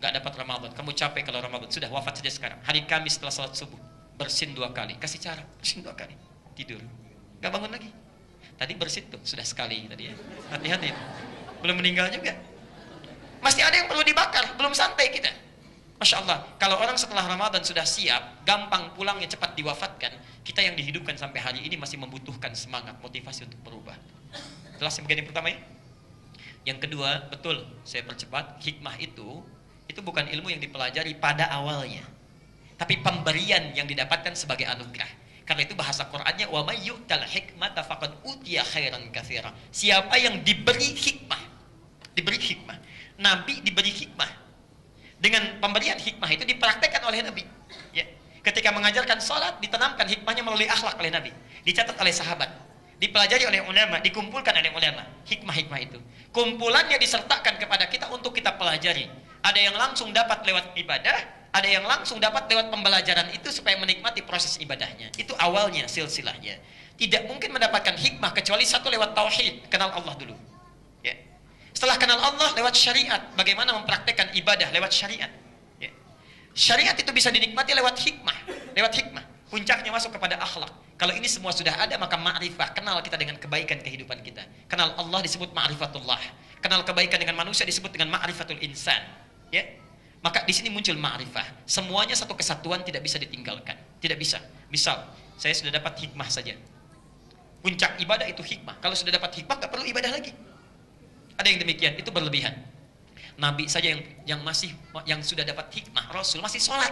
Gak dapat Ramadan, kamu capek kalau Ramadan, sudah wafat saja sekarang. Hari Kamis setelah salat subuh, bersin 2 kali, kasih cara, bersin 2 kali, tidur. Gak bangun lagi. Tadi bersin tuh, sudah sekali tadi ya. Hati-hati. Belum meninggal juga. Masih ada yang perlu dibakar, belum santai kita. Masya Allah, kalau orang setelah Ramadan sudah siap, gampang pulangnya, cepat diwafatkan. Kita yang dihidupkan sampai hari ini masih membutuhkan semangat, motivasi untuk berubah. Jelas yang bagian yang pertama ya? Yang kedua, betul, saya percepat, hikmah itu bukan ilmu yang dipelajari pada awalnya. Tapi pemberian yang didapatkan sebagai anugerah. Karena itu bahasa Qur'annya wa may yu'tal hikmata faqad utiya khairan katsira. Siapa yang diberi hikmah, Nabi diberi hikmah. Dengan pemberian hikmah itu dipraktekkan oleh Nabi. Ya. Ketika mengajarkan salat ditanamkan hikmahnya melalui akhlak oleh Nabi. Dicatat oleh sahabat, dipelajari oleh ulama, dikumpulkan oleh ulama. Hikmah-hikmah itu. Kumpulannya disertakan kepada kita untuk kita pelajari. Ada yang langsung dapat lewat ibadah, Ada yang langsung dapat lewat pembelajaran itu supaya menikmati proses ibadahnya. Itu awalnya, silsilahnya. Tidak mungkin mendapatkan hikmah kecuali satu lewat tauhid, kenal Allah dulu. Ya. Setelah kenal Allah lewat syariat, bagaimana mempraktekkan ibadah lewat syariat. Ya. Syariat itu bisa dinikmati lewat hikmah. Puncaknya masuk kepada akhlak. Kalau ini semua sudah ada, maka ma'rifah, kenal kita dengan kebaikan kehidupan kita. Kenal Allah disebut ma'rifatullah. Kenal kebaikan dengan manusia disebut dengan ma'rifatul insan. Ya. Maka di sini muncul ma'rifah. Semuanya satu kesatuan, tidak bisa ditinggalkan. Tidak bisa. Misal, saya sudah dapat hikmah saja. Puncak ibadah itu hikmah. Kalau sudah dapat hikmah, tak perlu ibadah lagi. Ada yang demikian, itu berlebihan. Nabi saja yang sudah dapat hikmah, Rasul masih sholat.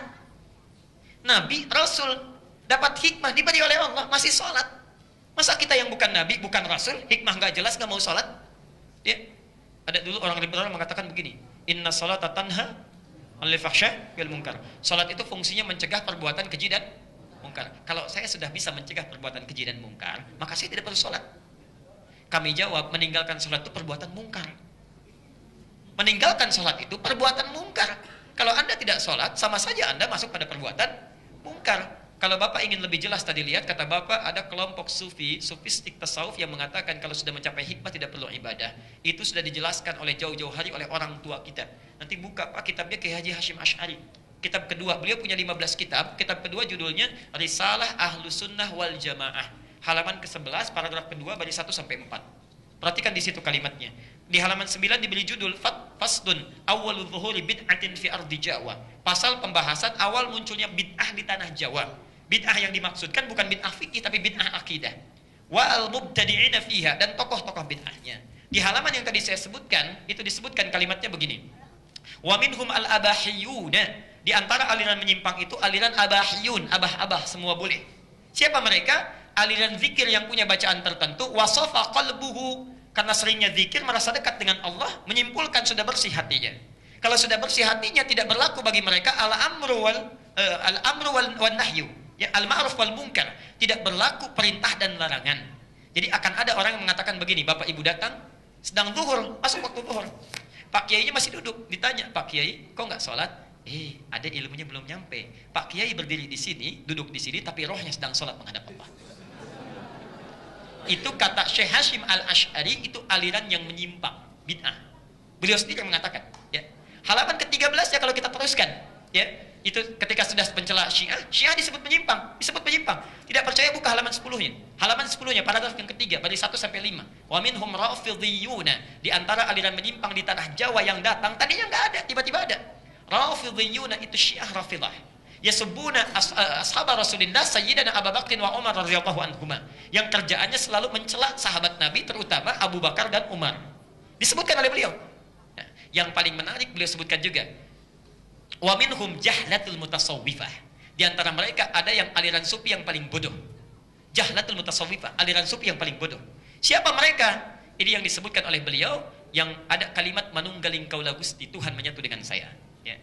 Nabi, Rasul dapat hikmah diberi oleh Allah, masih sholat. Masa kita yang bukan Nabi, bukan Rasul, hikmah nggak jelas, nggak mau sholat? Ya. Ada dulu orang liberal mengatakan begini, Inna sholata tanha 'anil fahsya wal munkar. Sholat itu fungsinya mencegah perbuatan keji dan mungkar. Kalau saya sudah bisa mencegah perbuatan keji dan mungkar, maka saya tidak perlu sholat. Kami jawab, meninggalkan sholat itu perbuatan mungkar. Meninggalkan sholat itu perbuatan mungkar. Kalau Anda tidak sholat, sama saja Anda masuk pada perbuatan mungkar. Kalau Bapak ingin lebih jelas tadi lihat, kata Bapak ada kelompok sufistik tasawuf yang mengatakan kalau sudah mencapai hikmah tidak perlu ibadah. Itu sudah dijelaskan oleh jauh-jauh hari oleh orang tua kita. Nanti buka Pak kitabnya Kiai Haji Hashim Asy'ari. Kitab kedua, beliau punya 15 kitab. Kitab kedua judulnya Risalah Ahlus Sunnah wal Jamaah. Halaman ke-11, paragraf kedua, baris 1 sampai 4. Perhatikan di situ kalimatnya. Di halaman 9 diberi judul Fasdun Awwalu Zuhuri Bid'atin fi Ardi Jawa. Pasal pembahasan awal munculnya bid'ah di tanah Jawa. Bid'ah yang dimaksudkan bukan bid'ah fikih tapi bid'ah akidah. Wa al-mubtadi'ina fiha, dan tokoh-tokoh bid'ahnya. Di halaman yang tadi saya sebutkan, itu disebutkan kalimatnya begini. Wa minhum al-abahiyuna, di antara aliran menyimpang itu aliran abahiyun, abah-abah semua boleh. Siapa mereka? Aliran zikir yang punya bacaan tertentu, wasafa qalbuhu, karena seringnya zikir merasa dekat dengan Allah, menyimpulkan sudah bersih hatinya. Kalau sudah bersih hatinya, tidak berlaku bagi mereka al-amru wal nahyu, ya, al-ma'ruf wal munkar, tidak berlaku perintah dan larangan. Jadi akan ada orang yang mengatakan begini, Bapak Ibu datang sedang zuhur, masuk waktu zuhur, Pak Kiainya masih duduk, ditanya, Pak Kiai kok nggak sholat? Ada ilmunya belum nyampe. Pak Kiai berdiri di sini, duduk di sini, tapi rohnya sedang sholat menghadap Allah. Itu kata Syekh Hashim Al-Asy'ari, itu aliran yang menyimpang, bid'ah. Beliau sendiri mengatakan, ya. Halaman ke-13 ya kalau kita teruskan, ya. Itu ketika sudah mencela Syiah disebut menyimpang, Tidak percaya buka halaman 10-nya. Halaman 10-nya paragraf yang ketiga, dari 1 sampai 5. Wa minhum rafidhiyuna, di antara aliran menyimpang di tanah Jawa yang datang tadinya enggak ada, tiba-tiba ada. Rafidhiyuna itu Syiah Rafidah. Yasubuna ashab Rasulullah Sayyidina Abu Bakar wa Umar radhiyallahu anhuma, yang kerjaannya selalu mencela sahabat Nabi, terutama Abu Bakar dan Umar. Disebutkan oleh beliau. Nah, yang paling menarik beliau sebutkan juga, wa minhum jahlatul mutasawwifah. Di antara mereka ada yang aliran sufi yang paling bodoh. Jahlatul mutasawwifah, aliran sufi yang paling bodoh. Siapa mereka? Ini yang disebutkan oleh beliau, yang ada kalimat manunggaling kaula Gusti, Tuhan menyatu dengan saya. Ya.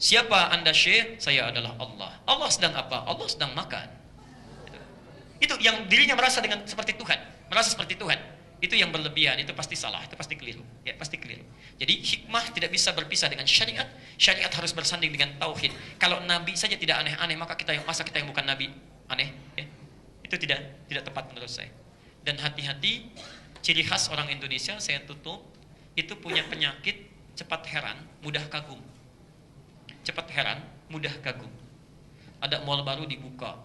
Siapa Anda Syekh? Saya adalah Allah. Allah sedang apa? Allah sedang makan. Itu yang dirinya merasa dengan seperti Tuhan, merasa seperti Tuhan. Itu yang berlebihan, itu pasti salah, itu pasti keliru. Ya, pasti keliru. Jadi hikmah tidak bisa berpisah dengan syariat. Syariat harus bersanding dengan tauhid. Kalau Nabi saja tidak aneh-aneh, maka kita yang bukan Nabi aneh, ya. Itu tidak tepat menurut saya. Dan hati-hati, ciri khas orang Indonesia, saya tutup, itu punya penyakit cepat heran, mudah kagum. Cepat heran, mudah kagum. Ada mall baru dibuka,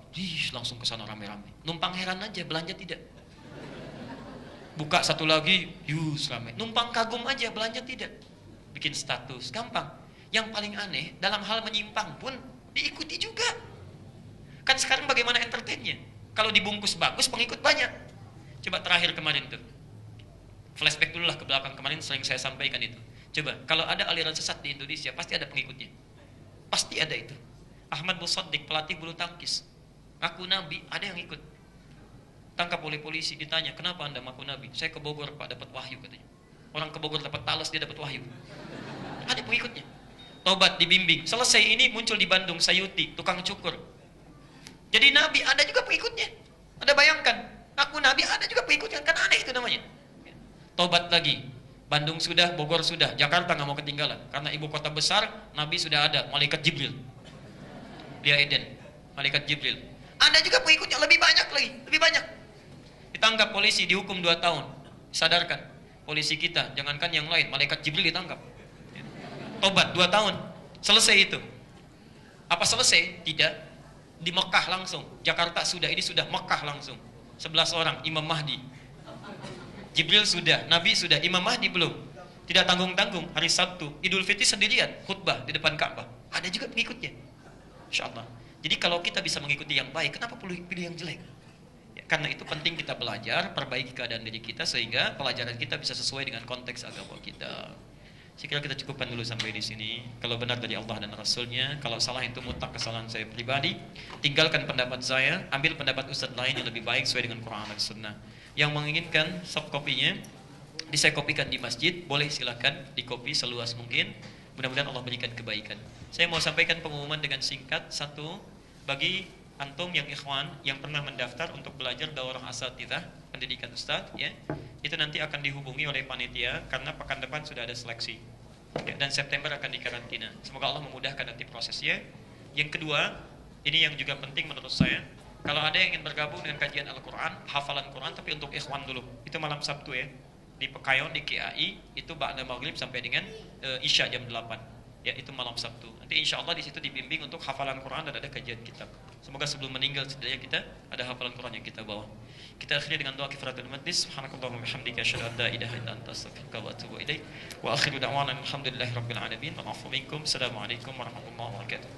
langsung ke sana rame-rame. Numpang heran aja, belanja tidak. Buka satu lagi, rame. Numpang kagum aja, belanja tidak. Bikin status, gampang. Yang paling aneh, dalam hal menyimpang pun diikuti juga. Kan sekarang bagaimana entertainnya? Kalau dibungkus bagus, pengikut banyak. Coba terakhir kemarin tuh, flashback dulu lah ke belakang, kemarin sering saya sampaikan itu. Coba, kalau ada aliran sesat di Indonesia, pasti ada pengikutnya. Pasti ada itu. Ahmad Musaddiq, pelatih bulu tangkis, ngaku Nabi, ada yang ikut. Tangkap oleh polisi, ditanya, kenapa Anda ngaku Nabi? Saya ke Bogor Pak, dapat wahyu katanya. Orang ke Bogor dapat talas, dia dapat wahyu. Ada pengikutnya. Tobat, dibimbing. Selesai ini muncul di Bandung Sayuti, tukang cukur. Jadi Nabi ada juga pengikutnya. Ada bayangkan, ngaku Nabi ada juga pengikutnya, kan aneh itu namanya. Tobat lagi. Bandung sudah, Bogor sudah, Jakarta nggak mau ketinggalan. Karena ibu kota besar, Nabi sudah ada, malaikat Jibril. Lia Eden, malaikat Jibril. Ada juga pengikutnya lebih banyak lagi, lebih banyak. Ditangkap polisi, dihukum 2 tahun. Sadarkan, polisi kita, jangankan yang lain, malaikat Jibril ditangkap. Tobat 2 tahun, selesai itu. Apa selesai? Tidak. Di Mekah langsung. Jakarta sudah, ini sudah, Mekah langsung. 11 orang, Imam Mahdi. Jibril sudah, Nabi sudah, Imam Mahdi belum. Tidak tanggung-tanggung, hari Sabtu, Idul Fitri sendirian, khutbah di depan Ka'bah. Ada juga pengikutnya. InsyaAllah. Jadi kalau kita bisa mengikuti yang baik, kenapa perlu pilih yang jelek? Ya, karena itu penting kita belajar, perbaiki keadaan diri kita, sehingga pelajaran kita bisa sesuai dengan konteks agama kita. Saya kira kita cukupkan dulu sampai di sini. Kalau benar dari Allah dan Rasulnya, kalau salah itu mutlak kesalahan saya pribadi. Tinggalkan pendapat saya, ambil pendapat ustadz lain yang lebih baik sesuai dengan Quran dan Sunnah. Yang menginginkan soft copy-nya, bisa kopikan di masjid, boleh silakan dikopi seluas mungkin. Mudah-mudahan Allah berikan kebaikan. Saya mau sampaikan pengumuman dengan singkat. Satu, bagi antum yang ikhwan yang pernah mendaftar untuk belajar daurah asatidhah pendidikan ustadz, ya, itu nanti akan dihubungi oleh panitia karena pekan depan sudah ada seleksi, ya, dan September akan dikarantina. Semoga Allah memudahkan nanti prosesnya. Yang kedua, ini yang juga penting menurut saya, kalau ada yang ingin bergabung dengan kajian Al-Quran, hafalan Quran, tapi untuk ikhwan dulu, itu malam Sabtu ya, di Pekayon, di KAI, itu ba'da maghrib sampai dengan Isya jam 8. Ya, itu malam Sabtu. Nanti insya Allah di situ dibimbing untuk hafalan Quran dan ada kajian kitab. Semoga sebelum meninggal setidaknya kita ada hafalan Quran yang kita bawa. Kita akhiri dengan doa kifaratul majlis. Subhanakallahumma bihamdika asyhadu an la ilaha illa anta astaghfiruka wa atubu ilaik. Wa akhiru da'wana alhamdulillahirabbil alamin. Wa afu minkum. Assalamualaikum warahmatullahi wabarakatuh.